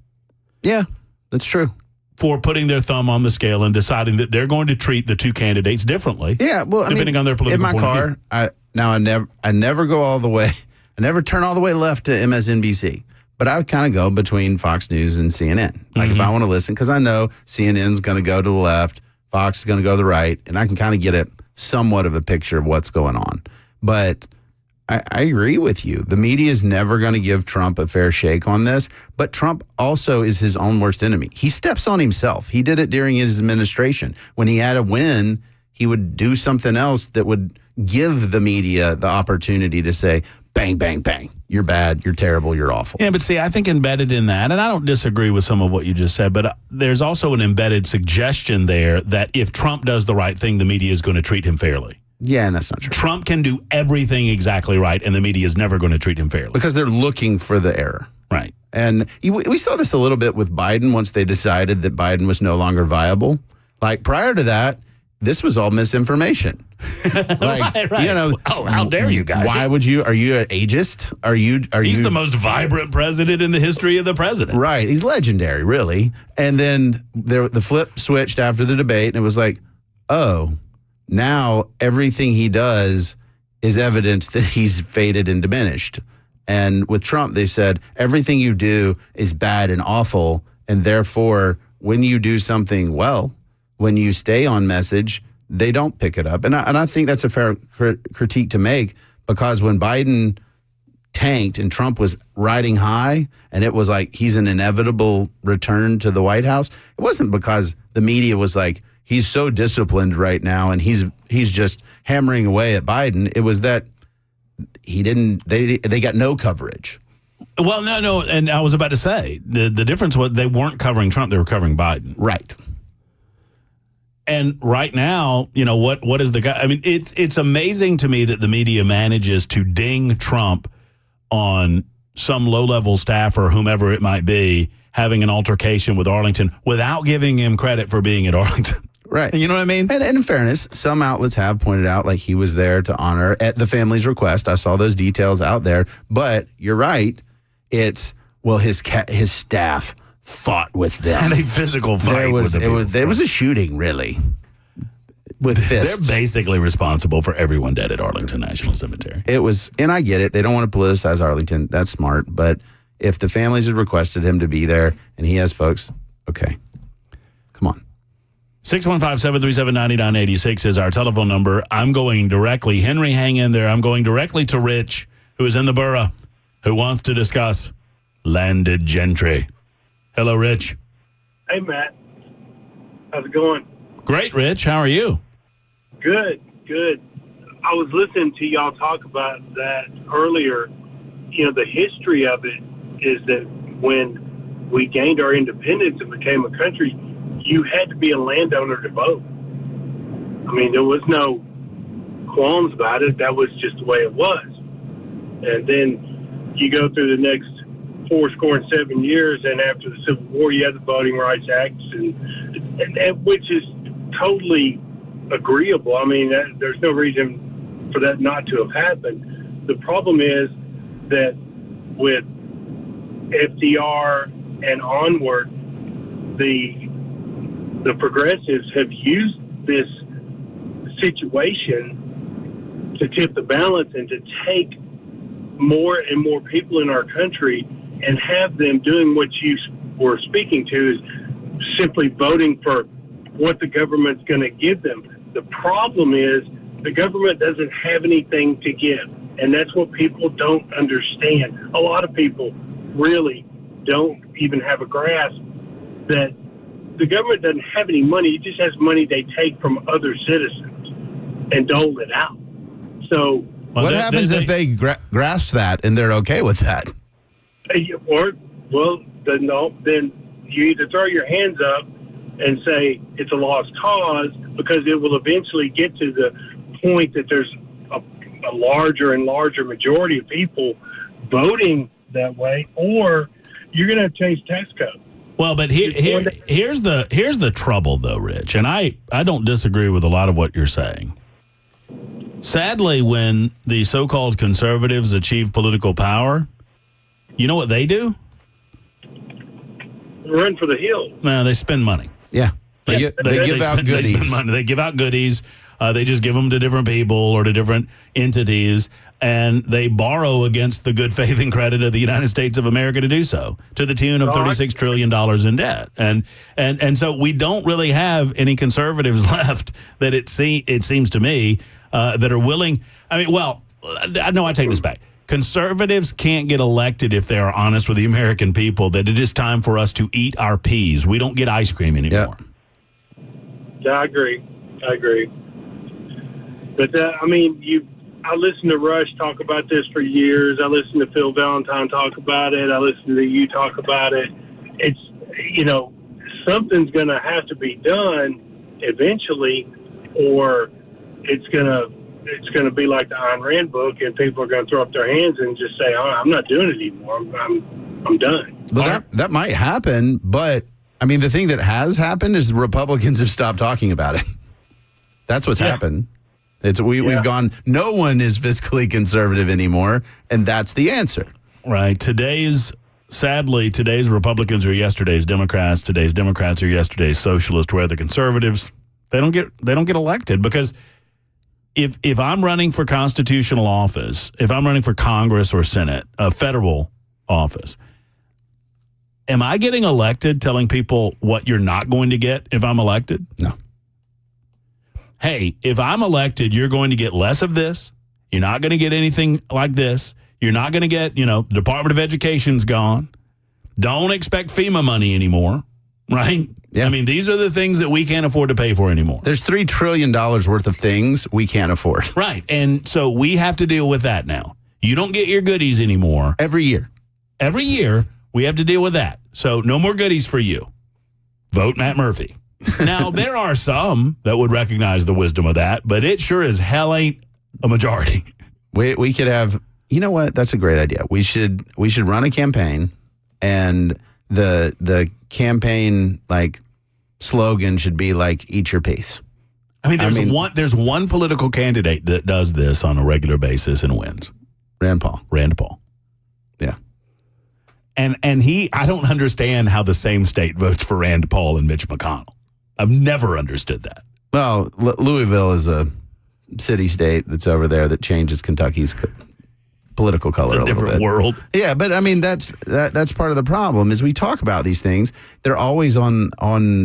Yeah, that's true. For putting their thumb on the scale and deciding that they're going to treat the two candidates differently. Yeah, well, depending on their political point of view. In my car, I never go all the way. I never turn all the way left to MSNBC. But I would kind of go between Fox News and CNN. Like if I want to listen, because I know CNN's going to go to the left, Fox is going to go to the right, and I can kind of get somewhat of a picture of what's going on. But I agree with you. The media is never going to give Trump a fair shake on this, but Trump also is his own worst enemy. He steps on himself. He did it during his administration. When he had a win, he would do something else that would give the media the opportunity to say, bang, bang, bang. You're bad. You're terrible. You're awful. Yeah, but see, I think embedded in that, and I don't disagree with some of what you just said, but there's also an embedded suggestion there that if Trump does the right thing, the media is going to treat him fairly. Yeah, and that's not true. Trump can do everything exactly right, and the media is never going to treat him fairly. Because they're looking for the error. Right. And we saw this a little bit with Biden once they decided that Biden was no longer viable. Like prior to that, this was all misinformation. Right. Oh, how dare you guys? Why would you? Are you an ageist? He's the most vibrant president in the history of the president. Right. He's legendary, really. And then the flip switched after the debate, and it was like, oh, now everything he does is evidence that he's faded and diminished. And with Trump, they said everything you do is bad and awful, and therefore, when you do something well, when you stay on message, they don't pick it up. And I think that's a fair critique to make, because when Biden tanked and Trump was riding high and it was like he's an inevitable return to the White House, it wasn't because the media was like, he's so disciplined right now and he's just hammering away at Biden. It was that they got no coverage. Well, no, and I was about to say, the difference was they weren't covering Trump, they were covering Biden. Right. And right now, what is the guy? I mean, it's amazing to me that the media manages to ding Trump on some low-level staff or whomever it might be having an altercation with Arlington without giving him credit for being at Arlington. Right. You know what I mean? And in fairness, some outlets have pointed out like he was there to honor at the family's request. I saw those details out there. But you're right. It's, well, his staff fought with them. And a physical fight with them. There was a shooting, really, with fists. They're basically responsible for everyone dead at Arlington National Cemetery. It was, and I get it. They don't want to politicize Arlington. That's smart. But if the families had requested him to be there and he has folks, okay, come on. 615-737-9986 is our telephone number. I'm going directly, Henry, hang in there. I'm going directly to Rich, who is in the borough, who wants to discuss landed gentry. Hello, Rich. Hey, Matt. How's it going? Great, Rich. How are you? Good. I was listening to y'all talk about that earlier. The history of it is that when we gained our independence and became a country, you had to be a landowner to vote. I mean, there was no qualms about it. That was just the way it was. And then you go through the next 7 years, and after the Civil War, you had the Voting Rights Act, and which is totally agreeable. I mean, there's no reason for that not to have happened. The problem is that with FDR and onward, the progressives have used this situation to tip the balance and to take more and more people in our country and have them doing what you were speaking to, is simply voting for what the government's going to give them. The problem is the government doesn't have anything to give, and that's what people don't understand. A lot of people really don't even have a grasp that the government doesn't have any money. It just has money they take from other citizens and dole it out. So what happens if they grasp that and they're okay with that? Then you either throw your hands up and say it's a lost cause, because it will eventually get to the point that there's a larger and larger majority of people voting that way, or you're going to change tax code. Well, but here's the trouble, though, Rich, and I don't disagree with a lot of what you're saying. Sadly, when the so-called conservatives achieve political power, you know what they do? Run for the hills. No, they spend money. Yeah. They give out goodies. They spend money. They give out goodies. They just give them to different people or to different entities, and they borrow against the good faith and credit of the United States of America to do so, to the tune of $36 trillion in debt. And so we don't really have any conservatives left that it seems to me that are willing. I mean, well, no, I take this back. Conservatives can't get elected if they are honest with the American people that it is time for us to eat our peas. We don't get ice cream anymore. Yeah, I agree. But I listened to Rush talk about this for years. I listened to Phil Valentine talk about it. I listened to you talk about it. It's, something's going to have to be done eventually, or it's going to be like the Ayn Rand book, and people are going to throw up their hands and just say, "Oh, I'm not doing it anymore. I'm done." But that might happen. But I mean, the thing that has happened is Republicans have stopped talking about it. That's what's happened. We've gone, no one is fiscally conservative anymore, and that's the answer. Right. Today's Republicans are yesterday's Democrats. Today's Democrats are yesterday's socialists, where the conservatives, they don't get elected, because if I'm running for constitutional office, if I'm running for Congress or Senate, a federal office, am I getting elected telling people what you're not going to get if I'm elected? No. Hey, if I'm elected, you're going to get less of this. You're not going to get anything like this. You're not going to get, the Department of Education's gone. Don't expect FEMA money anymore, right? Yeah. I mean, these are the things that we can't afford to pay for anymore. There's $3 trillion worth of things we can't afford. Right. And so we have to deal with that now. You don't get your goodies anymore. Every year. Every year, we have to deal with that. So no more goodies for you. Vote Matt Murphy. Now, there are some that would recognize the wisdom of that, but it sure as hell ain't a majority. We could have, you know what? That's a great idea. We should run a campaign, and the campaign slogan should be eat your peace. I mean, there's one political candidate that does this on a regular basis and wins. Rand Paul. Yeah. And I don't understand how the same state votes for Rand Paul and Mitch McConnell. I've never understood that. Well, Louisville is a city-state that's over there that changes Kentucky's political color a different world. Yeah, but I mean, that's part of the problem is we talk about these things. They're always on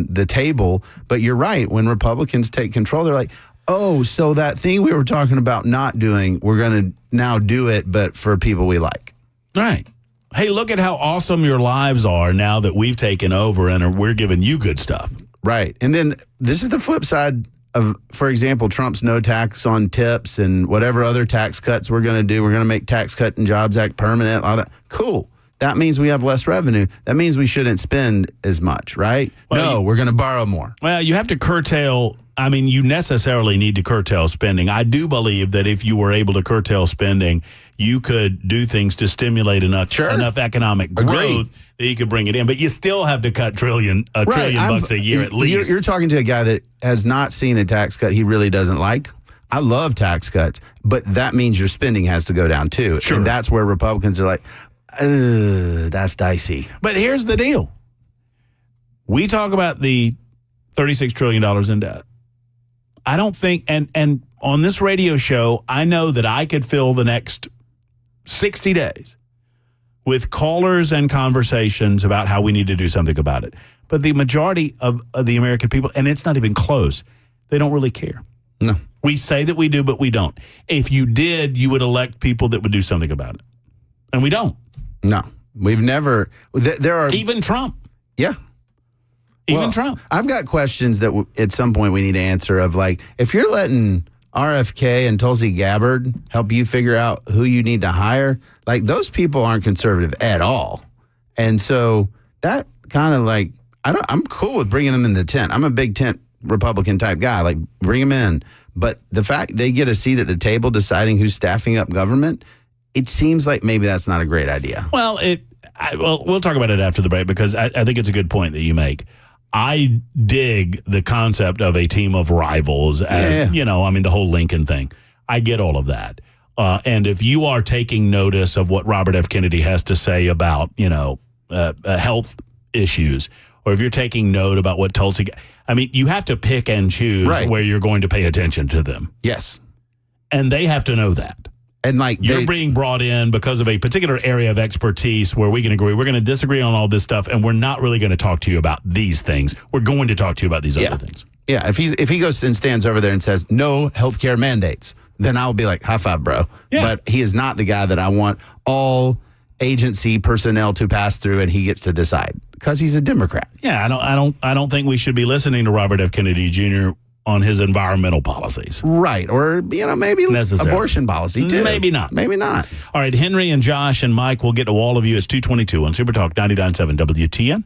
the table, but you're right. When Republicans take control, they're like, oh, so that thing we were talking about not doing, we're going to now do it, but for people we like. Right. Hey, look at how awesome your lives are now that we've taken over and we're giving you good stuff. Right. And then this is the flip side of, for example, Trump's no tax on tips and whatever other tax cuts we're going to do. We're going to make Tax Cut and Jobs Act permanent. All that. Cool. That means we have less revenue. That means we shouldn't spend as much, right? Well, we're going to borrow more. Well, you have to curtail. I mean, you necessarily need to curtail spending. I do believe that if you were able to curtail spending, you could do things to stimulate enough economic growth that you could bring it in. But you still have to cut trillion bucks a year at least. You're talking to a guy that has not seen a tax cut he really doesn't like. I love tax cuts, but that means your spending has to go down too. Sure. And that's where Republicans are like, that's dicey. But here's the deal. We talk about the $36 trillion in debt. I don't think, and on this radio show, I know that I could fill the next 60 days with callers and conversations about how we need to do something about it. But the majority of the American people, and it's not even close, they don't really care. No. We say that we do, but we don't. If you did, you would elect people that would do something about it. And we don't. No. We've never. There are. Even Trump. Yeah. Even Trump. I've got questions that at some point we need to answer of like, if you're letting RFK and Tulsi Gabbard help you figure out who you need to hire, like those people aren't conservative at all. And so that kind of like, I'm cool with bringing them in the tent. I'm a big tent Republican type guy, like bring them in. But the fact they get a seat at the table deciding who's staffing up government, it seems like maybe that's not a great idea. Well, we'll talk about it after the break because I think it's a good point that you make. I dig the concept of a team of rivals as, the whole Lincoln thing. I get all of that. And if you are taking notice of what Robert F. Kennedy has to say about, health issues, or if you're taking note about what Tulsi, you have to pick and choose where you're going to pay attention to them. Yes. And they have to know that. And like you're being brought in because of a particular area of expertise where we can agree. We're going to disagree on all this stuff, and we're not really going to talk to you about these things. We're going to talk to you about these other things. Yeah, if he goes and stands over there and says no healthcare mandates, then I'll be like, high five, bro. Yeah. But he is not the guy that I want all agency personnel to pass through, and he gets to decide because he's a Democrat. Yeah, I don't think we should be listening to Robert F. Kennedy Jr. on his environmental policies. Right. Or, maybe abortion policy, too. Maybe not. Maybe not. All right, Henry and Josh and Mike will get to all of you. It's 2:22 on Super Talk 99.7 WTN.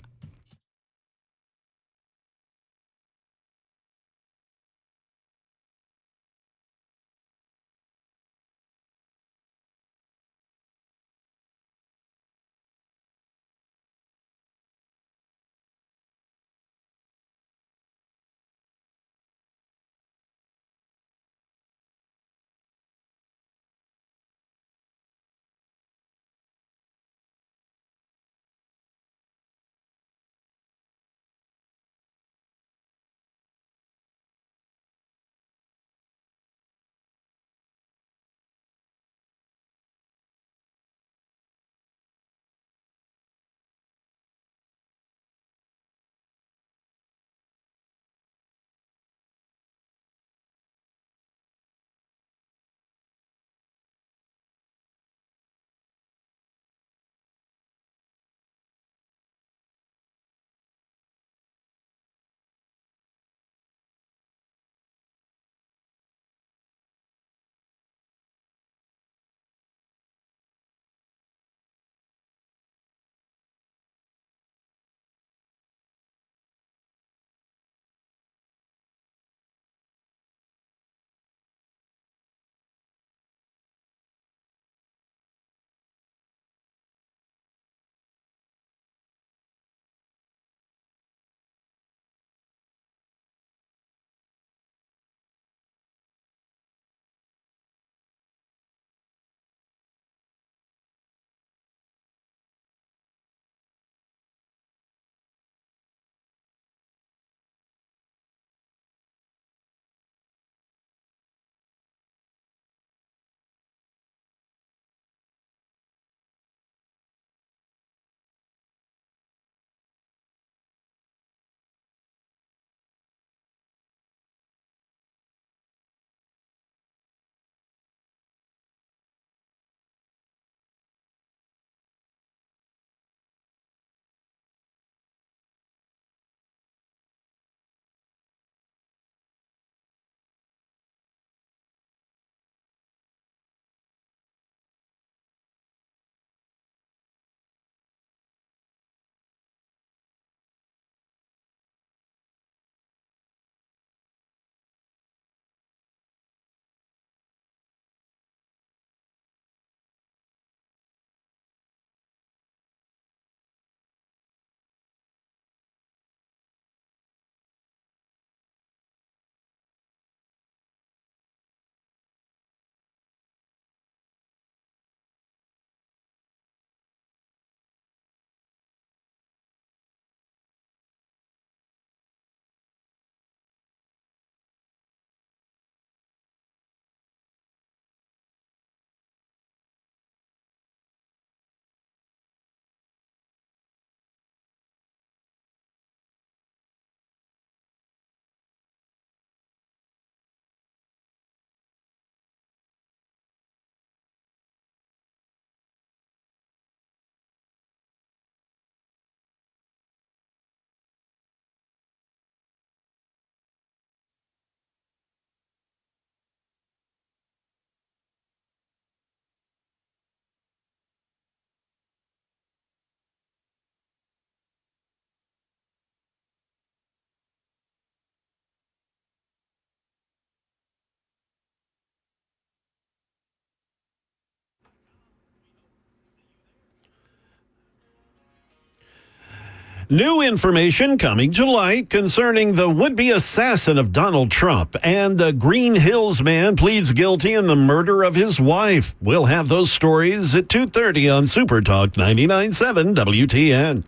New information coming to light concerning the would-be assassin of Donald Trump, and a Green Hills man pleads guilty in the murder of his wife. We'll have those stories at 2:30 on Super Talk 99.7 WTN.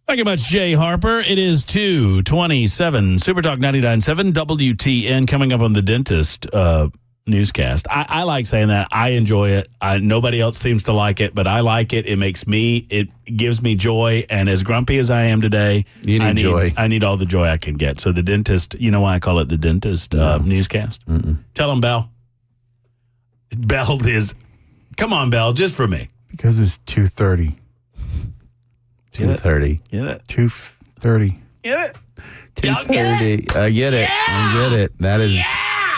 Thank you much, Jay Harper. It is 2:27. Super Talk 99.7 WTN coming up on the dentist newscast. I like saying that. I enjoy it. Nobody else seems to like it, but I like it. It gives me joy. And as grumpy as I am today, you need joy. I need all the joy I can get. So the dentist, you know why I call it the dentist newscast? Tell him, Belle. Belle is, come on, Belle, just for me. Because it's 2:30. 2:30. Get it? 2:30. Get it? 2:30. I get it. I get it.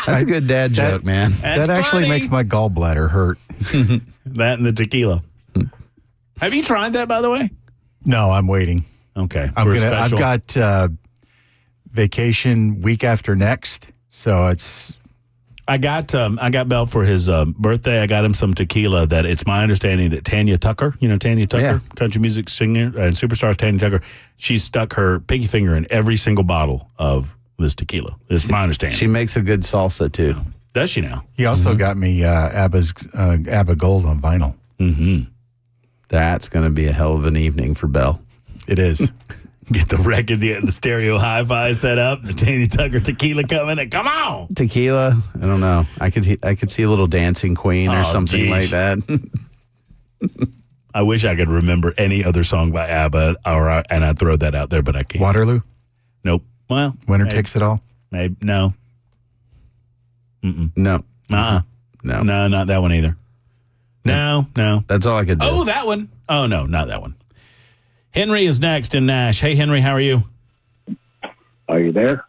That's a good dad joke, man. That actually makes my gallbladder hurt. That and the tequila. Have you tried that, by the way? No, I'm waiting. Okay. I've got vacation week after next, so it's. I got Bell for his birthday. I got him some tequila that it's my understanding that Tanya Tucker, Tanya Tucker, country music singer and superstar Tanya Tucker, she stuck her pinky finger in every single bottle of this tequila. It's my understanding. She makes a good salsa too. Does she now? He also got me ABBA Gold on vinyl. Mm-hmm. That's going to be a hell of an evening for Bell. It is. Get the record, the stereo hi-fi set up, the Tanya Tucker tequila coming in. Come on! Tequila? I don't know. I could see a little Dancing Queen or something like that. I wish I could remember any other song by ABBA, and I'd throw that out there, but I can't. Waterloo? Nope. Well, Winner Takes It All? Maybe. No. Mm-mm. No. Uh-uh. No. No, not that one either. No. That's all I could do. Oh, that one. Oh, no, not that one. Henry is next in Nash. Hey, Henry, how are you? Are you there?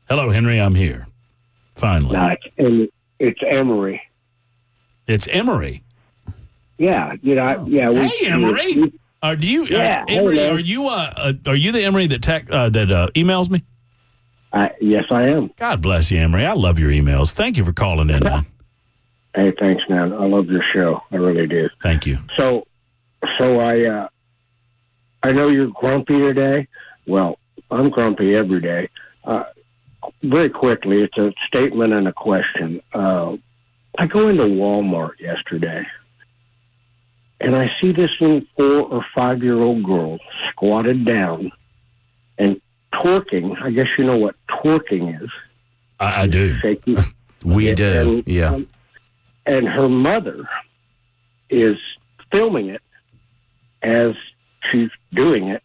Hello, Henry. I'm here. Finally. It's Emory. It's Emory. Yeah. Hey, Emory. Are you the Emory that emails me? Yes, I am. God bless you, Emory. I love your emails. Thank you for calling in, man. Hey, thanks, man. I love your show. I really do. Thank you. So I know you're grumpy today. Well, I'm grumpy every day. Very quickly, it's a statement and a question. I go into Walmart yesterday, and I see this little 4 or 5-year-old girl squatted down and twerking. I guess you know what twerking is. I do. Shaking. We do, yeah. And her mother is filming it as she's doing it.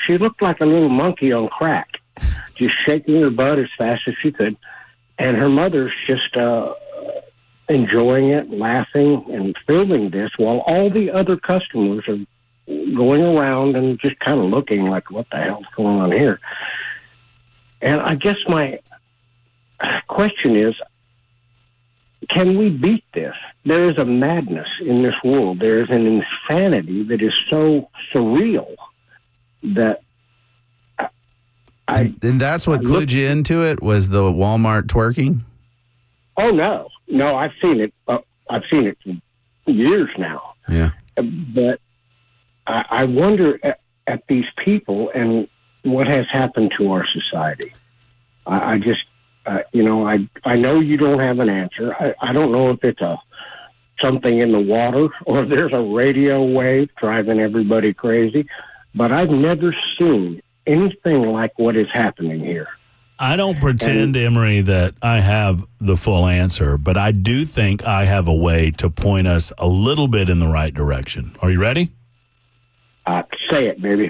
She looked like a little monkey on crack, just shaking her butt as fast as she could. And her mother's just enjoying it, laughing, and filming this while all the other customers are going around and just kind of looking like, what the hell's going on here? And I guess my question is, can we beat this? There is a madness in this world. There is an insanity that is so surreal that and that's what clued you into it, was the Walmart twerking? Oh, no, I've seen it. I've seen it for years now. Yeah. But I wonder at these people and what has happened to our society. I just, I know you don't have an answer. I don't know if it's something in the water or if there's a radio wave driving everybody crazy, but I've never seen anything like what is happening here. I don't pretend, Emory, that I have the full answer, but I do think I have a way to point us a little bit in the right direction. Are you ready? Say it, baby.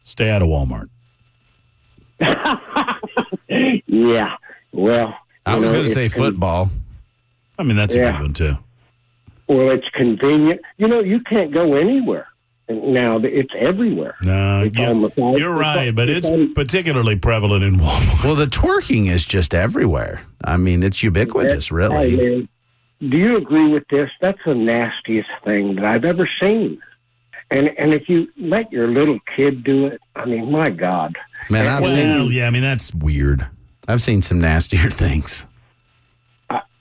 Stay out of Walmart. Yeah. Well, I was going to say football. I mean, that's a good one, too. Well, it's convenient. You can't go anywhere. Now, it's everywhere. No, you're right, but it's particularly prevalent in Walmart. Well, the twerking is just everywhere. I mean, it's ubiquitous, really. Do you agree with this? That's the nastiest thing that I've ever seen. And if you let your little kid do it, I mean, my God. Man, that's weird. I've seen some nastier things.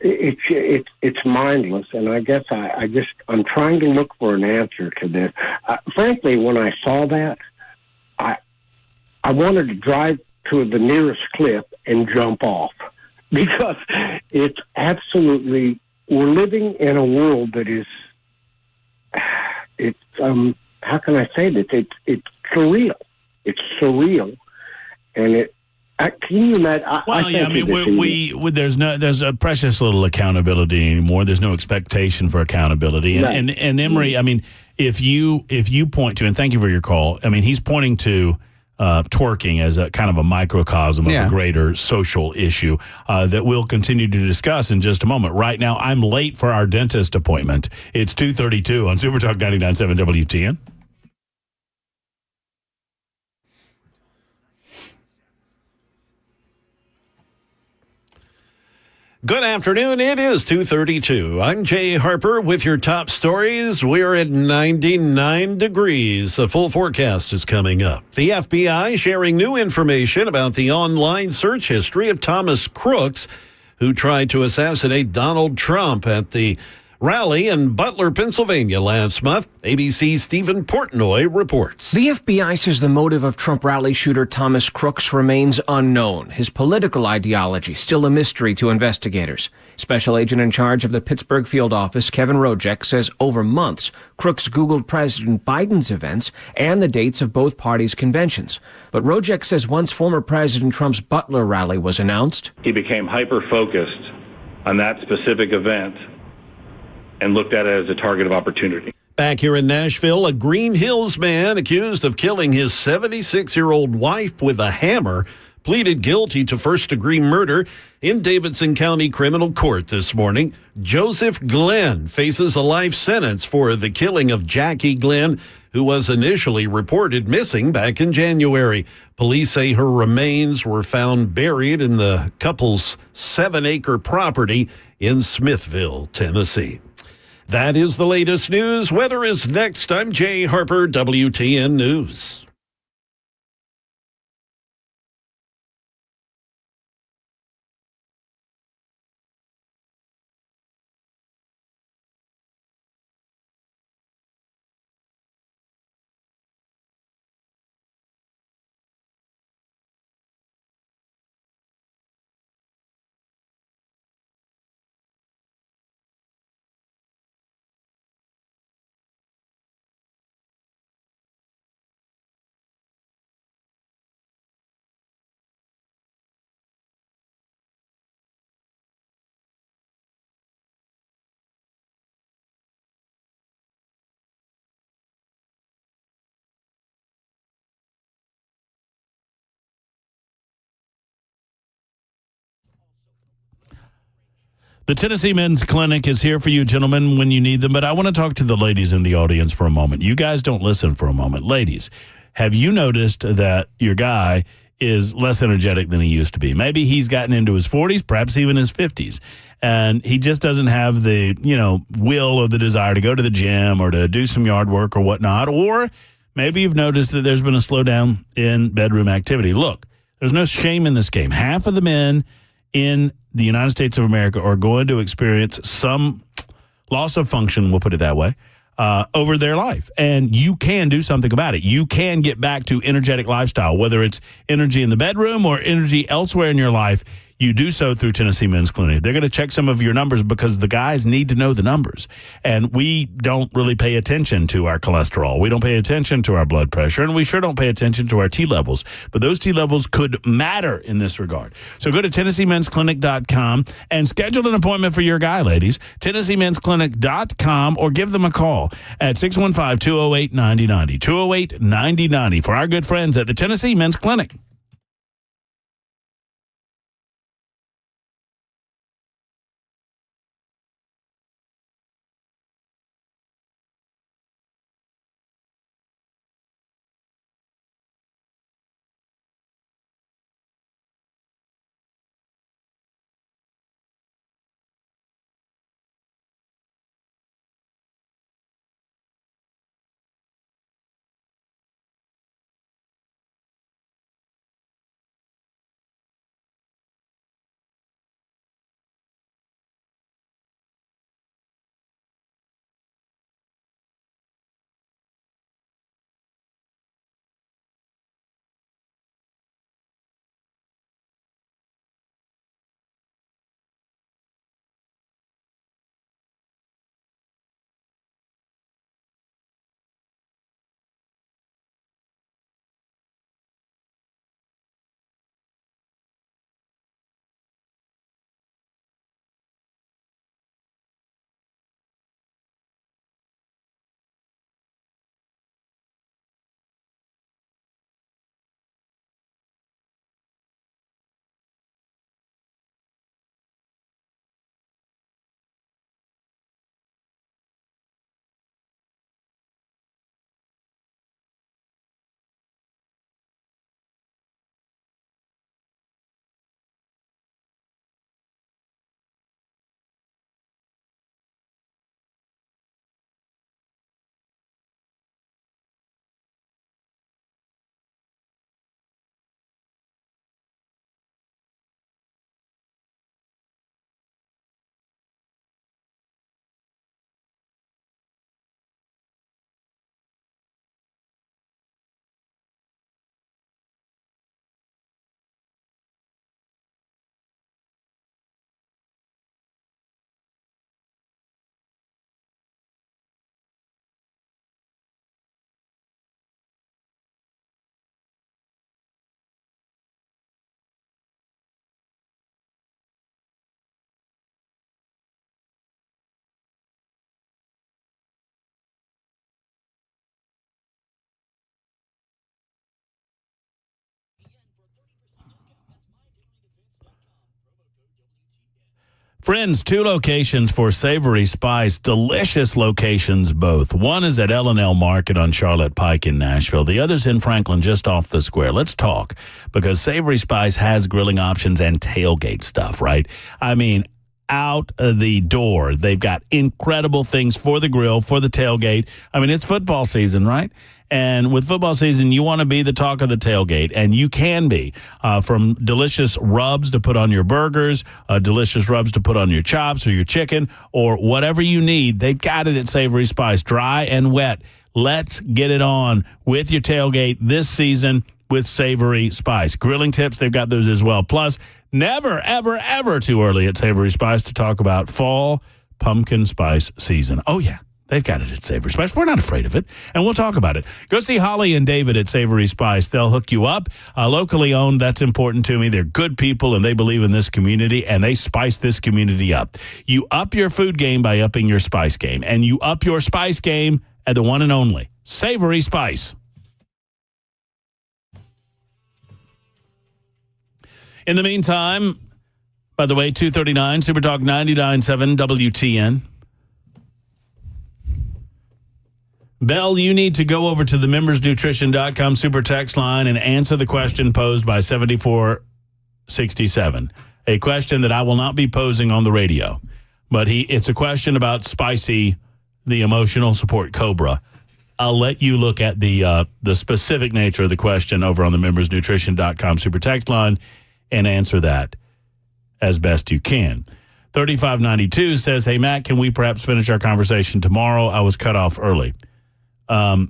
it's mindless, and I guess I'm trying to look for an answer to this. Frankly, when I saw that, I wanted to drive to the nearest cliff and jump off, because it's absolutely, we're living in a world that is, how can I say this? It's surreal. It's surreal, and can you imagine? Well, yeah, I mean, there's a precious little accountability anymore. There's no expectation for accountability. And Emory, I mean, if you point to, and thank you for your call, I mean, he's pointing to twerking as a kind of a microcosm of a greater social issue that we'll continue to discuss in just a moment. Right now, I'm late for our dentist appointment. It's 2:32 on Super Talk 99.7 WTN. Good afternoon. It is 2:32. I'm Jay Harper with your top stories. We're at 99 degrees. A full forecast is coming up. The FBI sharing new information about the online search history of Thomas Crooks, who tried to assassinate Donald Trump at the rally in Butler, Pennsylvania last month. ABC's Stephen Portnoy reports. The FBI says the motive of Trump rally shooter Thomas Crooks remains unknown. His political ideology still a mystery to investigators. Special agent in charge of the Pittsburgh field office, Kevin Rojek, says over months, Crooks Googled President Biden's events and the dates of both parties' conventions. But Rojek says once former President Trump's Butler rally was announced, he became hyper-focused on that specific event and looked at it as a target of opportunity. Back here in Nashville, a Green Hills man accused of killing his 76-year-old wife with a hammer pleaded guilty to first-degree murder in Davidson County Criminal Court this morning. Joseph Glenn faces a life sentence for the killing of Jackie Glenn, who was initially reported missing back in January. Police say her remains were found buried in the couple's 7-acre property in Smithville, Tennessee. That is the latest news. Weather is next. I'm Jay Harper, WTN News. The Tennessee Men's Clinic is here for you, gentlemen, when you need them. But I want to talk to the ladies in the audience for a moment. You guys don't listen for a moment. Ladies, have you noticed that your guy is less energetic than he used to be? Maybe he's gotten into his 40s, perhaps even his 50s. And he just doesn't have the, will or the desire to go to the gym or to do some yard work or whatnot. Or maybe you've noticed that there's been a slowdown in bedroom activity. Look, there's no shame in this game. Half of the men in the United States of America are going to experience some loss of function, we'll put it that way, over their life. And you can do something about it. You can get back to energetic lifestyle, whether it's energy in the bedroom or energy elsewhere in your life. You do so through Tennessee Men's Clinic. They're going to check some of your numbers because the guys need to know the numbers. And we don't really pay attention to our cholesterol. We don't pay attention to our blood pressure. And we sure don't pay attention to our T levels. But those T levels could matter in this regard. So go to TennesseeMen'sClinic.com and schedule an appointment for your guy, ladies. TennesseeMen'sClinic.com, or give them a call at 615-208-9090. 208-9090 for our good friends at the Tennessee Men's Clinic. Friends, 2 locations for Savory Spice, delicious locations both. One is at L&L Market on Charlotte Pike in Nashville. The other's in Franklin, just off the square. Let's talk, because Savory Spice has grilling options and tailgate stuff, right? I mean, out the door, they've got incredible things for the grill, for the tailgate. I mean, it's football season, right? And with football season, you want to be the talk of the tailgate, and you can be. From delicious rubs to put on your burgers, delicious rubs to put on your chops or your chicken, or whatever you need, they've got it at Savory Spice, dry and wet. Let's get it on with your tailgate this season with Savory Spice. Grilling tips, they've got those as well. Plus, never, ever, ever too early at Savory Spice to talk about fall pumpkin spice season. Oh, yeah. They've got it at Savory Spice. We're not afraid of it, and we'll talk about it. Go see Holly and David at Savory Spice. They'll hook you up. Locally owned, that's important to me. They're good people, and they believe in this community, and they spice this community up. You up your food game by upping your spice game, and you up your spice game at the one and only Savory Spice. In the meantime, by the way, 239, Super Talk 99.7 WTN. Bell, you need to go over to the membersnutrition.com super text line and answer the question posed by 7467. A question that I will not be posing on the radio, but it's a question about Spicy, the emotional support Cobra. I'll let you look at the specific nature of the question over on the membersnutrition.com super text line and answer that as best you can. 3592 says, hey, Matt, can we perhaps finish our conversation tomorrow? I was cut off early. I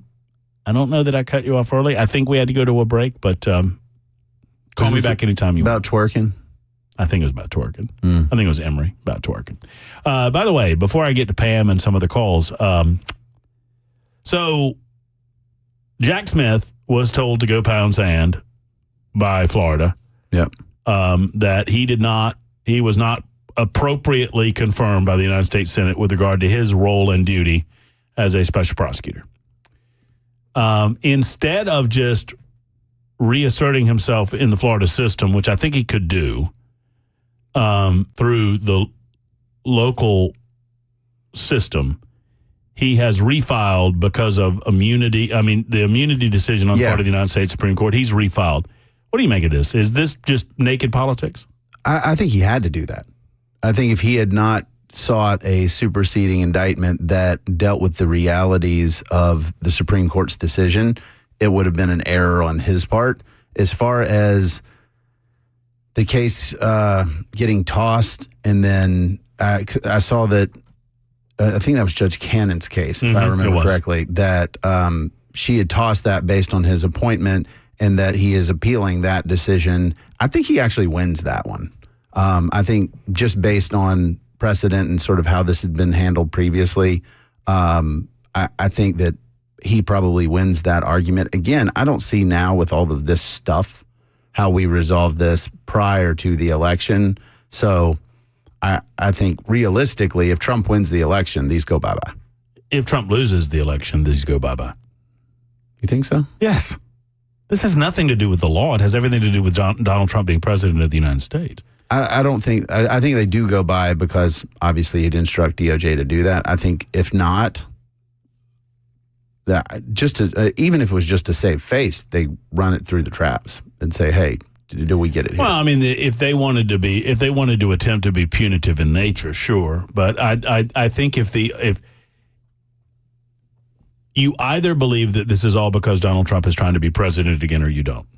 don't know that I cut you off early. I think we had to go to a break, but call me back anytime you want. About twerking? I think it was about twerking. I think it was Emery about twerking. By the way, before I get to Pam and some of the calls, so Jack Smith was told to go pound sand by Florida. Yep. That he was not appropriately confirmed by the United States Senate with regard to his role and duty as a special prosecutor. Instead of just reasserting himself in the Florida system, which I think he could do through the local system, he has refiled because of immunity. I mean, the immunity decision on the part of the United States Supreme Court, he's refiled. What do you make of this? Is this just naked politics? I think he had to do that. I think if he had not sought a superseding indictment that dealt with the realities of the Supreme Court's decision, it would have been an error on his part. As far as the case getting tossed, and then I saw that, I think that was Judge Cannon's case, if I remember correctly, that she had tossed that based on his appointment and that he is appealing that decision. I think he actually wins that one. I think just based on precedent and sort of how this had been handled previously, I think that he probably wins that argument. Again, I don't see now with all of this stuff how we resolve this prior to the election. So I think realistically, if Trump wins the election, these go bye-bye. If Trump loses the election, these go bye-bye. You think so? Yes. This has nothing to do with the law. It has everything to do with Donald Trump being president of the United States. I don't think, I think they do go by because obviously he'd instruct DOJ to do that. I think if not, that just to, even if it was just to save face, they run it through the traps and say, hey, do we get it here? Well, I mean, if they wanted to attempt to be punitive in nature, sure. But I think if you either believe that this is all because Donald Trump is trying to be president again, or you don't.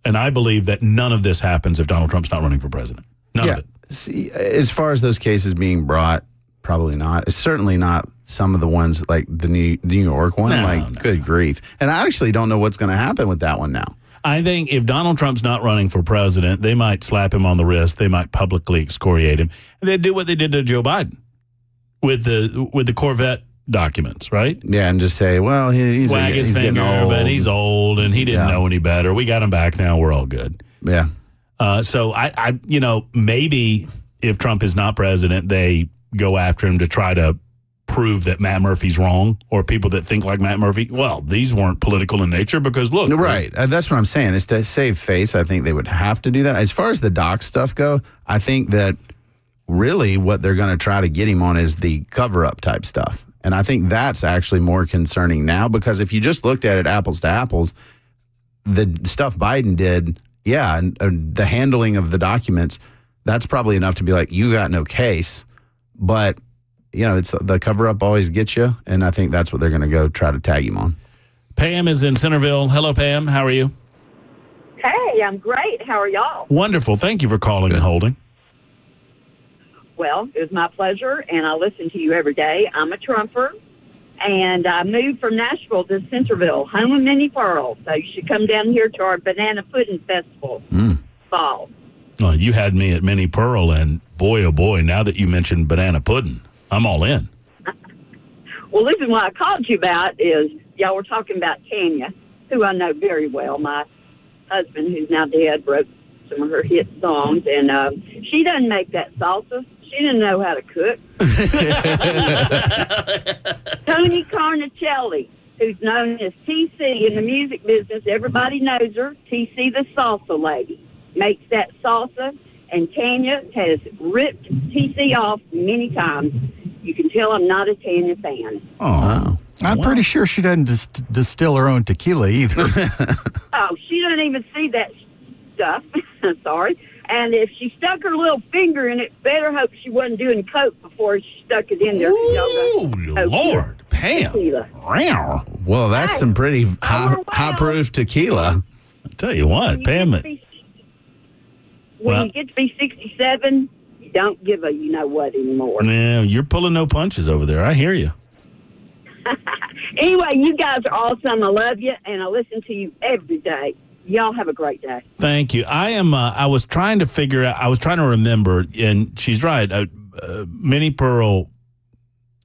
And I believe that none of this happens if Donald Trump's not running for president. None of it. See, as far as those cases being brought, probably not. It's certainly not some of the ones like the New York one. Good grief. And I actually don't know what's going to happen with that one now. I think if Donald Trump's not running for president, they might slap him on the wrist. They might publicly excoriate him. And they'd do what they did to Joe Biden with the Corvette documents, right? Yeah, and just say, well, he's getting old. But he's old and he didn't know any better. We got him back now. We're all good. Yeah. So I maybe if Trump is not president, they go after him to try to prove that Matt Murphy's wrong, or people that think like Matt Murphy. Well, these weren't political in nature because look. Right. That's what I'm saying. It's to save face. I think they would have to do that. As far as the doc stuff go, I think that really what they're going to try to get him on is the cover-up type stuff. And I think that's actually more concerning now, because if you just looked at it apples to apples, the stuff Biden did, and the handling of the documents, that's probably enough to be like, you got no case. But, it's the cover-up always gets you, and I think that's what they're going to go try to tag him on. Pam is in Centerville. Hello, Pam. How are you? Hey, I'm great. How are y'all? Wonderful. Thank you for calling and holding. Well, it was my pleasure, and I listen to you every day. I'm a Trumper, and I moved from Nashville to Centerville, home of Minnie Pearl. So you should come down here to our Banana Pudding Festival fall. Well, you had me at Minnie Pearl, and boy, oh boy, now that you mentioned banana pudding, I'm all in. Well, listen, what I called you about is y'all were talking about Tanya, who I know very well. My husband, who's now dead, wrote some of her hit songs, and she doesn't make that salsa. She didn't know how to cook. Tony Carnicelli, who's known as TC in the music business, everybody knows her. TC the salsa lady makes that salsa, and Tanya has ripped TC off many times. You can tell I'm not a Tanya fan. Oh, I'm pretty sure she doesn't distill her own tequila either. Oh, she doesn't even see that stuff. Sorry. And if she stuck her little finger in it, better hope she wasn't doing coke before she stuck it in there. Ooh, Lord, Pam. Wow. Well, that's some pretty high-proof tequila. I'll tell you what, Pam. When you get to be 67, you don't give a you-know-what anymore. Yeah, you're pulling no punches over there. I hear you. Anyway, you guys are awesome. I love you, and I listen to you every day. Y'all have a great day. Thank you. I was trying to figure out, I was trying to remember, and she's right. Minnie Pearl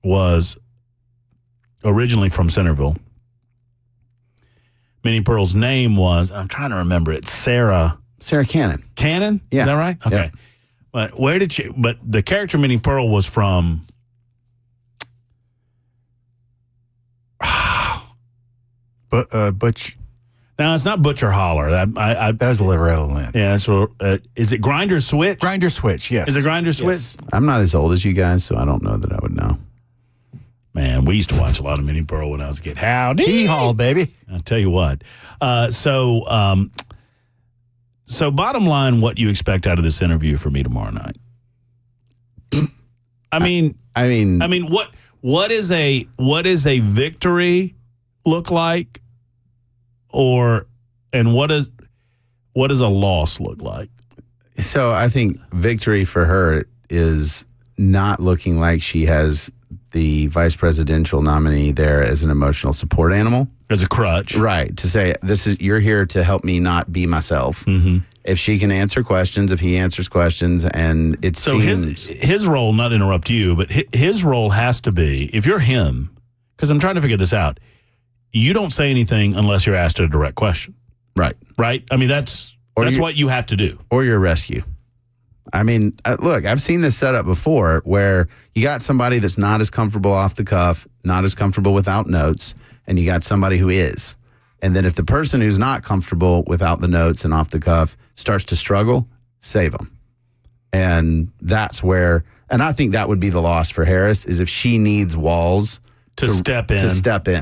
was originally from Centerville. Minnie Pearl's name was, I'm trying to remember it, Sarah Cannon. Cannon? Yeah. Is that right? Okay. Yeah. But where did she, but the character Minnie Pearl was from, Butch. No, it's not Butcher Holler. That's Loretta Lynn. Yeah, so is it Grinder Switch? Grinder Switch, yes. Is it Grinder Switch? Yes. I'm not as old as you guys, so I don't know that I would know. Man, we used to watch a lot of Minnie Pearl when I was a kid. Howdy. Hee-haw, baby. I'll tell you what. So bottom line, what you expect out of this interview for me tomorrow night? I mean, what is a victory look like? And what does a loss look like? So I think victory for her is not looking like she has the vice presidential nominee there as an emotional support animal, as a crutch, right? To say you're here to help me not be myself. Mm-hmm. If she can answer questions, if he answers questions, and it seems his role, not to interrupt you, but his role has to be, if you're him, because I'm trying to figure this out. You don't say anything unless you're asked a direct question. Right. Right? I mean, that's what you have to do. Or you're a rescue. I mean, look, I've seen this set up before where you got somebody that's not as comfortable off the cuff, not as comfortable without notes, and you got somebody who is. And then if the person who's not comfortable without the notes and off the cuff starts to struggle, save them. And that's where, and I think that would be the loss for Harris, is if she needs walls to step in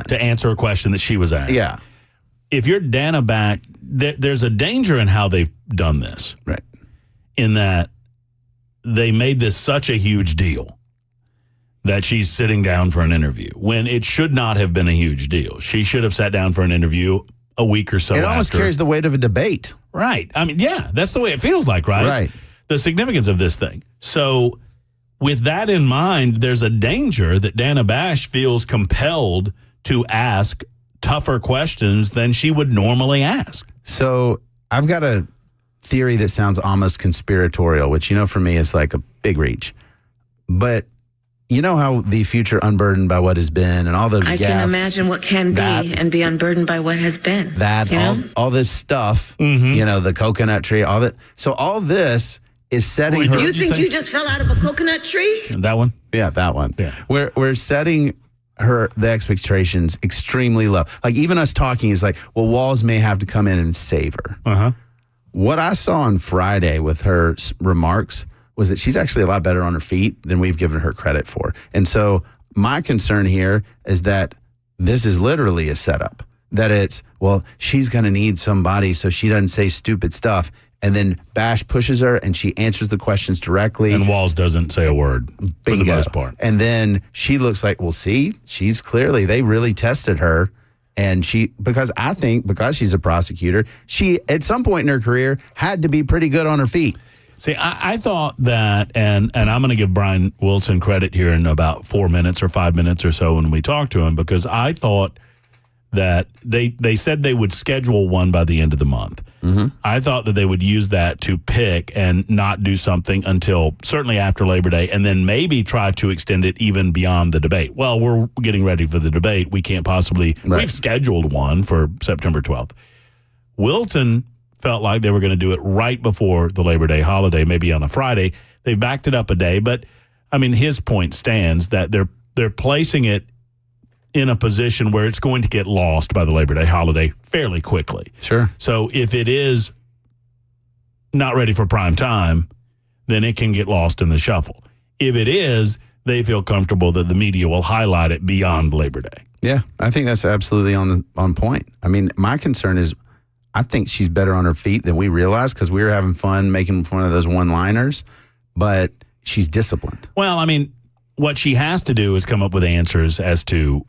to answer a question that she was asked. Yeah. If you're Dana back, there's a danger in how they've done this. Right. In that they made this such a huge deal that she's sitting down for an interview when it should not have been a huge deal. She should have sat down for an interview a week or so after. It almost carries the weight of a debate. Right. I mean, yeah, that's the way it feels like, right? Right. The significance of this thing. So with that in mind, there's a danger that Dana Bash feels compelled to ask tougher questions than she would normally ask. So I've got a theory that sounds almost conspiratorial, which, for me is like a big reach. But you know how the future unburdened by what has been and all the I can imagine what can be and be unburdened by what has been. All this stuff, the coconut tree, all that. So all this is setting her. You think you just fell out of a coconut tree? That one? Yeah, that one. Yeah. We're setting the expectations extremely low. Like even us talking is like, well, Walls may have to come in and save her. Uh-huh. What I saw on Friday with her remarks was that she's actually a lot better on her feet than we've given her credit for. And so my concern here is that this is literally a setup, that it's, well, she's going to need somebody so she doesn't say stupid stuff. And then Bash pushes her and she answers the questions directly. And Walz doesn't say a word for the most part. And then she looks like, well, see, she's clearly, they really tested her. And because she's a prosecutor, she at some point in her career had to be pretty good on her feet. See, I thought that, and I'm going to give Brian Wilson credit here in about 4 minutes or 5 minutes or so when we talk to him, because I thought that they said they would schedule one by the end of the month. Mm-hmm. I thought that they would use that to pick and not do something until certainly after Labor Day, and then maybe try to extend it even beyond the debate. Well, we're getting ready for the debate. We can't possibly, we've scheduled one for September 12th. Wilson felt like they were going to do it right before the Labor Day holiday, maybe on a Friday. They backed it up a day, but I mean, his point stands that they're placing it in a position where it's going to get lost by the Labor Day holiday fairly quickly. Sure. So if it is not ready for prime time, then it can get lost in the shuffle. If it is, they feel comfortable that the media will highlight it beyond Labor Day. Yeah, I think that's absolutely on point. I mean, my concern is I think she's better on her feet than we realize because we were having fun making one of those one-liners, but she's disciplined. Well, I mean, what she has to do is come up with answers as to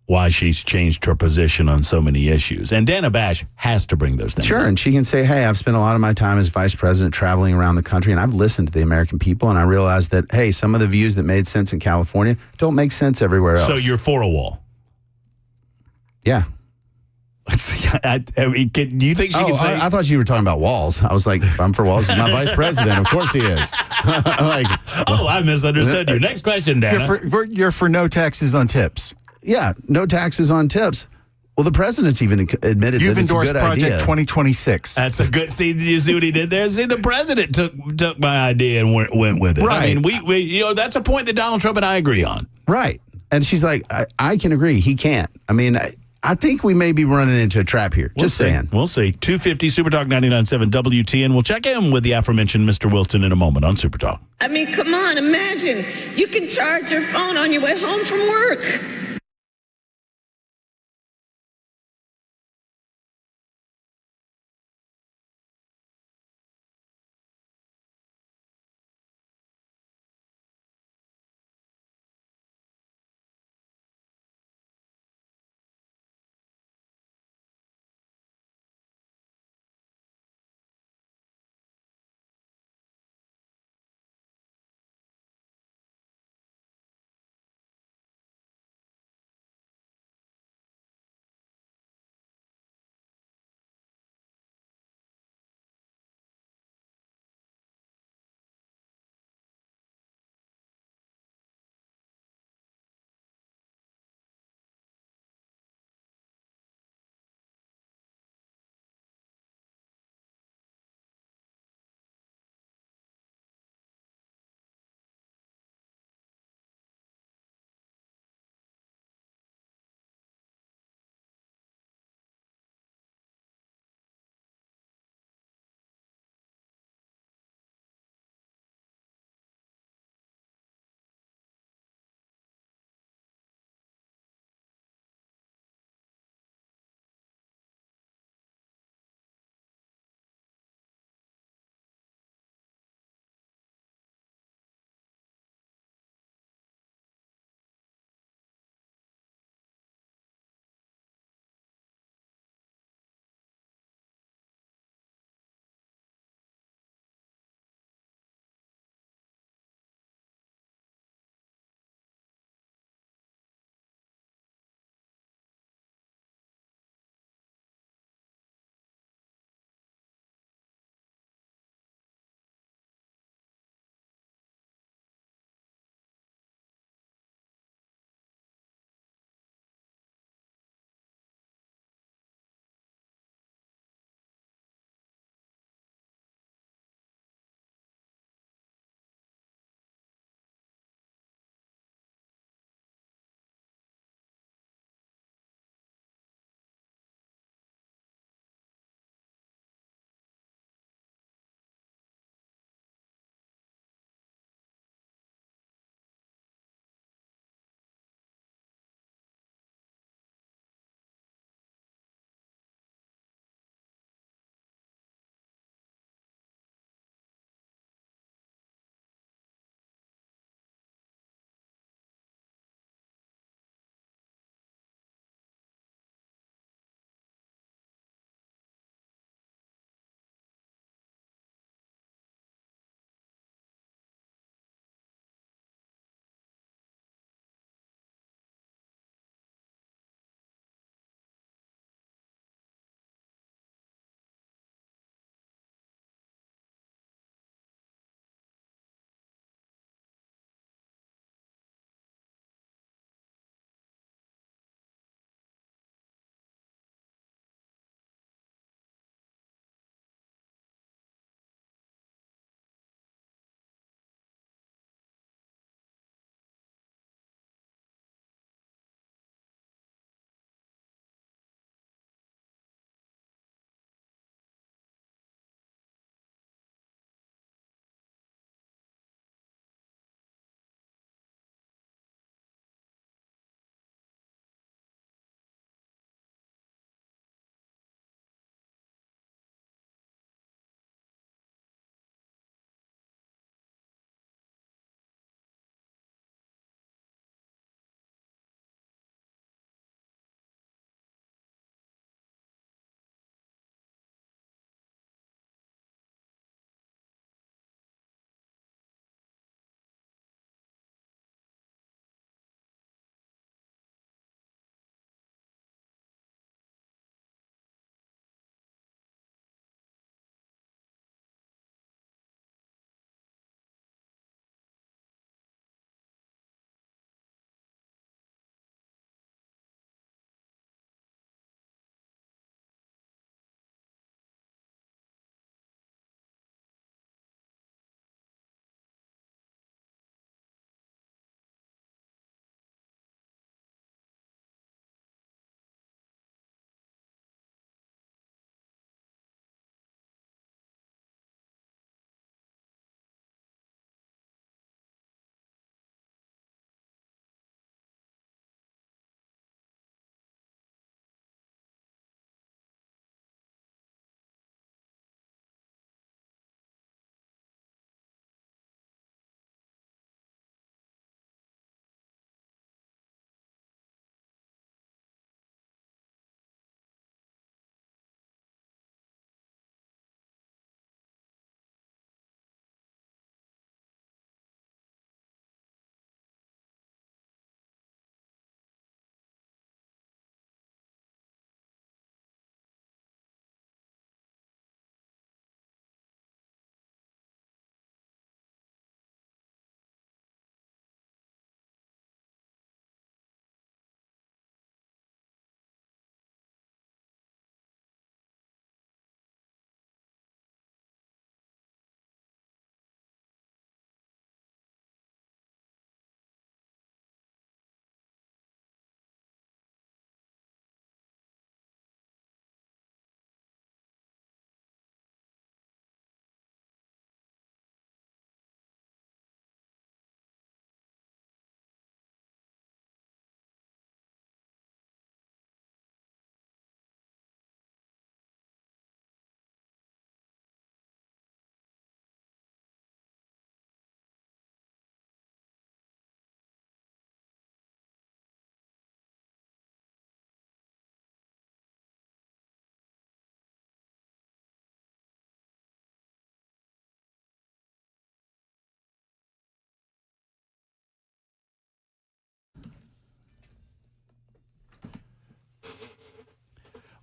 why she's changed her position on so many issues. And Dana Bash has to bring those things Sure, up. and she can say, hey, I've spent a lot of my time as vice president traveling around the country, and I've listened to the American people, and I realized that, hey, some of the views that made sense in California don't make sense everywhere else. So you're for a wall? Yeah. I mean, do you think she can say? I thought you were talking about Walz. I was like, if I'm for Walz, he's my vice president. Of course he is. I misunderstood you. Next question, Dana. You're for no taxes on tips. Yeah, no taxes on tips. Well, the president's even admitted You've that it's a endorsed good Project idea. 2026. That's a good. See, you see what he did there? See, the president took my idea and went with it. Right. I mean, we that's a point that Donald Trump and I agree on. Right. And she's like, I can agree. He can't. I mean, I think we may be running into a trap here. Just saying. We'll see. 250 Super Talk 99.7 WTN. We'll check in with the aforementioned Mr. Wilson in a moment on Super Talk. I mean, come on, imagine. You can charge your phone on your way home from work.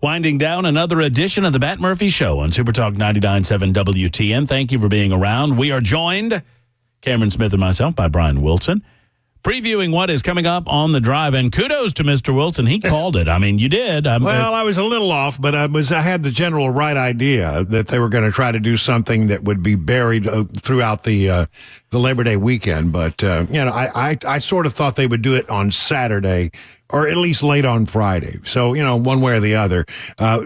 Winding down another edition of the Matt Murphy Show on Super Talk 99.7 WTN. Thank you for being around. We are joined, Cameron Smith and myself, by Brian Wilson, previewing what is coming up on the drive. And kudos to Mr. Wilson. He called it. I mean, you did. Well, I was a little off, but I had the general right idea that they were going to try to do something that would be buried throughout the Labor Day weekend. But, I sort of thought they would do it on Saturday or at least late on Friday. So, one way or the other,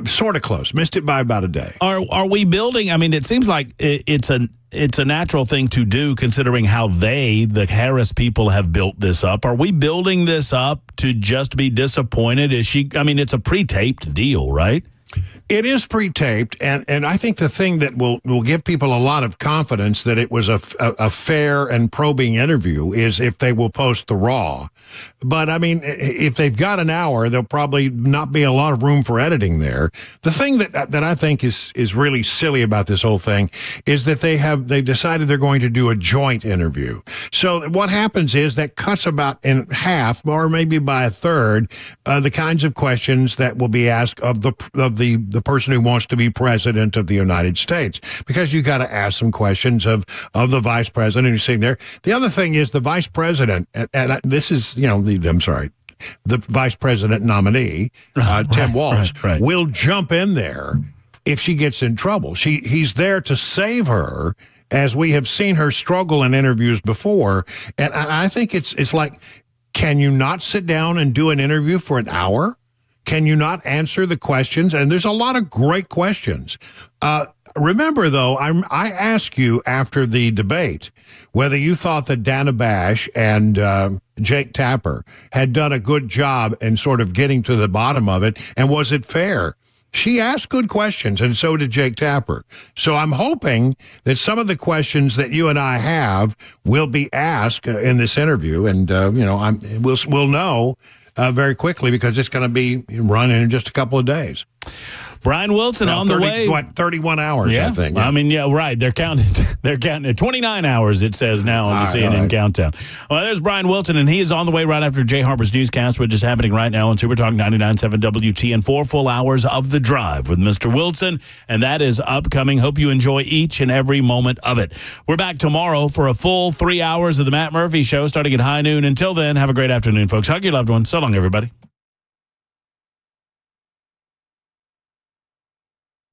sort of close. Missed it by about a day. Are we building? I mean, it seems like it's a natural thing to do considering how the Harris people have built this up. Are we building this up to just be disappointed? It's a pre-taped deal, right? It is pre-taped, and I think the thing that will give people a lot of confidence that it was a fair and probing interview is if they will post the raw. But, if they've got an hour, there'll probably not be a lot of room for editing there. The thing that I think is really silly about this whole thing is that they decided they're going to do a joint interview. So what happens is that cuts about in half, or maybe by a third, the kinds of questions that will be asked of the person who wants to be president of the United States, because you got to ask some questions of the vice president who's sitting there. The other thing is the vice president, and this is, the vice president nominee, Tim Walz, will jump in there if she gets in trouble. He's there to save her, as we have seen her struggle in interviews before. And I think it's like, can you not sit down and do an interview for an hour? Can you not answer the questions? And there's a lot of great questions. Remember, though, I asked you after the debate whether you thought that Dana Bash and Jake Tapper had done a good job in sort of getting to the bottom of it, and was it fair? She asked good questions, and so did Jake Tapper. So I'm hoping that some of the questions that you and I have will be asked in this interview, and we'll know very quickly, because it's going to be running in just a couple of days. Brian Wilson on the way. 31 hours, I think. Yeah. Right. They're counting at 29 hours, it says now on the CNN countdown. Well, there's Brian Wilson, and he is on the way right after Jay Harper's newscast, which is happening right now on Super Talk 99.7 WTN. 4 full hours of The Drive with Mr. Wilson, and that is upcoming. Hope you enjoy each and every moment of it. We're back tomorrow for a full 3 hours of the Matt Murphy Show, starting at high noon. Until then, have a great afternoon, folks. Hug your loved ones. So long, everybody.